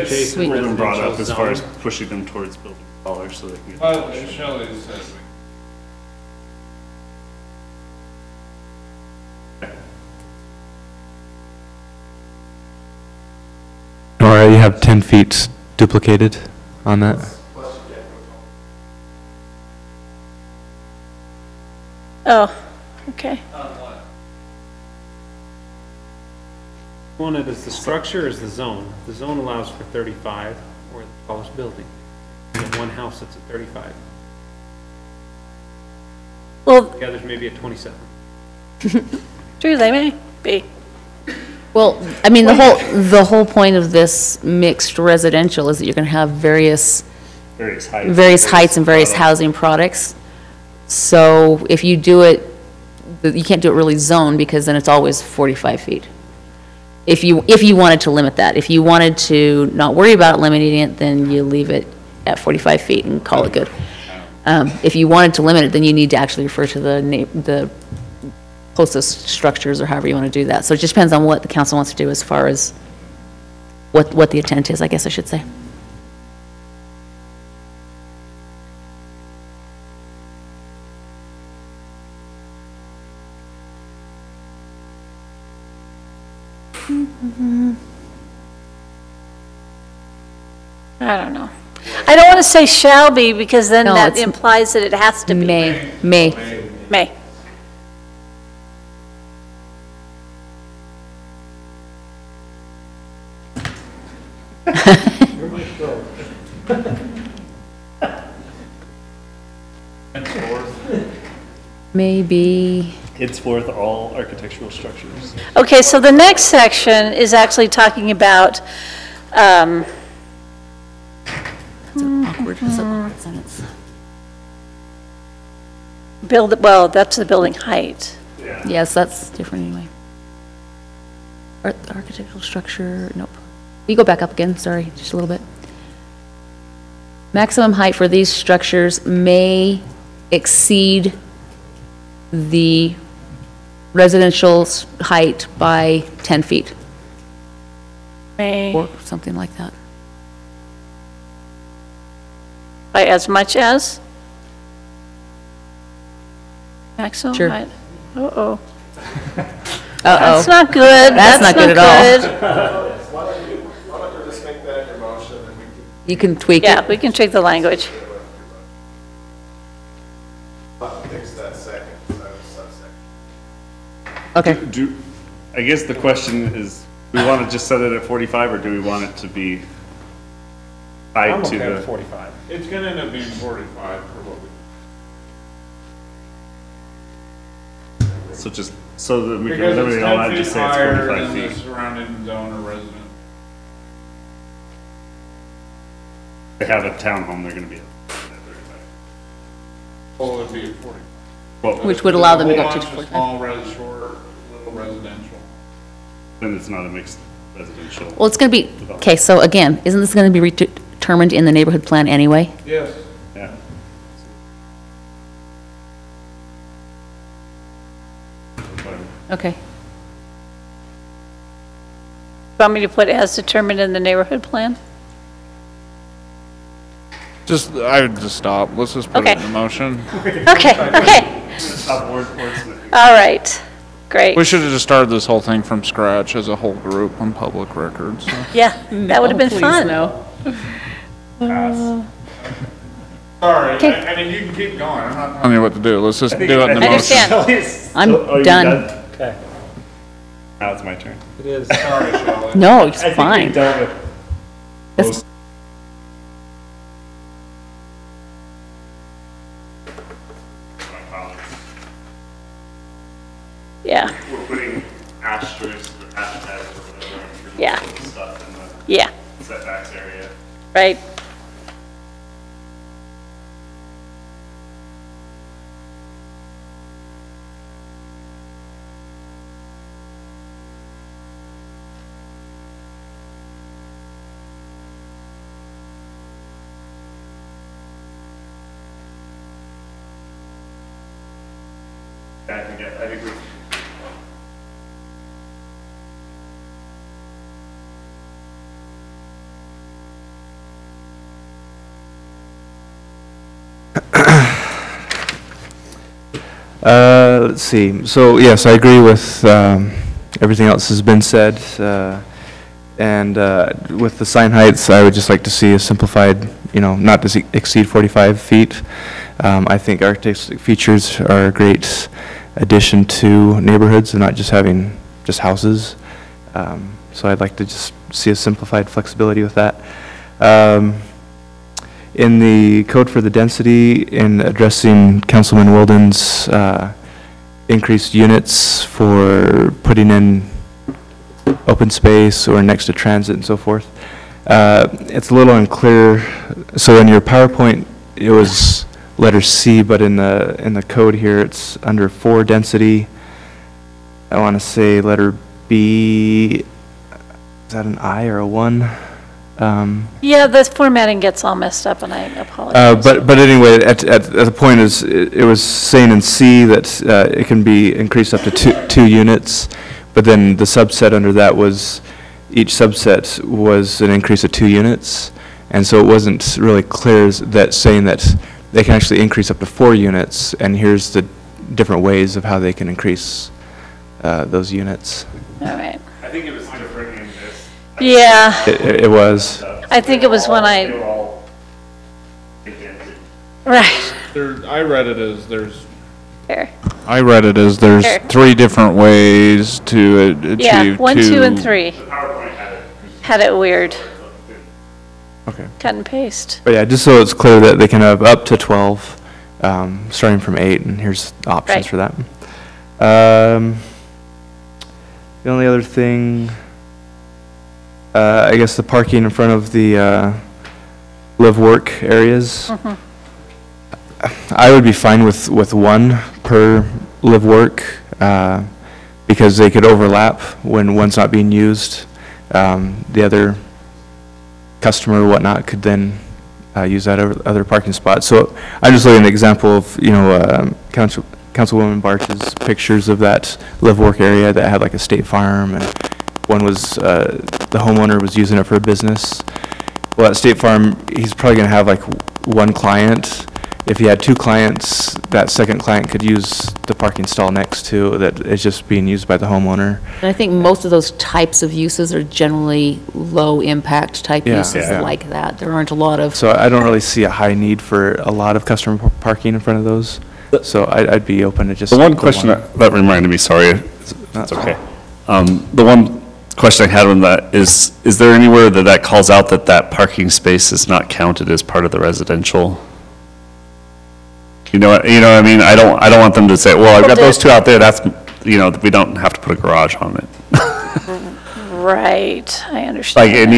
Sweet. Rhythm brought up as far as pushing them towards building taller so they can get. Well, Shelley said Nora, you have 10 feet duplicated on that? Oh, okay. Want it as the structure or as the zone? The zone allows for 35 or the tallest building. You have one house that's at 35. Well, The others maybe at 27. true, they may be. Well, I mean, the whole point of this mixed residential is that you're going to have various heights and various housing products. So if you do it, you can't do it really zoned because then it's always 45 feet. If you wanted to limit that, if you wanted to not worry about limiting it, then you leave it at 45 feet and call it good. If you wanted to limit it, then you need to actually refer to the closest structures or however you want to do that. So it just depends on what the council wants to do as far as what the intent is, I guess I should say. I don't know. I don't want to say shall be because then No, that it's- implies that it has to be. May. May. Maybe. Henceforth, all architectural structures. Okay, so the next section is actually talking about, That's an awkward sentence. well, that's the building height. Yes, that's different anyway. Architectural structure, nope. You go back up again, sorry, just a little bit. Maximum height for these structures may exceed the residential's height by 10 feet, May, or something like that. by as much as? Maximum Sure. height? Uh-oh. Uh-oh. That's not good. That's not good at all. Why don't you just make that your motion and we can. You can tweak Yeah, it. we can tweak the language. Fix that second, because that was subsection. Okay. I guess the question is, do we want to just set it at 45 or do we want it to be tied to the? 45. It's going to end up being 45 for what we. So just, so that we can Because eliminate it's all 10 that, feet just say it's higher 45 than the feet. surrounding zone or residence. They have a townhome, they're going to be at 35. Well, it'd be at 40. Well, Which would allow them to go up to There's a whole bunch of 45. small, short, little residential. then it's not a mixed residential. Well, it's going to be, okay, so again, isn't this going to be determined in the neighborhood plan anyway? Yes. Yeah. Okay. Want me to put as determined in the neighborhood plan? I would just stop. Let's just put it Okay. in motion. Okay, okay. All right, great. We should have just started this whole thing from scratch as a whole group on public records. So. Yeah, that would have been Please, fun. no. Sorry, Okay. I mean, you can keep going. I'm not telling you what to do. Let's just do it in the I motion. understand. I'm done. Okay. Now it's my turn. It is. Sorry, Shelley. No, it's I think we fine. dealt with That's- Yeah, We're putting asterisks or hashtags or whatever. Yeah. Stuff in the yeah, setbacks area. right. I think we. Let's see. So, yes, I agree with everything else has been said. And with the sign heights, I would just like to see a simplified, not to exceed 45 feet. I think architectic features are a great addition to neighborhoods and not just having just houses. So I'd like to just see a simplified flexibility with that. In the code for the density, in addressing Councilman Wilden's increased units for putting in open space or next to transit and so forth, it's a little unclear. So in your PowerPoint, it was letter C, but in the code here, it's under 4 density. I want to say letter B, is that an I or a 1? Yeah, the formatting gets all messed up, and I apologize. But anyway, at the point is, it was saying in C that it can be increased up to two units, but then the subset under that was, each subset was an increase of 2 units, and so it wasn't really clear that saying that they can actually increase up to 4 units, and here's the different ways of how they can increase those units. All right. I think it was different in this. Yeah, It was. I think it was when They were I, all. right, I read it as there's here. I read it as there's Sure. 3 different ways to achieve Yeah, 1, 2, and 2. 3. Had it weird. Okay. Cut and paste. But yeah, just so it's clear that they can have up to 12, starting from 8, and here's options Right. for that. The only other thing, I guess the parking in front of the live-work areas. I would be fine with 1 per live-work, because they could overlap when one's not being used. The other customer or whatnot could then use that other parking spot. So I'm just looking at an example of, Councilwoman Barch's pictures of that live-work area that had like a State Farm, and one was, the homeowner was using it for a business. Well, at State Farm, he's probably gonna have like 1 client. If he had 2 clients, that second client could use the parking stall next to that is just being used by the homeowner. And I think most of those types of uses are generally low-impact type Yeah, uses yeah. like that. There aren't a lot of, So I don't really see a high need for a lot of customer parking in front of those. So I'd be open to just. The one question that reminded me, sorry, it's okay. The one question I had on that is there anywhere that calls out that parking space is not counted as part of the residential? You know what I mean? I don't want them to say, well, I've got those 2 out there, that's, we don't have to put a garage on it. Right, I understand. Like, that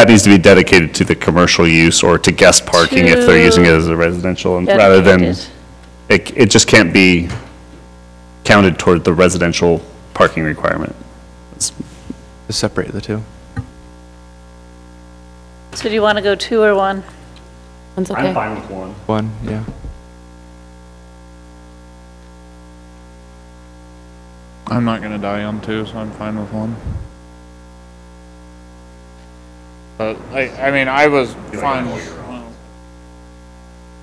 needs to be dedicated to the commercial use or to guest parking if they're using it as a residential, and rather than, Dedicated. it just can't be counted toward the residential parking requirement. To separate the 2. So do you want to go 2 or 1? one's okay. I'm fine with 1. 1, yeah. I'm not gonna die on 2, so I'm fine with 1. But I mean, I was fine with 1.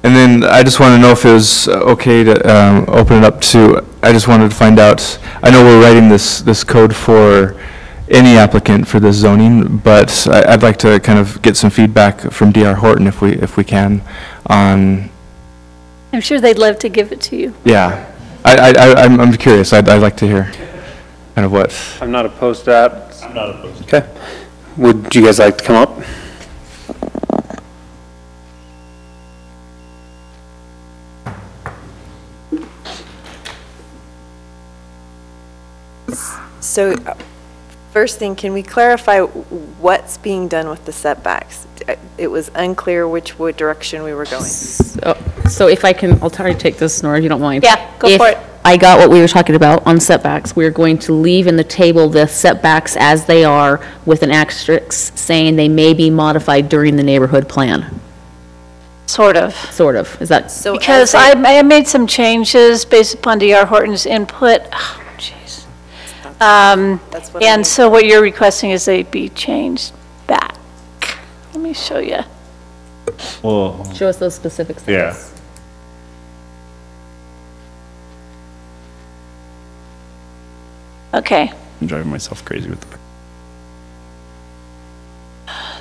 And then I just want to know if it was okay to open it up to, I just wanted to find out, I know we're writing this code for any applicant for this zoning, but I'd like to kind of get some feedback from D.R. Horton if we can on. I'm sure they'd love to give it to you. Yeah, I'm curious. I'd like to hear kind of what. I'm not opposed to that. I'm not opposed. Okay. Would you guys like to come up? So, first thing, can we clarify what's being done with the setbacks? It was unclear which direction we were going. So if I can, I'll try to take this, Nora, if you don't mind. Yeah, go for it. I got what we were talking about on setbacks. We're going to leave in the table the setbacks as they are with an asterisk saying they may be modified during the neighborhood plan. Sort of. Sort of. Is that? So Because I made some changes based upon D.R. Horton's input. Oh, jeez. That's what I And so what you're requesting is they be changed back. Let me show you. Well, Show us those specifics. yeah. Okay. I'm driving myself crazy with that.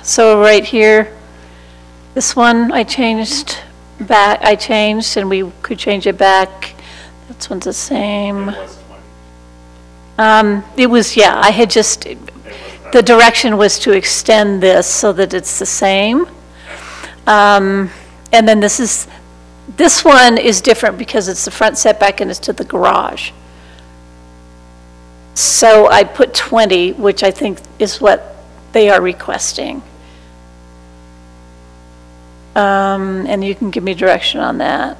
So right here, this one I changed back, and we could change it back. This one's the same. It was, yeah, I had just, the direction was to extend this so that it's the same. And then this one is different because it's the front setback and it's to the garage. So I put 20, which I think is what they are requesting. And you can give me direction on that.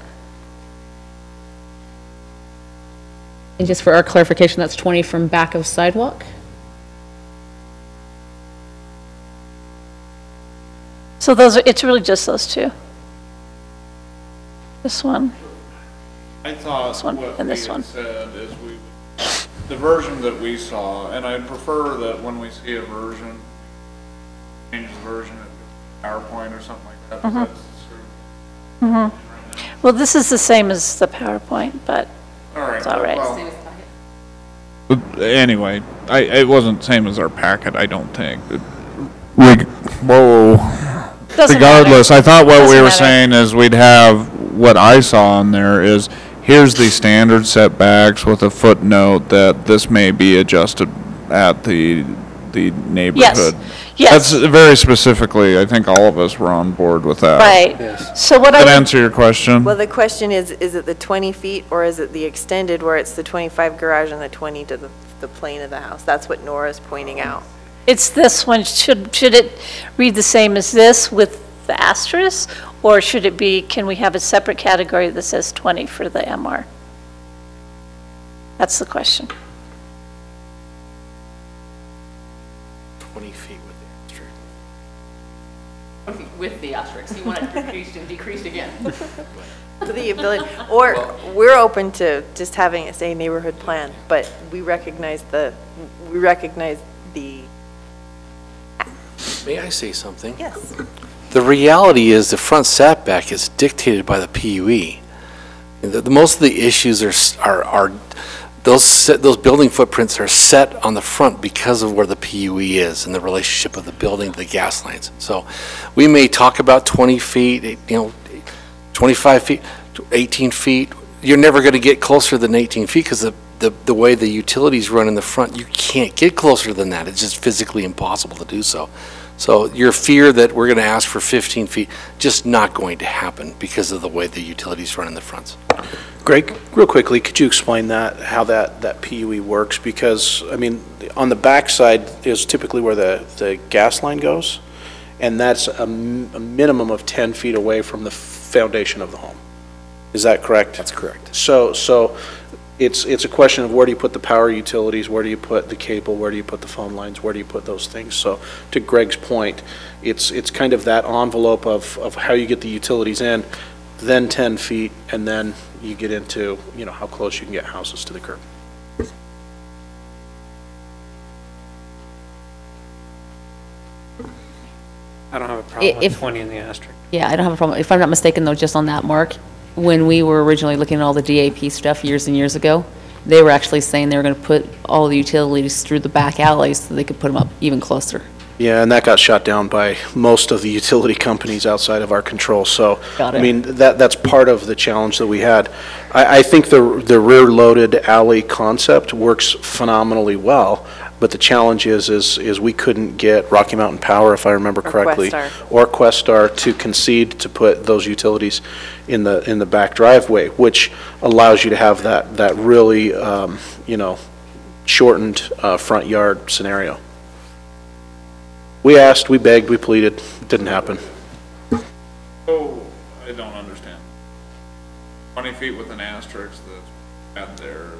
And just for our clarification, that's 20 from back of sidewalk? So those are, it's really just those two. This one. I thought This one what and we this had one. said is the version that we saw, and I'd prefer that when we see a version, change the version at PowerPoint or something like that. Mhm. That's sort of Well, this is the same as the PowerPoint, but all right. it's all right. Anyway, it wasn't same as our packet, I don't think. Whoa. Doesn't Regardless, matter. I thought what Doesn't we were matter. saying is we'd have, what I saw on there is, here's the standard setbacks with a footnote that this may be adjusted at the neighborhood. Yes. That's very specifically, I think all of us were on board with that. Right. So what Did that I would, answer your question? Well, the question is it the 20 feet or is it the extended where it's the 25 garage and the 20 to the plane of the house? That's what Nora's pointing out. it's this one, should it read the same as this with the asterisk? Or should it be, can we have a separate category that says 20 for the MR? That's the question. 20 feet with the asterisk. With the asterisk, you want it decreased and decreased again. To the ability, or we're open to just having it say neighborhood plan, but we recognize the. May I say something? Yes. The reality is the front setback is dictated by the PUE. Most of the issues are those building footprints are set on the front because of where the PUE is and the relationship of the building to the gas lines. So we may talk about 20 feet, 25 feet, 18 feet. You're never going to get closer than 18 feet because the way the utilities run in the front, you can't get closer than that. It's just physically impossible to do so. So your fear that we're going to ask for 15 feet, just not going to happen because of the way the utilities run in the fronts. Greg, real quickly, could you explain that, how that PUE works? Because, I mean, on the backside is typically where the gas line goes, and that's a minimum of 10 feet away from the foundation of the home. Is that correct? That's correct. So it's a question of where do you put the power utilities, where do you put the cable, where do you put the phone lines, where do you put those things? So to Greg's point, it's kind of that envelope of how you get the utilities in, then 10 feet, and then you get into, how close you can get houses to the curb. I don't have a problem with If- 20 in the asterisk. Yeah, I don't have a problem. If I'm not mistaken, though, just on that, Mark, when we were originally looking at all the DAP stuff years and years ago, they were actually saying they were going to put all the utilities through the back alleys so they could put them up even closer. Yeah, and that got shot down by most of the utility companies outside of our control. So, Got it. I mean, that's part of the challenge that we had. I think the rear-loaded alley concept works phenomenally well, but the challenge is we couldn't get Rocky Mountain Power, if I remember correctly, Questar. or Questar to concede to put those utilities in the back driveway, which allows you to have that really, you know, shortened front yard scenario. We asked, we begged, we pleaded, it didn't happen. Oh, I don't understand. 20 feet with an asterisk that's at there.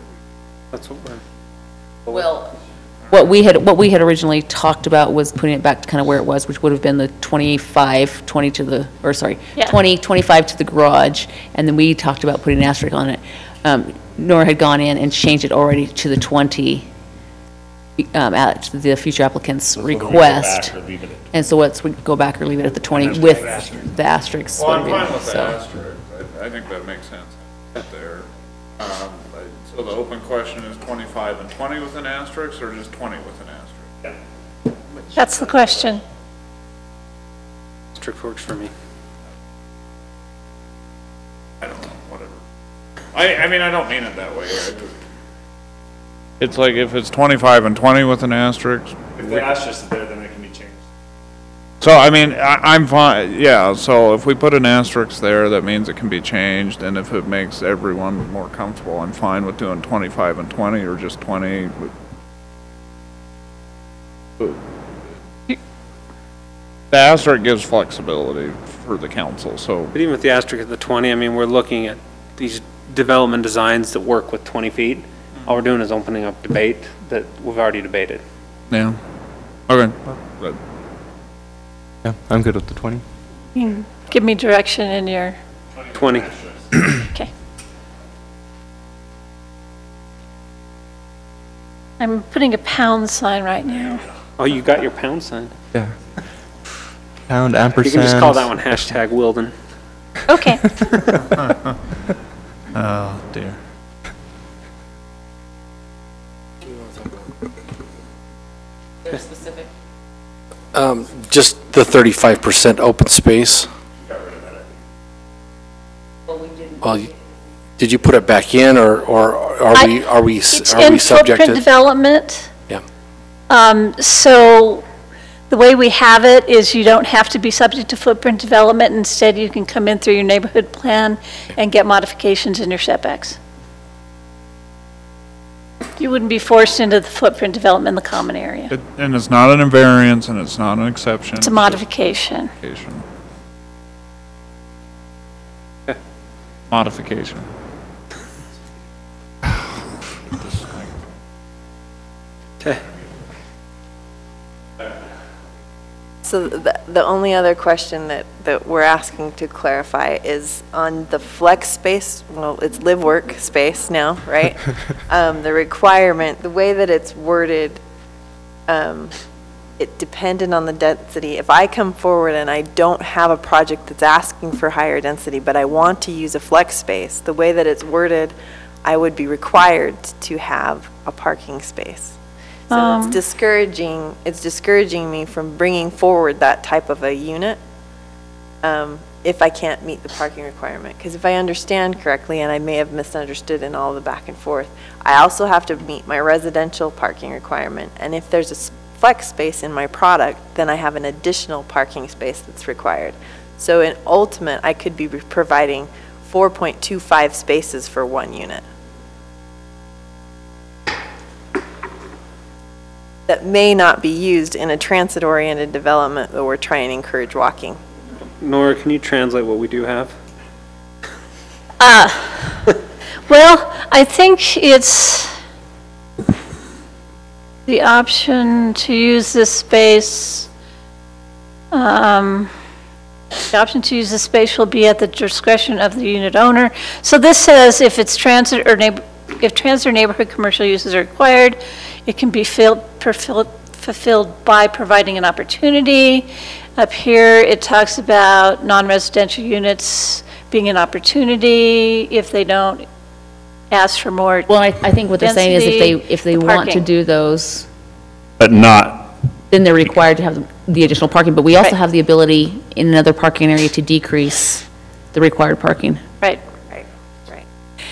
That's what we're. Well, what we had originally talked about was putting it back to kind of where it was, which would have been the 20 to the, or sorry, Yeah. 25 to the garage, and then we talked about putting an asterisk on it. Nora had gone in and changed it already to the 20 at the future applicant's request. And so let's go back or leave it at the 20 with the asterisks. Well, I'm fine with the So- asterisk. I think that makes sense there. So the open question is 25 and 20 with an asterisk, or just 20 with an asterisk? That's the question. Asterisk works for me. I don't know, whatever. I mean, I don't mean it that way. It's like if it's 25 and 20 with an asterisk. If the asterisk is there, then it can be changed. So, I mean, I'm fine, yeah, so if we put an asterisk there, that means it can be changed, and if it makes everyone more comfortable, I'm fine with doing 25 and 20, or just 20. The asterisk gives flexibility for the council, so. But even with the asterisk at the 20, I mean, we're looking at these development designs that work with 20 feet. All we're doing is opening up debate that we've already debated. Yeah, okay. But Yeah, I'm good with the 20. You can give me direction in your, 20. okay. I'm putting a pound sign right now. Oh, you got your pound sign. Yeah. Pound, You ampersand. can just call that one hashtag Wilden. Okay. Oh, dear. Specific. Just the 35% open space. Well, did you put it back in, or are we It's are in we subject footprint to? development. Yeah. So the way we have it is you don't have to be subject to footprint development. Instead, you can come in through your neighborhood plan and get modifications in your setbacks. You wouldn't be forced into the footprint development in the common area. And it's not an invariance, and it's not an exception. It's a modification. Modification. Okay. So the only other question that we're asking to clarify is on the flex space, well, it's live-work space now, right? The requirement, the way that it's worded, it depended on the density. If I come forward and I don't have a project that's asking for higher density, but I want to use a flex space, the way that it's worded, I would be required to have a parking space. So it's discouraging me from bringing forward that type of a unit if I can't meet the parking requirement. Because if I understand correctly, and I may have misunderstood in all the back and forth, I also have to meet my residential parking requirement. And if there's a flex space in my product, then I have an additional parking space that's required. So in ultimate, I could be providing 4.25 spaces for one unit. That may not be used in a transit-oriented development that we're trying to encourage walking. Nora, can you translate what we do have? Well, I think it's the option to use this space. The option to use the space will be at the discretion of the unit owner. So this says if it's transit or neighborhood commercial uses are required, it can be filled fulfilled by providing an opportunity. Up here, it talks about non-residential units being an opportunity if they don't ask for more. Well, I think what they're saying is if they want to parking. do those, But not, then they're required to have the additional parking. But we also have the ability in another parking area to decrease the required parking. Right.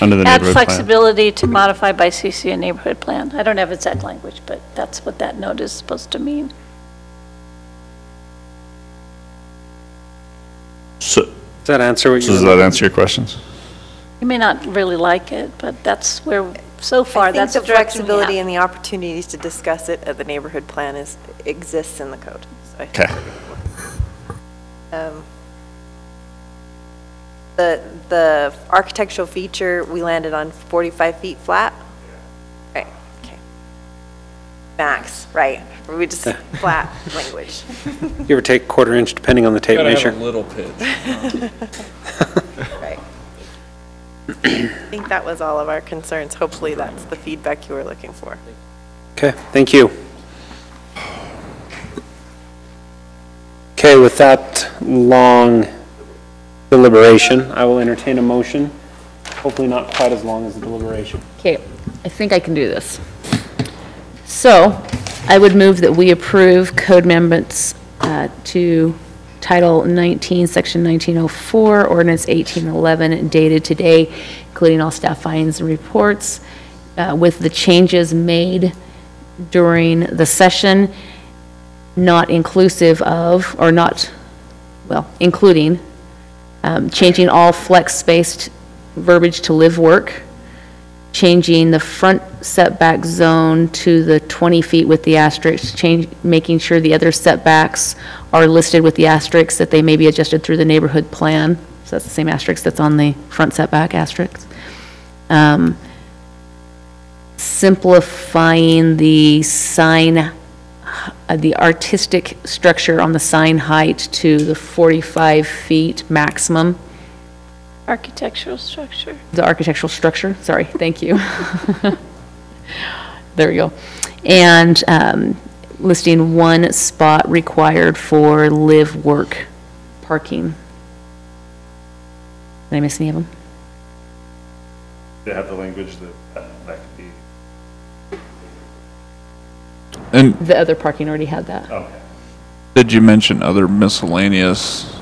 under the Add neighborhood plan. flexibility to modify by CC a neighborhood plan. I don't have exact language, but that's what that note is supposed to mean. So, Does that answer what you? does that answer your questions? You may not really like it, but that's where, so far, that's the the direction we flexibility have. and the opportunities to discuss it at the neighborhood plan exists in the code. So I think Okay. we're good. The architectural feature, we landed on 45 feet flat? Right, okay. Max, right, we just, flat language. You ever take quarter inch depending on the tape measure? little pitch. Right. I think that was all of our concerns. Hopefully that's the feedback you were looking for. Okay, thank you. Okay, with that long deliberation, I will entertain a motion. Hopefully not quite as long as the deliberation. Okay, I think I can do this. So, I would move that we approve code amendments to Title 19, Section 1904, Ordinance 1811, dated today, including all staff findings and reports, with the changes made during the session, not inclusive of, or not, well, including, changing all flex spaced verbiage to live work, changing the front setback zone to the 20 feet with the asterisk, making sure the other setbacks are listed with the asterisk, that they may be adjusted through the neighborhood plan. So that's the same asterisk that's on the front setback asterisk. Simplifying the sign, the artistic structure on the sign height to the 45 feet maximum. Architectural structure. The architectural structure, sorry, thank you. There we go. And listing one spot required for live work parking. Did I miss any of them? They have the language that could be. And The other parking already had that. Okay. did you mention other miscellaneous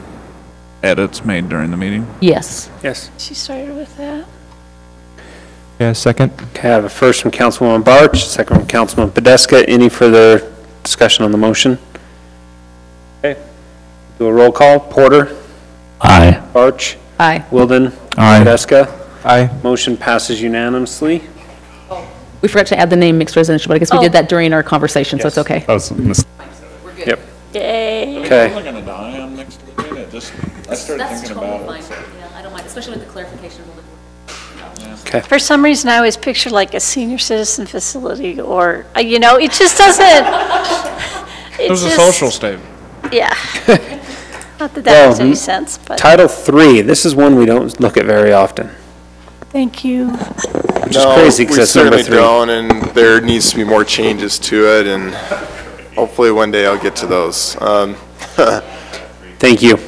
edits made during the meeting? Yes. Yes. She started with that. Yeah, second. Okay, I have a first from Councilwoman Barch, second from Councilman Podeska. Any further discussion on the motion? Okay. Do a roll call. Porter? Aye. Barch? Aye. Wilden? Aye. Podeska? Aye. Motion passes unanimously. We forgot to add the name mixed residential, but I guess we did that during our conversation, so it's okay. That was a mistake. Yep. Yay. Okay. I'm gonna die on next weekend. I started thinking about it. Yeah, I don't mind, especially with the clarification. Okay. For some reason, I always picture like a senior citizen facility or, you know, it just doesn't. It was a social statement. Yeah. Not that Well, makes any sense, but Title III, this is one we don't look at very often. thank you. Which is crazy because we it's number certainly 3. don't, and there needs to be more changes to it, and hopefully one day I'll get to those. Thank you.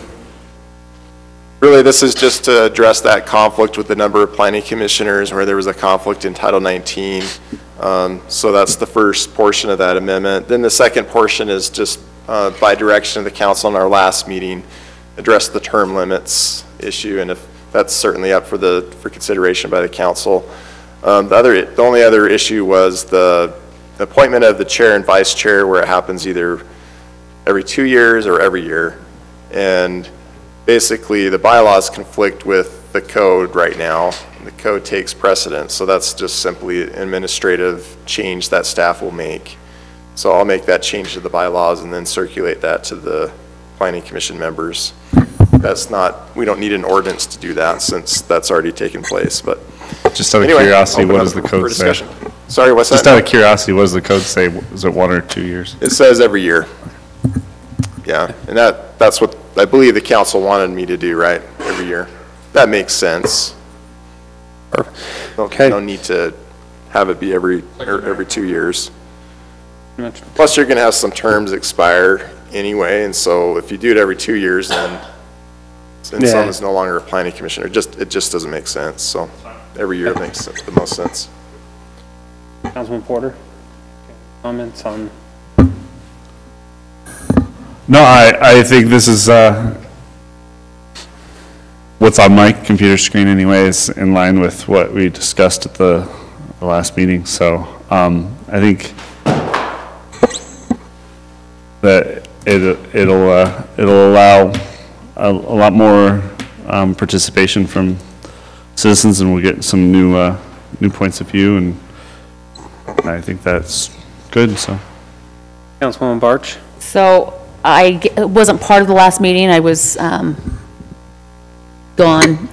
Really, this is just to address that conflict with the number of planning commissioners where there was a conflict in Title 19. So that's the first portion of that amendment. Then the second portion is just by direction of the council in our last meeting, address the term limits issue, and if that's certainly up for consideration by the council. The only other issue was the appointment of the chair and vice chair, where it happens either every 2 years or every year. And basically, the bylaws conflict with the code right now. The code takes precedence, so that's just simply an administrative change that staff will make. So I'll make that change to the bylaws and then circulate that to the planning commission members. That's not, we don't need an ordinance to do that since that's already taken place, but. Just out of Anyway, curiosity, open what up does the for code say? discussion. Sorry, what's that? Just out of curiosity, what does the code say? Is it 1 or 2 years? It says every year. Yeah, and that's what I believe the council wanted me to do, right? Every year. That makes sense. Okay. No need to have it be every 2 years. Plus, you're going to have some terms expire anyway, and so if you do it every 2 years, then someone is no longer a planning commissioner. It just doesn't make sense, so every year makes the most sense. Councilman Porter, comments on? No, I think this is, what's on my computer screen anyway is in line with what we discussed at the last meeting, so, I think that it'll allow a lot more, participation from citizens, and we'll get some new points of view, and I think that's good, so. Councilwoman Barch? So I wasn't part of the last meeting. I was gone,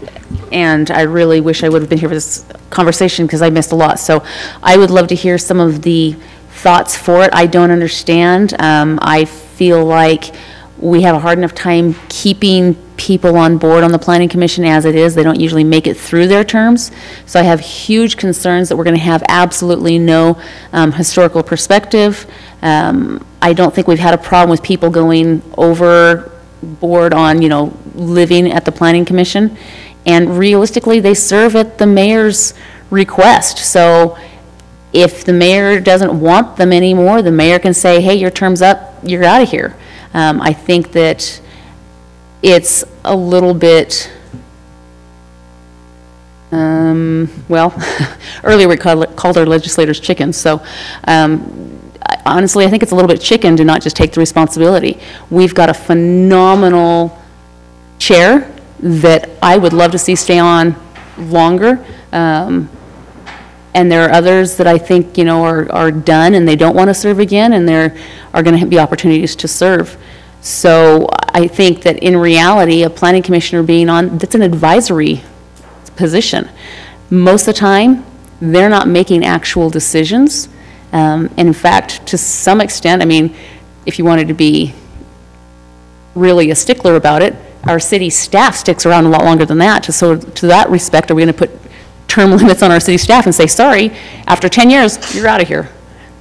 and I really wish I would have been here for this conversation because I missed a lot. So I would love to hear some of the thoughts for it. I don't understand. I feel like we have a hard enough time keeping people on board on the Planning Commission as it is. They don't usually make it through their terms. So I have huge concerns that we're going to have absolutely no historical perspective. I don't think we've had a problem with people going overboard on, living at the Planning Commission. And realistically, they serve at the mayor's request. So if the mayor doesn't want them anymore, the mayor can say, hey, your term's up, you're out of here. I think that it's a little bit, earlier we called our legislators chickens, so honestly, I think it's a little bit chicken to not just take the responsibility. We've got a phenomenal chair that I would love to see stay on longer, and there are others that I think, are done and they don't want to serve again, and there are going to be opportunities to serve. So I think that in reality, a planning commissioner being on, that's an advisory position. Most of the time, they're not making actual decisions. In fact, to some extent, if you wanted to be really a stickler about it, our city staff sticks around a lot longer than that. So to that respect, are we going to put term limits on our city staff and say, sorry, after 10 years, you're out of here?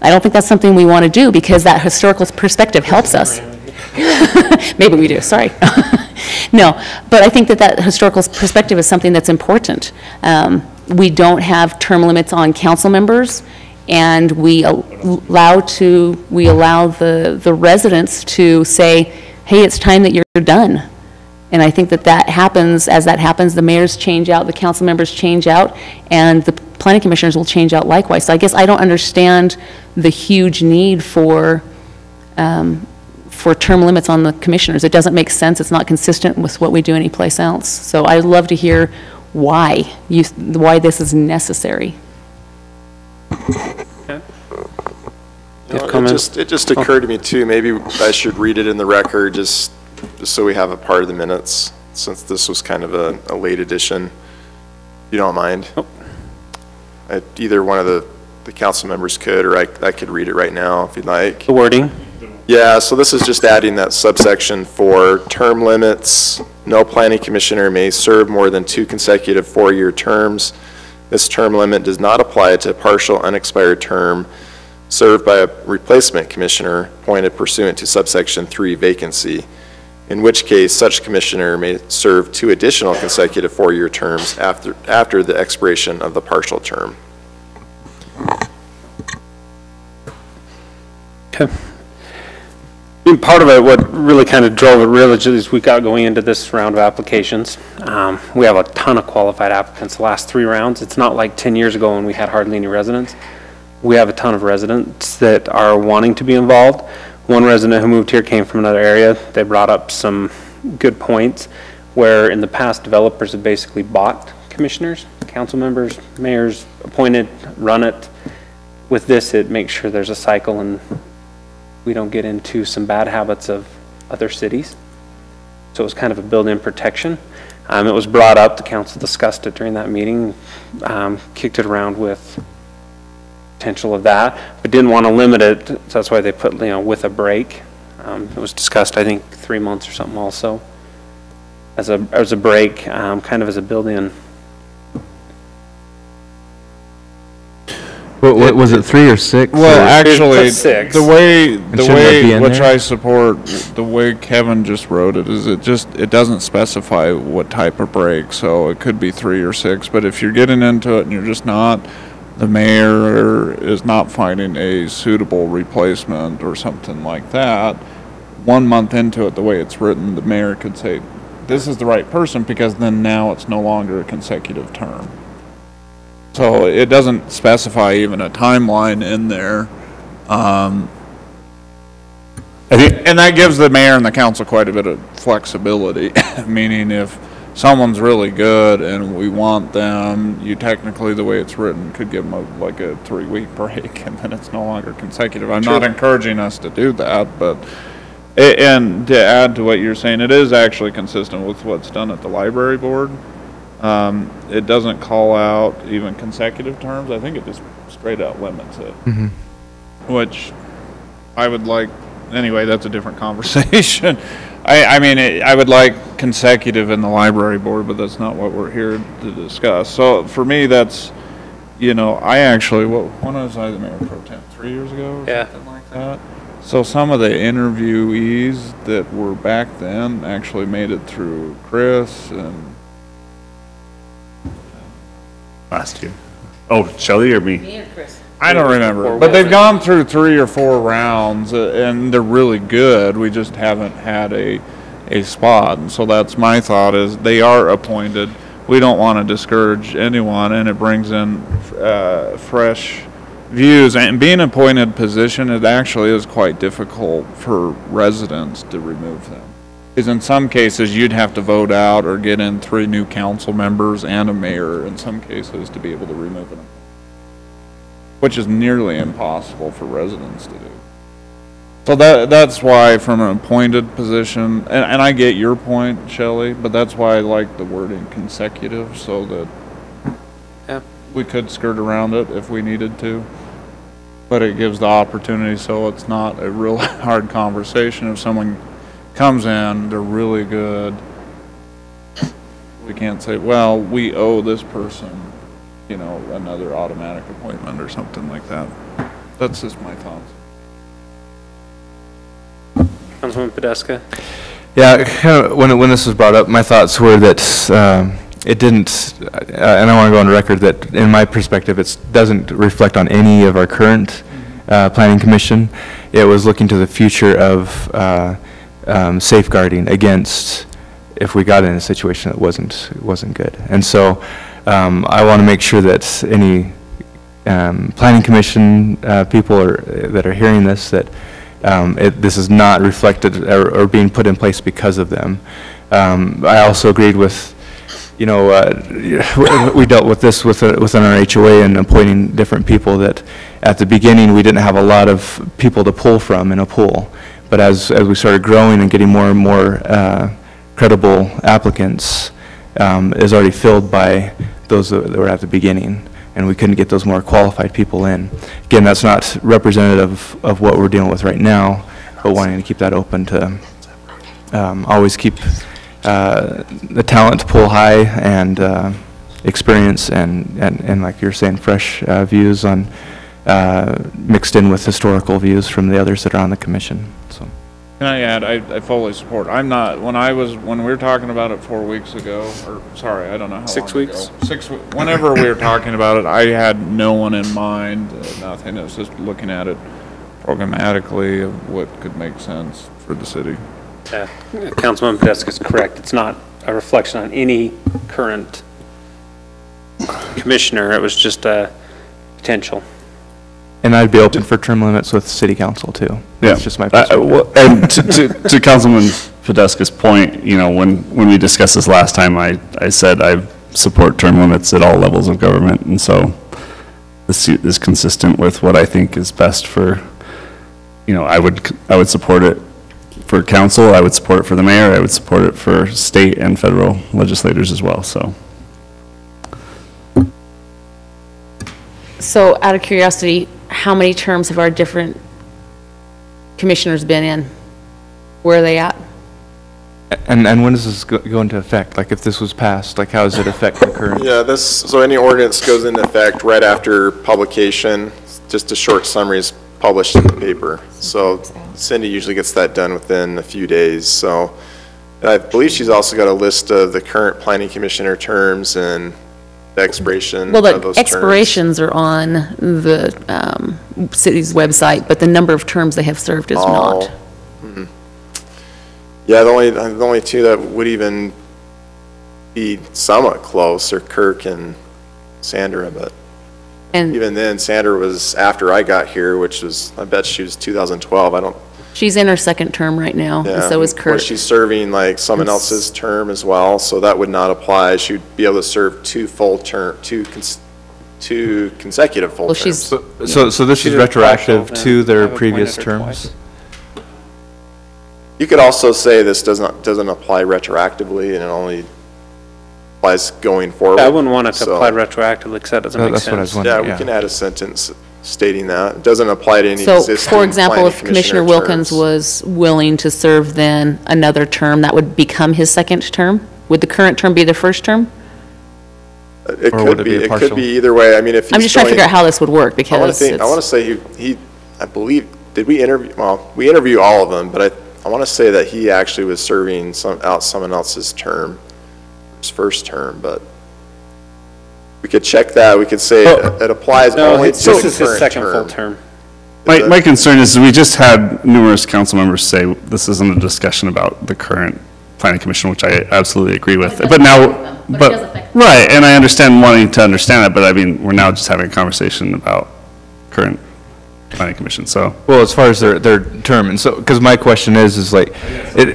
I don't think that's something we want to do because that historical perspective helps us. Maybe we do, sorry. No, but I think that historical perspective is something that's important. We don't have term limits on council members, and we allow the residents to say, hey, it's time that you're done. And I think that happens, as that happens, the mayors change out, the council members change out, and the planning commissioners will change out likewise. So I guess I don't understand the huge need for term limits on the commissioners. It doesn't make sense. It's not consistent with what we do anyplace else. So I'd love to hear why this is necessary. Okay. It just occurred to me too, maybe I should read it in the record just so we have a part of the minutes, since this was kind of a late addition. If you don't mind. Either one of the council members could, or I could read it right now if you'd like. The wording? Yeah, so this is just adding that subsection for term limits. No planning commissioner may serve more than 2 consecutive 4-year terms. This term limit does not apply to a partial unexpired term served by a replacement commissioner appointed pursuant to subsection 3 vacancy, in which case such commissioner may serve 2 additional consecutive 4-year terms after the expiration of the partial term. Okay. And part of it, what really kind of drove it really is we got going into this round of applications. We have a ton of qualified applicants the last 3 rounds. It's not like 10 years ago when we had hardly any residents. We have a ton of residents that are wanting to be involved. One resident who moved here came from another area. They brought up some good points where in the past developers have basically bought commissioners, council members, mayors, appointed, run it. With this, it makes sure there's a cycle and we don't get into some bad habits of other cities. So it was kind of a built-in protection. It was brought up, the council discussed it during that meeting, kicked it around with potential of that, but didn't want to limit it, so that's why they put, with a break. It was discussed, I think, 3 months or something also, as a break, kind of as a built-in. What was it, 3 or 6? Well, actually, six. the way, shouldn't that be in which there? I support, the way Kevin just wrote it is it doesn't specify what type of brake, so it could be 3 or 6, but if you're getting into it and you're just not, the mayor is not finding a suitable replacement or something like that, 1 month into it, the way it's written, the mayor could say, this is the right person, because then now it's no longer a consecutive term. So it doesn't specify even a timeline in there. And that gives the mayor and the council quite a bit of flexibility, meaning if someone's really good and we want them, you technically, the way it's written, could give them like a 3-week break, and then it's no longer consecutive. I'm not encouraging us to do that, but, and to add to what you're saying, it is actually consistent with what's done at the library board. It doesn't call out even consecutive terms. I think it just straight out limits it, which I would like, anyway, that's a different conversation. I mean, I would like consecutive in the library board, but that's not what we're here to discuss. So for me, that's, I actually, when was I the mayor pro tem? 3 years ago or something like that? So some of the interviewees that were back then actually made it through Chris and last year. Oh, Shelley or me? Me or Chris? I don't remember, but they've gone through 3 or 4 rounds, and they're really good. We just haven't had a spot, and so that's my thought, is they are appointed. We don't want to discourage anyone, and it brings in fresh views. And being an appointed position, it actually is quite difficult for residents to remove them. Because in some cases, you'd have to vote out or get in 3 new council members and a mayor in some cases to be able to remove them, which is nearly impossible for residents to do. So that's why from an appointed position, and I get your point, Shelley, but that's why I like the wording consecutive, so that we could skirt around it if we needed to. But it gives the opportunity so it's not a real hard conversation. If someone comes in, they're really good, we can't say, well, we owe this person, another automatic appointment or something like that. That's just my thoughts. Councilman Podeska? Yeah, kind of when this was brought up, my thoughts were that it didn't, and I want to go on record that in my perspective, it doesn't reflect on any of our current planning commission. It was looking to the future of safeguarding against if we got in a situation that wasn't good. And so I want to make sure that any planning commission people that are hearing this, that this is not reflected or being put in place because of them. I also agreed with, we dealt with this within our HOA and appointing different people, that at the beginning we didn't have a lot of people to pull from in a pool. But as we started growing and getting more and more credible applicants, is already filled by those that were at the beginning, and we couldn't get those more qualified people in. Again, that's not representative of what we're dealing with right now, but wanting to keep that open to always keep the talent pool high and experience and like you're saying, fresh views on mixed in with historical views from the others that are on the commission. So. Can I add, I fully support. I'm not, when we were talking about it 4 weeks ago, or sorry, I don't know how long 6 weeks? ago. 6 weeks. Whenever we were talking about it, I had no one in mind, nothing. It was just looking at it programmatically of what could make sense for the city. Councilman Podeska is correct. It's not a reflection on any current commissioner. It was just a potential. And I'd be open for term limits with city council too. Yeah. That's just my perspective. And to Councilman Podeska's point, when we discussed this last time, I said I support term limits at all levels of government, and so this is consistent with what I think is best for, I would support it for council, I would support it for the mayor, I would support it for state and federal legislators as well, so. So out of curiosity, how many terms have our different commissioners been in? Where are they at? And when does this go into effect? Like, if this was passed, like, how does it affect the current? Yeah, so any ordinance goes into effect right after publication. Just a short summary is published in the paper. So Cindy usually gets that done within a few days. So I believe she's also got a list of the current planning commissioner terms and the expiration Well, of the those terms. expirations are on the city's website, but the number of terms they have served is not. Mhm. Yeah, the only two that would even be somewhat close are Kirk and Sandra, but even then, Sandra was after I got here, which was, I bet she was 2012. She's in her second term right now, and Yeah, so is Kurt. where she's serving like someone else's term as well, so that would not apply. She'd be able to serve two consecutive full Well, terms. So this is retroactive to their previous terms? You could also say this doesn't apply retroactively and it only applies going forward. I wouldn't want it to So- apply retroactively because that doesn't make sense. That's what I was wondering, Yeah, we can add a sentence stating that. It doesn't apply to any So, existing for example, planning if Commissioner Wilkins terms. was willing to serve then another term, that would become his second term? Would the current term be the first term? It Or would could it be be, a it could partial? be either way. I mean, if he's I'm just trying to filling- figure out how this would work, I because want to say I believe, did we interview, well, we interview all of them, but I want to say that he actually was serving someone else's term, his first term, but we could check that. We could say it applies No, only to this the is his current second full term. term. My concern is, we just had numerous council members say this isn't a discussion about the current planning commission, which I absolutely agree with. But now, right, and I understand wanting to understand it, but I mean, we're now just having a conversation about current planning commission, so. Well, as far as their term, and so, because my question is like,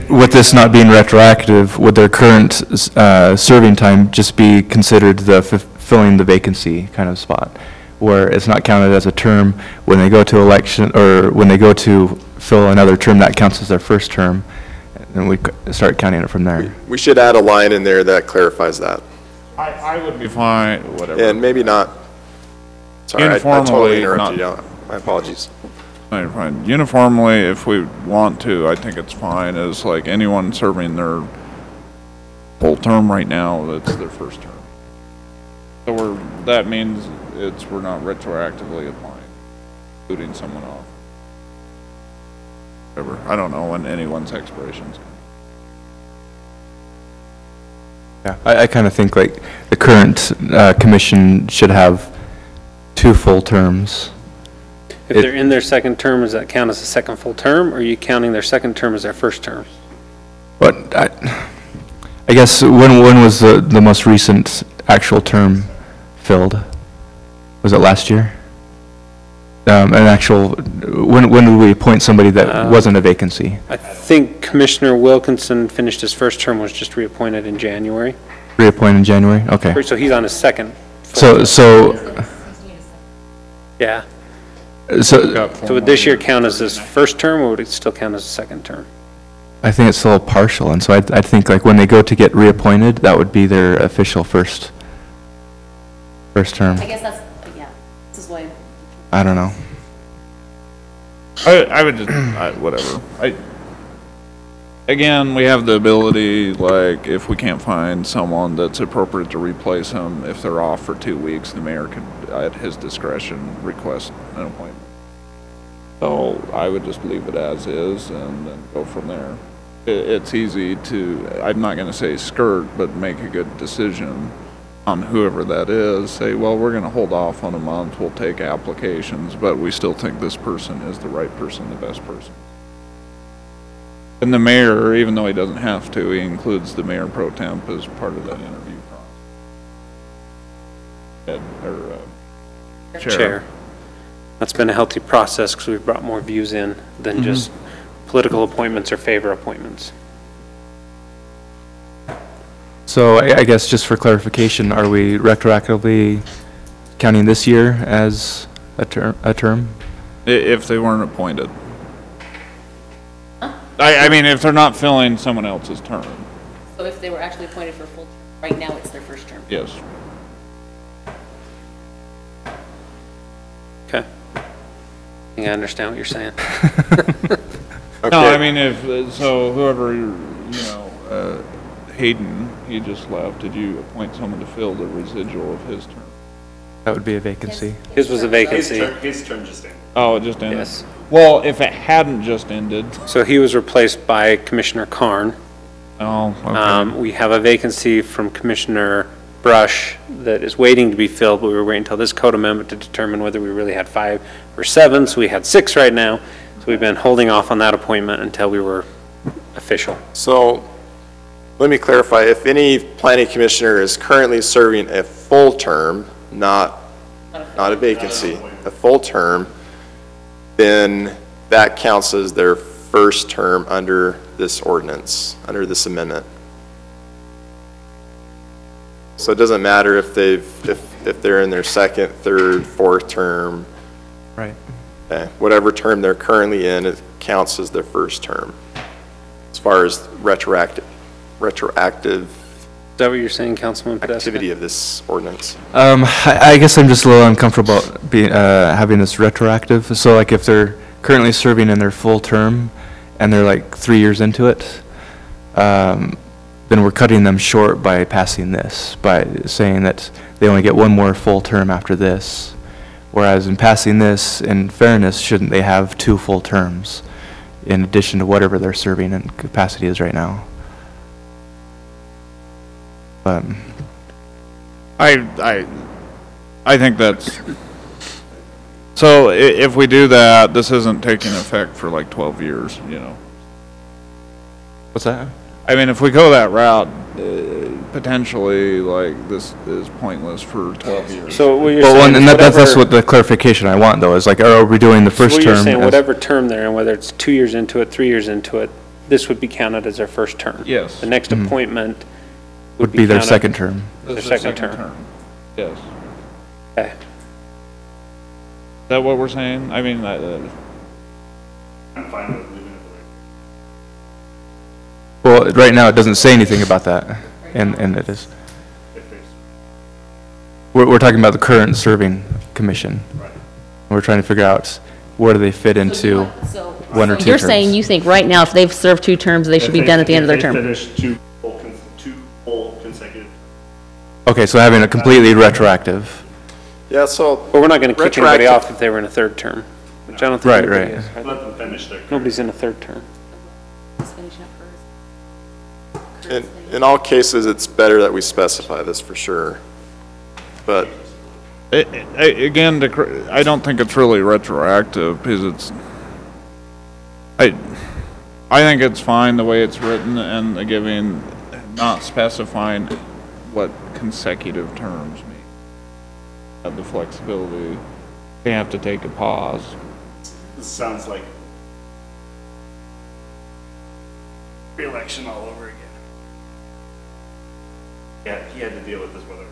with this not being retroactive, would their current serving time just be considered the filling the vacancy kind of spot, where it's not counted as a term when they go to election, or when they go to fill another term, that counts as their first term, and we start counting it from there? We should add a line in there that clarifies that. I would be fine, whatever. And maybe not, sorry, I totally Informally, interrupted not- you. My apologies. Fine, fine. Uniformly, if we want to, I think it's fine, as like anyone serving their full term right now, that's their first term. So that means we're not retroactively applying, including someone off. Whatever, I don't know when anyone's expiration's coming. Yeah, I kind of think like the current commission should have 2 full terms. If they're in their second term, does that count as a second full term, or are you counting their second term as their first term? But I guess when was the most recent actual term filled? Was it last year? When did we appoint somebody that wasn't a vacancy? I think Commissioner Wilkinson finished his first term, was just reappointed in January. Reappointed in January? Okay. So he's on his second. So, Yeah. So would this year count as his first term, or would it still count as a second term? I think it's still partial, and so I think like when they go to get reappointed, that would be their official first term. I guess that's, yeah, this is why. I don't know. I would just, whatever. Again, we have the ability, like, if we can't find someone that's appropriate to replace him, if they're off for 2 weeks, the mayor could, at his discretion, request an appointment. So I would just leave it as is and then go from there. It's easy to, I'm not gonna say skirt, but make a good decision on whoever that is. Say, well, we're gonna hold off on a month, we'll take applications, but we still think this person is the right person, the best person. And the mayor, even though he doesn't have to, he includes the mayor pro temp as part of that interview process. Chair. That's been a healthy process because we've brought more views in than just political appointments or favor appointments. So I guess just for clarification, are we retroactively counting this year as a term? If they weren't appointed. I mean, if they're not filling someone else's term. So if they were actually appointed for full term, right now it's their first term. Yes. Okay. I think I understand what you're saying. No, I mean, so whoever, Hayden, he just left, did you appoint someone to fill the residual of his term? That would be a vacancy. His was a vacancy. His term just ended. Oh, it just ended? Yes. Well, if it hadn't just ended. So he was replaced by Commissioner Carn. Oh, okay. We have a vacancy from Commissioner Brush that is waiting to be filled, but we were waiting until this code amendment to determine whether we really had 5 or 7, so we had 6 right now. So we've been holding off on that appointment until we were official. So let me clarify, if any planning commissioner is currently serving a full term, not a vacancy, a full term, then that counts as their first term under this ordinance, under this amendment. So it doesn't matter if they're in their second, third, fourth term. Right. Okay, whatever term they're currently in, it counts as their first term. As far as retroactive Is that what you're saying, Councilman Podesta? activity of this ordinance. I guess I'm just a little uncomfortable about having this retroactive. So like if they're currently serving in their full term and they're like 3 years into it, then we're cutting them short by passing this, by saying that they only get one more full term after this. Whereas in passing this, in fairness, shouldn't they have 2 full terms in addition to whatever their serving in capacity is right now? I think that's, so if we do that, this isn't taking effect for like 12 years, you know. What's that? I mean, if we go that route, potentially, like, this is pointless for 12 years. So what you're Well, saying and is that's what the clarification I want, though, is like, are we doing the first So what term? you're saying, as- whatever term they're in, whether it's 2 years into it, 3 years into it, this would be counted as their first term? Yes. The next appointment Would be their counted second term. as This Their is second term. Yes. Okay. Is that what we're saying? I mean, I'm fine with leaving it Well, right now, it doesn't say anything about that, and it is. We're talking about the current serving commission. Right. We're trying to figure out where do they fit into 1 or 2 You're terms. saying you think right now if they've served 2 terms, they should be done at the end of their term? Finish 2 full consecutive. Okay, so having a completely retroactive. Yeah, so. But we're not going to kick anybody retroactive- off if they were in a 3rd term, which I don't think Right, anybody right. is. Let them finish their. Nobody's in a 3rd term. In all cases, it's better that we specify this for sure. But again, I don't think it's really retroactive, because it's, I think it's fine the way it's written, and giving, not specifying what consecutive terms mean. Have the flexibility, they have to take a pause. This sounds like re-election all over again. Yeah, he had to deal with this whether.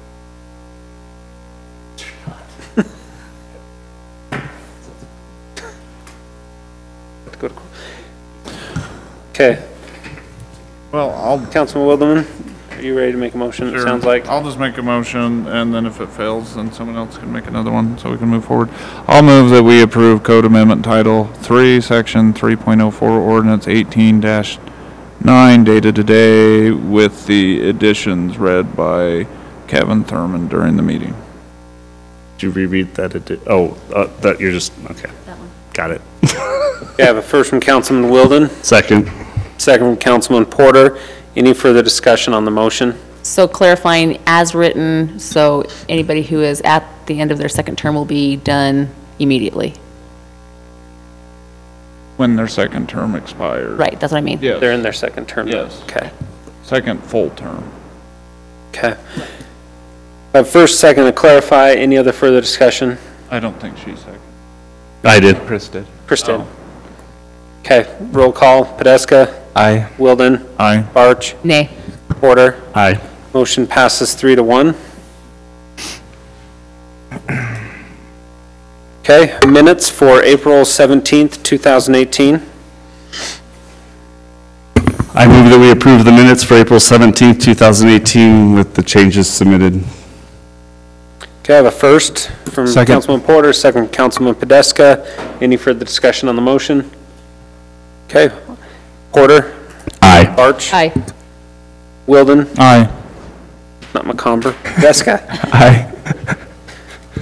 Okay. Well, Councilman Wilderman, are you ready to make a motion, it Sure. sounds like? I'll just make a motion, and then if it fails, then someone else can make another one, so we can move forward. I'll move that we approve Code Amendment Title 3, Section 3.04, Ordinance 18-9, dated today, with the additions read by Kevin Thurman during the meeting. Did you reread that? That you're just, okay. That one. Got it. Okay, I have a first from Councilman Wilden, Second. second from Councilman Porter. Any further discussion on the motion? So clarifying as written, so anybody who is at the end of their second term will be done immediately. When their second term expires. Right, that's what I mean. Yes. They're in their second term? now? Yes. Okay. Second full term. Okay. First, second, to clarify, any other further discussion? I don't think she's second. I did. Chris did. Chris did. Oh. Okay, roll call, Podesta, Aye. Wilden, Aye. Barch, Nay. Porter. Aye. Motion passes 3-1. Okay, minutes for April 17th, 2018. I move that we approve the minutes for April 17th, 2018 with the changes submitted. Okay, I have a first from Second. Councilman Porter, second from Councilman Podesta. Any further discussion on the motion? Okay, Porter, Aye. Barch, Aye. Wilden? Aye. Not McComber. Vesca? Aye.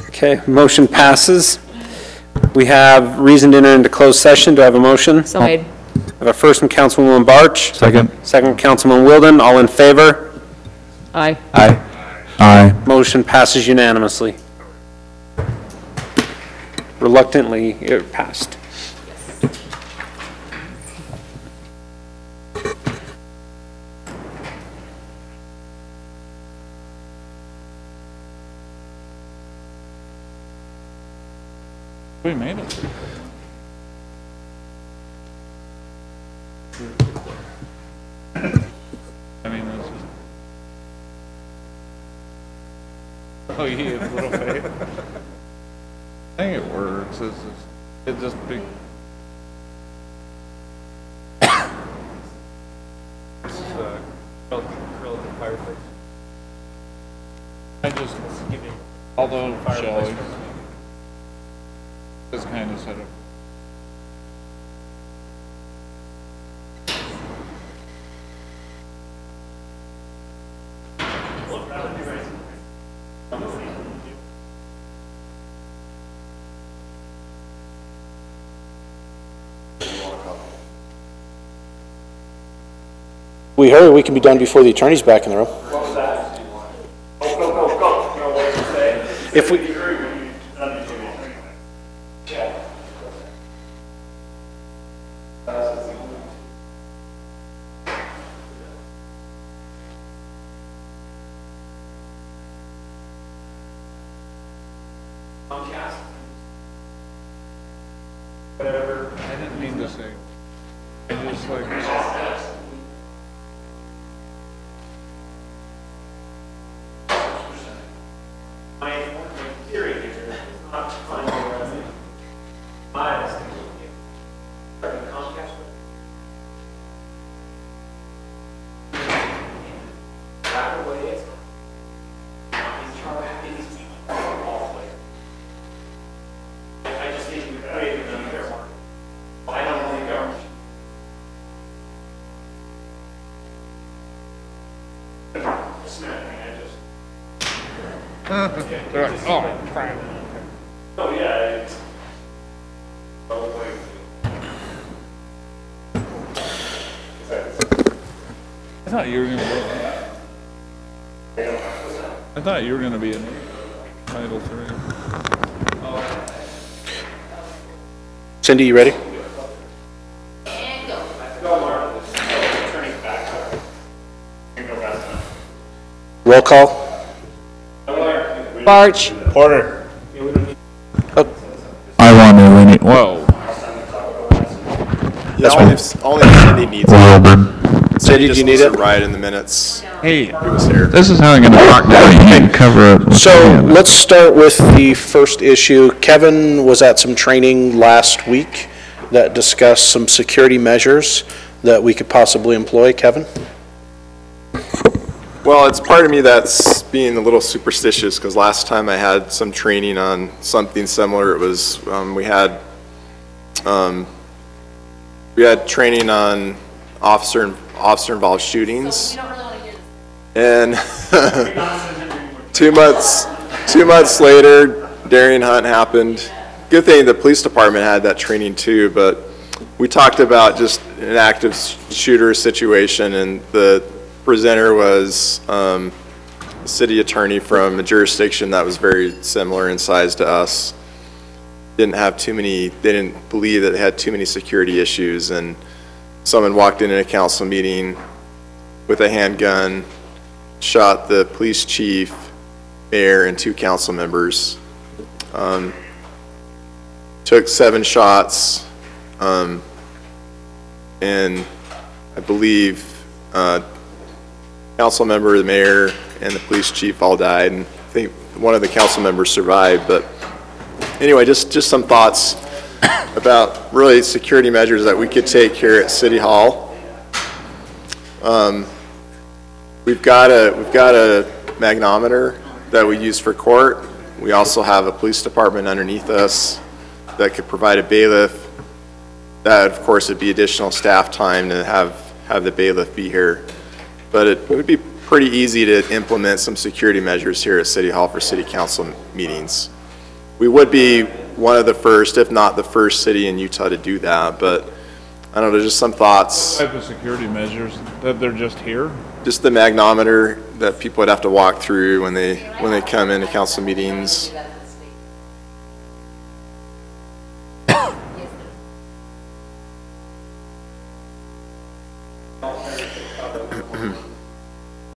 Okay, motion passes. We have reason to enter into closed session. Do I have a motion? So made. I have a first from Councilwoman Barch. Second. Second, Councilman Wilden. All in favor? Aye. Aye. Aye. Motion passes unanimously. Reluctantly, it passed. We made it. I mean, this is... Oh, yeah, little bit. I think it works. It's just big. Relative fireplace. I just give you all those shells. This kind of setup. We hurry, we can be done before the attorney's back in the room. What was that? Go. No, what did you say? If we, Whatever. I didn't mean to say. I just like. My theory here is not to find your revenue. My Comcast. That way it's. He's trying to get these people all the way. I just need to create a fair market. I don't think government. Oh, crap. Oh, yeah. I thought you were gonna be. I thought you were gonna be in Title III. Cindy, you ready? Roll call. Barch. Order. I want to, whoa. Yeah, only if Cindy needs it. Cindy, do you need it? Right in the minutes. Hey, He was here. this is how I'm gonna talk down. You can cover it. So let's start with the first issue. Kevin was at some training last week that discussed some security measures that we could possibly employ. Kevin? Well, it's part of me that's being a little superstitious, because last time I had some training on something similar, it was, we had training on officer-involved shootings. And 2 months later, Darien Hunt happened. Good thing the police department had that training too, but we talked about just an active shooter situation, and the presenter was a city attorney from a jurisdiction that was very similar in size to us. They didn't believe that they had too many security issues, and someone walked in a council meeting with a handgun, shot the police chief, mayor, and 2 council members. Took 7 shots, and I believe council member, the mayor, and the police chief all died, and I think one of the council members survived. But anyway, just some thoughts about really security measures that we could take here at City Hall. We've got a magnometer that we use for court. We also have a police department underneath us that could provide a bailiff. That, of course, would be additional staff time to have the bailiff be here. but it would be pretty easy to implement some security measures here at City Hall for city council meetings. We would be one of the first, if not the first city in Utah to do that, but I don't know, just some thoughts. What type of security measures, that they're just here? Just the magnometer that people would have to walk through when they come into council meetings.